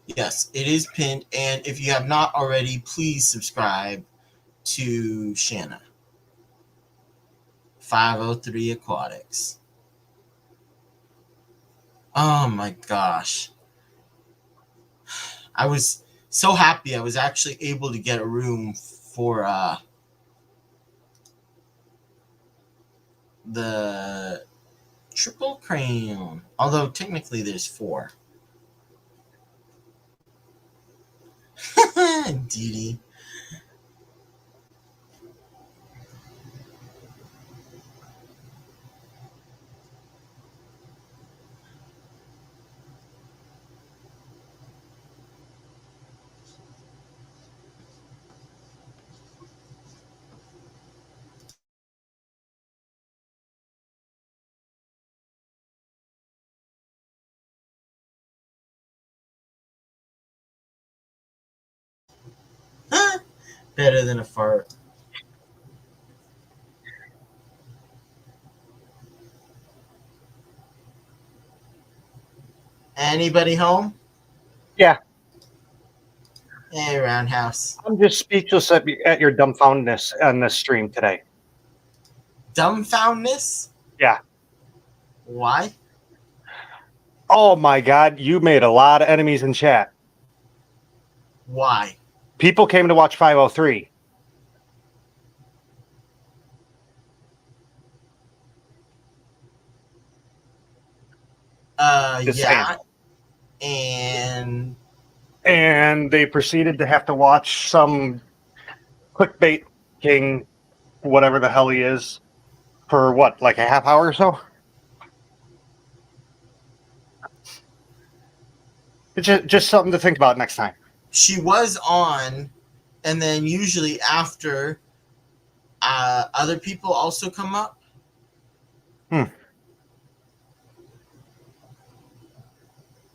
Yes, it is pinned. And if you have not already, please subscribe to Shanna. 503 Aquatics. Oh my gosh. I was so happy I was actually able to get a room for the triple crane. Although technically there's 4. Dee Dee. Better than a fart. Anybody home? Yeah, Hey, Roundhouse. I'm just speechless at your dumbfoundedness on this stream today. Dumbfoundness? Yeah. Why? Oh my God, you made a lot of enemies in chat. Why? People came to watch 503. Just Yeah. saying. And And they proceeded to have to watch some clickbait king, whatever the hell he is, for what, like a half hour or so? It's just something to think about next time. she was on, and then usually after, other people also come up.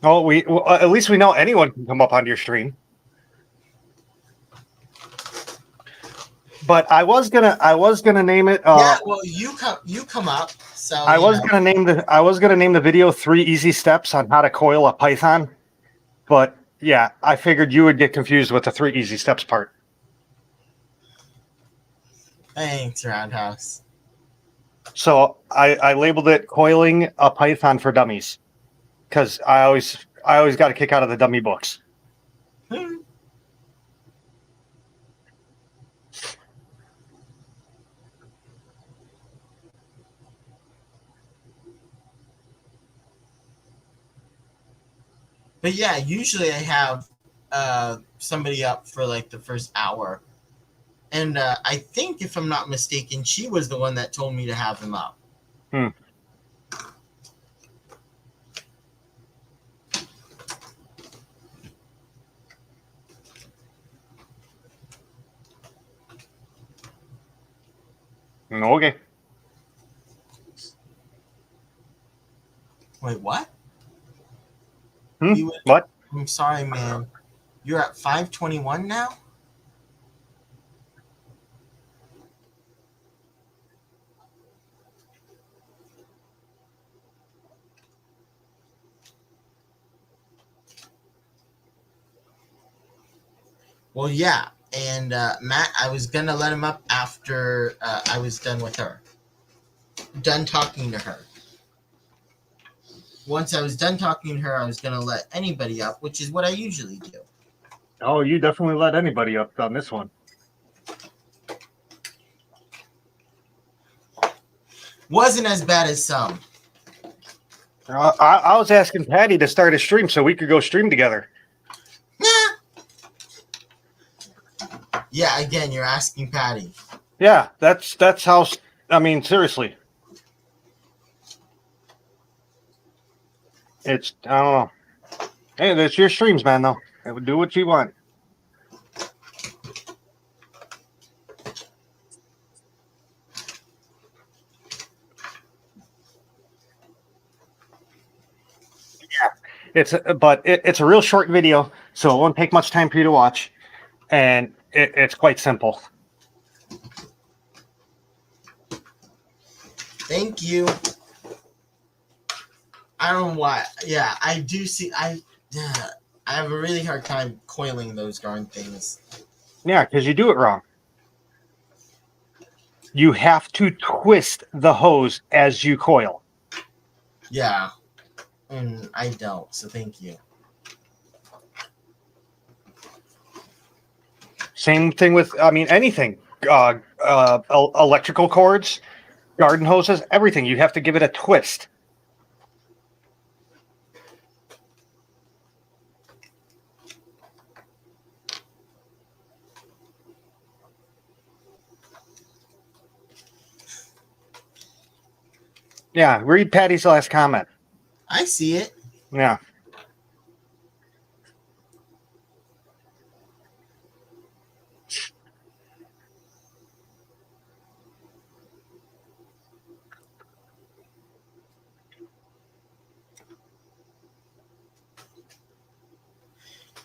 Oh, well, at least we know anyone can come up onto your stream. But I was gonna name it. Yeah, well, you come up. So I was gonna name the video 3 easy steps on how to coil a python. But yeah, I figured you would get confused with the 3 easy steps part. Thanks, Roundhouse. So I labeled it coiling a python for dummies, because I always got a kick out of the dummy books. But yeah, usually I have somebody up for like the first hour. And I think, if I'm not mistaken, she was the one that told me to have him up. Okay. Wait, what? What? I'm sorry, man. You're at 521 now? Well, yeah. And Matt, I was going to let him up after I was done with her. Done talking to her. Once I was done talking to her, I was going to let anybody up, which is what I usually do. Oh, you definitely let anybody up on this one. Wasn't as bad as some. I was asking Patty to start a stream so we could go stream together. Yeah, again, you're asking Patty. Yeah, that's how. I mean, seriously, I don't know. Hey, that's your streams, man. Though, do what you want. Yeah, it's a real short video, so it won't take much time for you to watch, and it's quite simple. Thank you. I don't know why. Yeah, I do see. I have a really hard time coiling those darn things. Yeah, because you do it wrong. You have to twist the hose as you coil. Yeah, and I don't. So thank you. Same thing with, I mean, anything. Electrical cords, garden hoses, everything. You have to give it a twist. Yeah, read Patty's last comment. I see it. Yeah.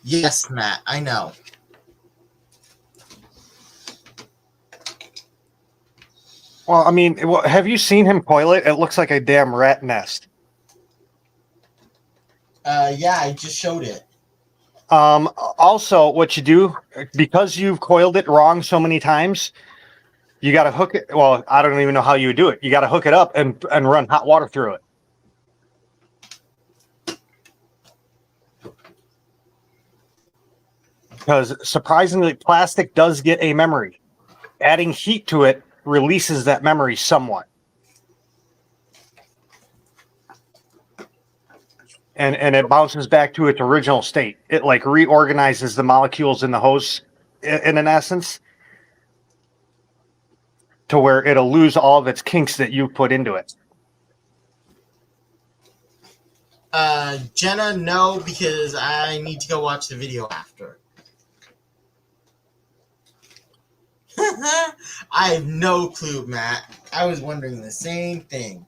Yes, Matt, I know. Well, I mean, have you seen him coil it? It looks like a damn rat nest. Yeah, I just showed it. Also, what you do, because you've coiled it wrong so many times, you got to hook it. Well, I don't even know how you would do it. You got to hook it up and run hot water through it. Because surprisingly, plastic does get a memory. Adding heat to it releases that memory somewhat. And it bounces back to its original state. It like reorganizes the molecules in the hose in an essence to where it'll lose all of its kinks that you put into it. Jenna, no, because I need to go watch the video after. I have no clue, Matt. I was wondering the same thing.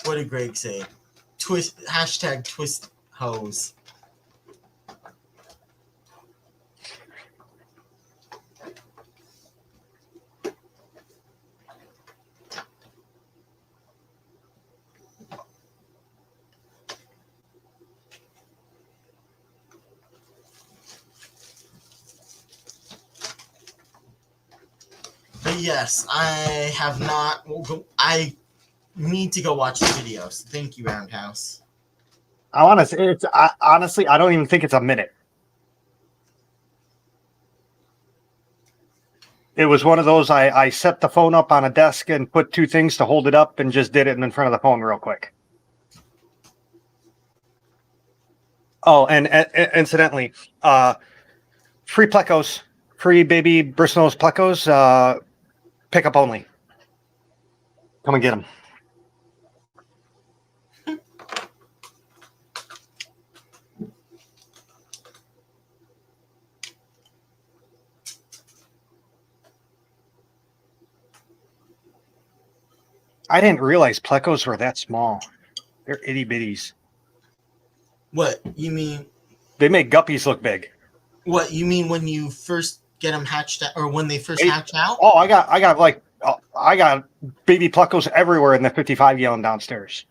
What did Greg say? Twist hose. But yes, I have not. I need to go watch the videos. Thank you, Roundhouse. Honestly, I don't even think it's a minute. It was one of those, I set the phone up on a desk and put two things to hold it up and just did it in front of the phone real quick. Oh, and incidentally, free plecos, free baby Bristol's plecos, pickup only. Come and get them. I didn't realize plecos were that small. They're itty bitties. What you mean? They make guppies look big. What you mean when you first get them hatched out, or when they first hatch out? Oh, I got baby plecos everywhere in the 55 gallon downstairs.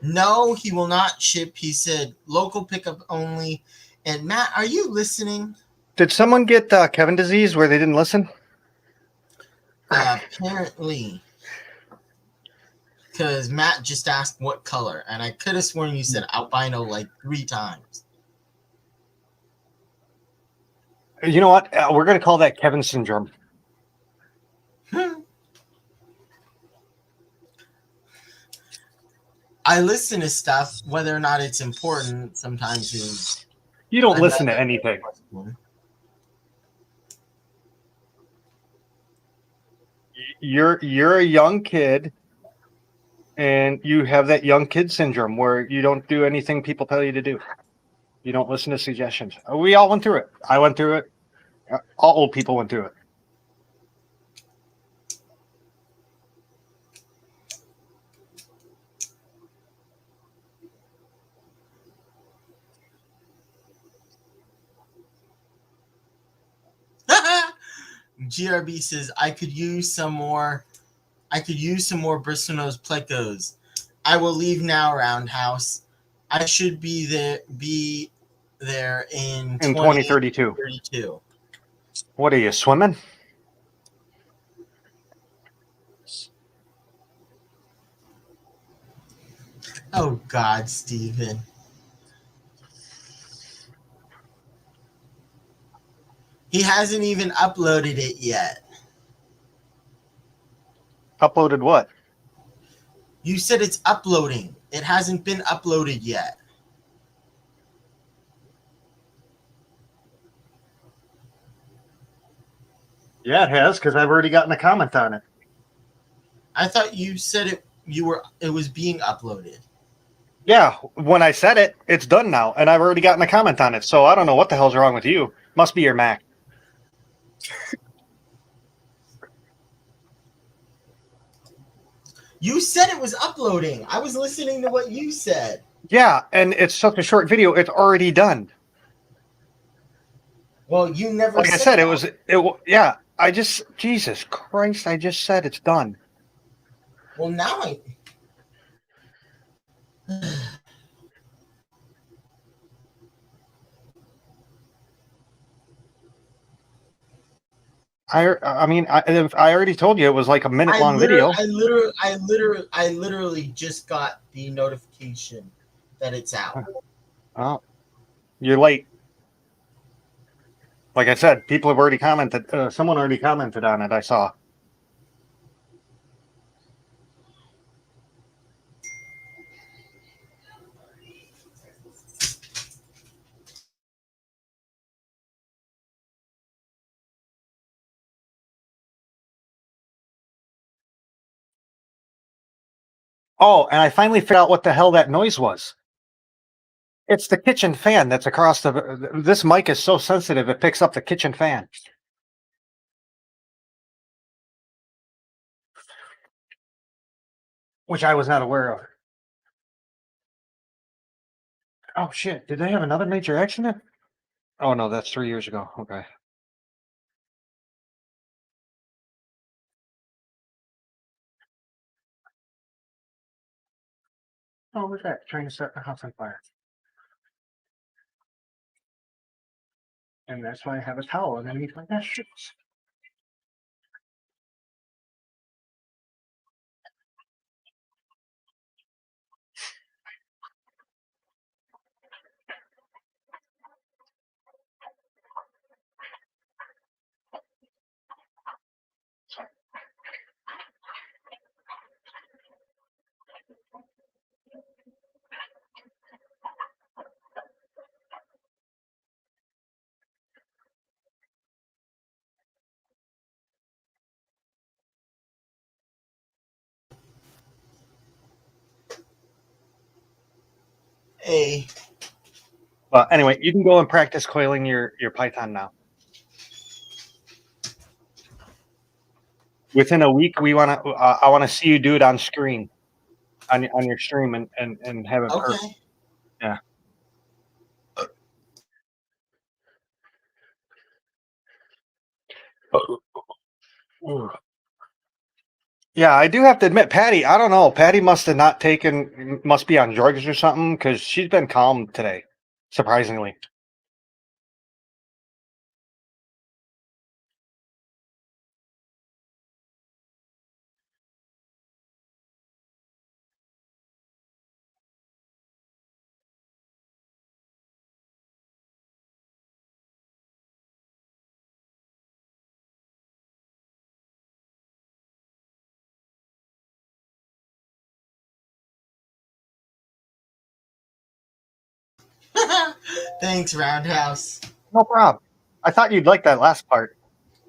No, he will not ship. He said local pickup only. And Matt, are you listening? Did someone get Kevin disease where they didn't listen? Apparently. Because Matt just asked what color, and I could have sworn you said albino like 3 times. You know what? We're going to call that Kevin syndrome. I listen to stuff, whether or not it's important. Sometimes is You don't listen to anything. You're a young kid, and you have that young kid syndrome where you don't do anything people tell you to do. You don't listen to suggestions. We all went through it. I went through it. All old people went through it. GRB says I could use some more Bristol nose plecos. I will leave now, Roundhouse. I should be there in 2032. 32. What are you, swimming? Oh God, Steven. He hasn't even uploaded it yet. Uploaded what? You said it's uploading. It hasn't been uploaded yet. Yeah, it has, because I've already gotten a comment on it. I thought you said it was being uploaded. Yeah, when I said it, it's done now, and I've already gotten a comment on it. So I don't know what the hell's wrong with you. Must be your Mac. You said it was uploading. I was listening to what you said. Yeah, and it's such a short video. It's already done. Well, you never Like said I said, that. yeah. Jesus Christ, I just said it's done. Well, now I mean, I already told you it was like a minute-long video. I literally just got the notification that it's out. Oh, you're late. Like I said, people have already commented. Someone already commented on it. I saw. Oh, and I finally figured out what the hell that noise was. It's the kitchen fan that's across the. This mic is so sensitive; it picks up the kitchen fan. Which I was not aware of. Oh shit! Did they have another major accident? Oh no, that's 3 years ago. Okay. Oh, what's that? Trying to set the house on fire. And that's why I have a towel underneath my bed sheets. Hey, But anyway, you can go and practice coiling your Python now. Within a week, we want to. I want to see you do it on screen, on your stream, and have it. okay. Yeah. Yeah, I do have to admit, Patty. I don't know. Patty must have not taken. Must be on drugs or something because she's been calm today, surprisingly. Thanks, Roundhouse. No problem. I thought you'd like that last part.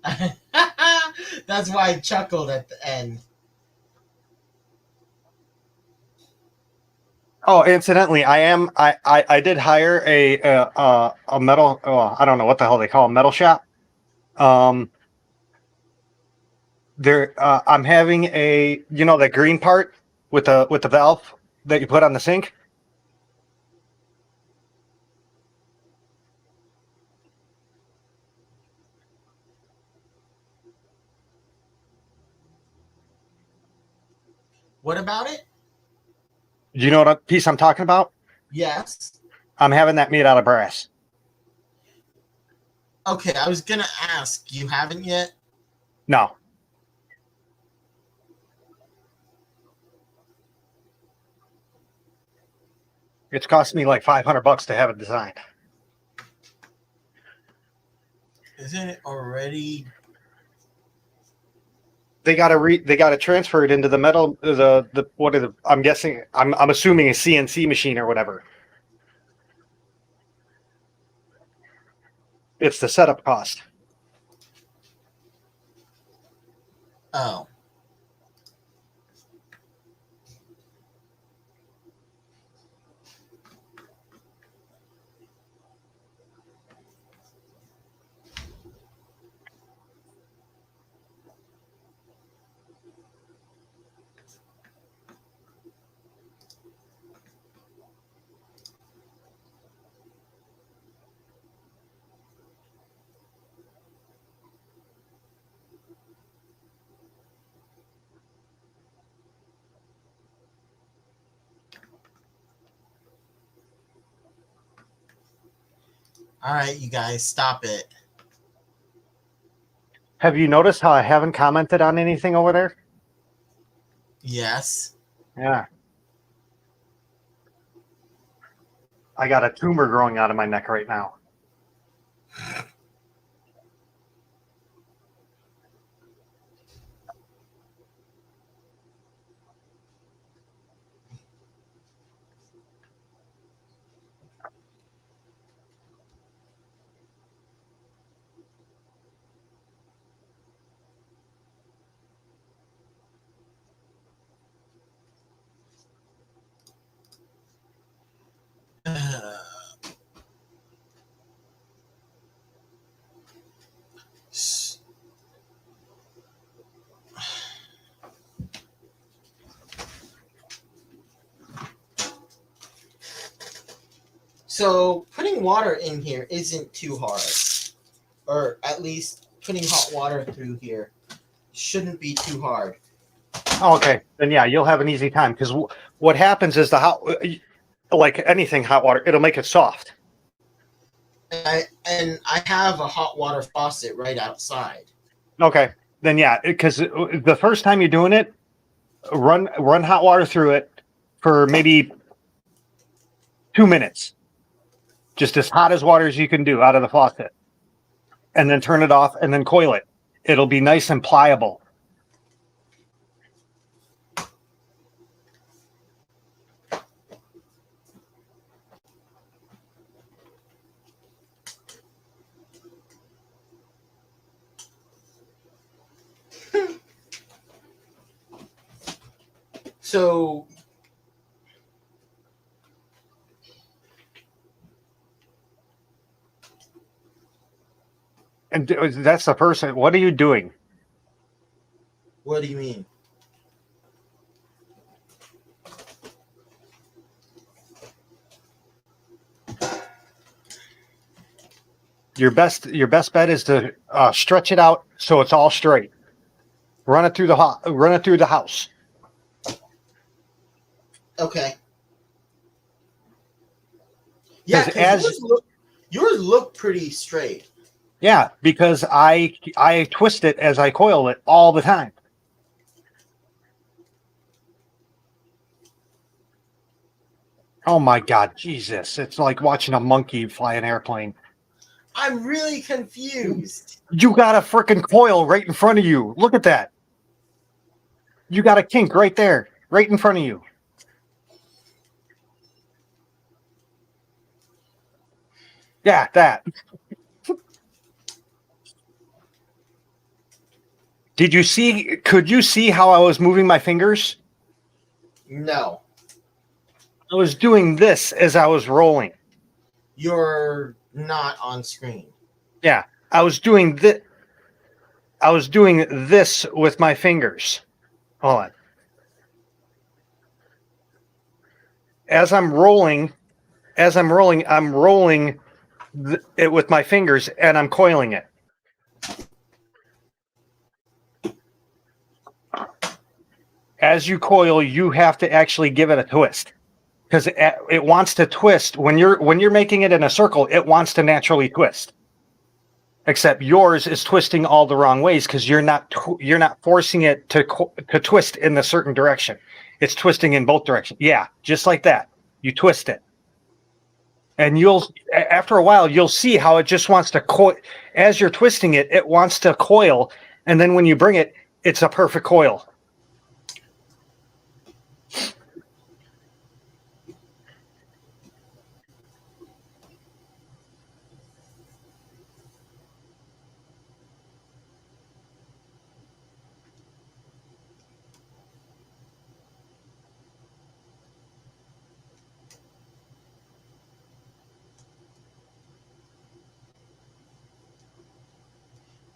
That's why I chuckled at the end. Oh, incidentally, I did hire a metal. Oh, I don't know what the hell they call a metal shop. I'm having the green part with the valve that you put on the sink. What about it? Do you know what piece I'm talking about? Yes. I'm having that made out of brass. Okay, I was gonna ask. You haven't yet? No. It's cost me like $500 to have it designed. Isn't it already? They gotta transfer it into the metal. The what is it? I'm guessing. I'm assuming a CNC machine or whatever. It's the setup cost. Oh. All right, you guys, stop it. Have you noticed how I haven't commented on anything over there? Yes. Yeah. I got a tumor growing out of my neck right now. So putting water in here isn't too hard, or at least putting hot water through here shouldn't be too hard. Oh, okay, then yeah, you'll have an easy time because what happens is like anything hot water, it'll make it soft. And I have a hot water faucet right outside. Okay, then yeah, because the first time you're doing it, run hot water through it for maybe 2 minutes, just as hot as water as you can do out of the faucet, and then turn it off and then coil it. It'll be nice and pliable. So And that's the person. What are you doing? what do you mean? Your best bet is to stretch it out so it's all straight. Run it through the house. Okay. Yeah, 'Cause 'cause yours look pretty straight. Yeah, because I twist it as I coil it all the time. Oh my God, Jesus! It's like watching a monkey fly an airplane. I'm really confused. You got a freaking coil right in front of you. Look at that. You got a kink right there, right in front of you. Yeah, that. Could you see how I was moving my fingers? No, I was doing this as I was rolling. you're not on screen. Yeah, I was doing this. I was doing this with my fingers. Hold on. As I'm rolling, I'm rolling it with my fingers and I'm coiling it. As you coil, you have to actually give it a twist because it wants to twist when you're making it in a circle. It wants to naturally twist. Except yours is twisting all the wrong ways because you're not forcing it to twist in the certain direction. It's twisting in both directions. Yeah, just like that. You twist it. And after a while, you'll see how it just wants to coil. As you're twisting it, it wants to coil. And then when you bring it, it's a perfect coil.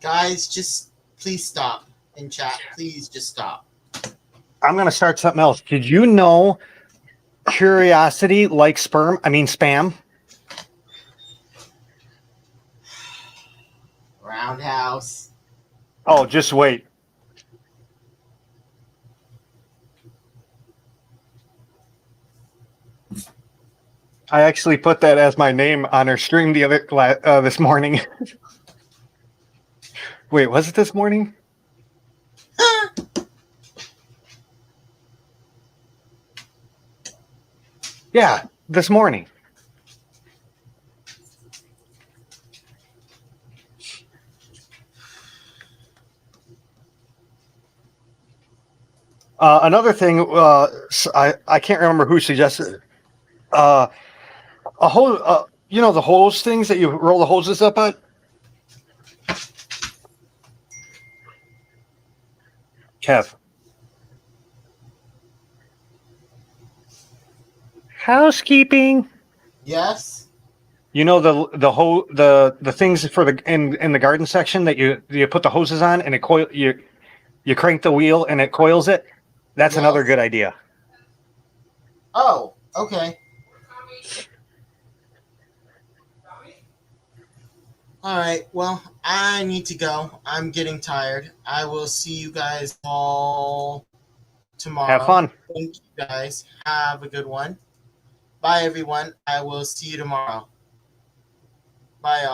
Guys, just please stop in chat. Please just stop. I'm going to start something else. Did you know curiosity likes spam? Roundhouse. Oh, just wait. I actually put that as my name on our stream this morning. Wait, was it this morning? Yeah, this morning. Another thing, I can't remember who suggested a hose. You know the hose things that you roll the hoses up on. Kev. Housekeeping. Yes. You know the things for in the garden section that you put the hoses on and you crank the wheel and it coils it. That's Yes. another good idea. Oh, okay. All right. Well, I need to go. I'm getting tired. I will see you guys all tomorrow. Have fun. Thank you guys. Have a good one. Bye, everyone. I will see you tomorrow. Bye, all.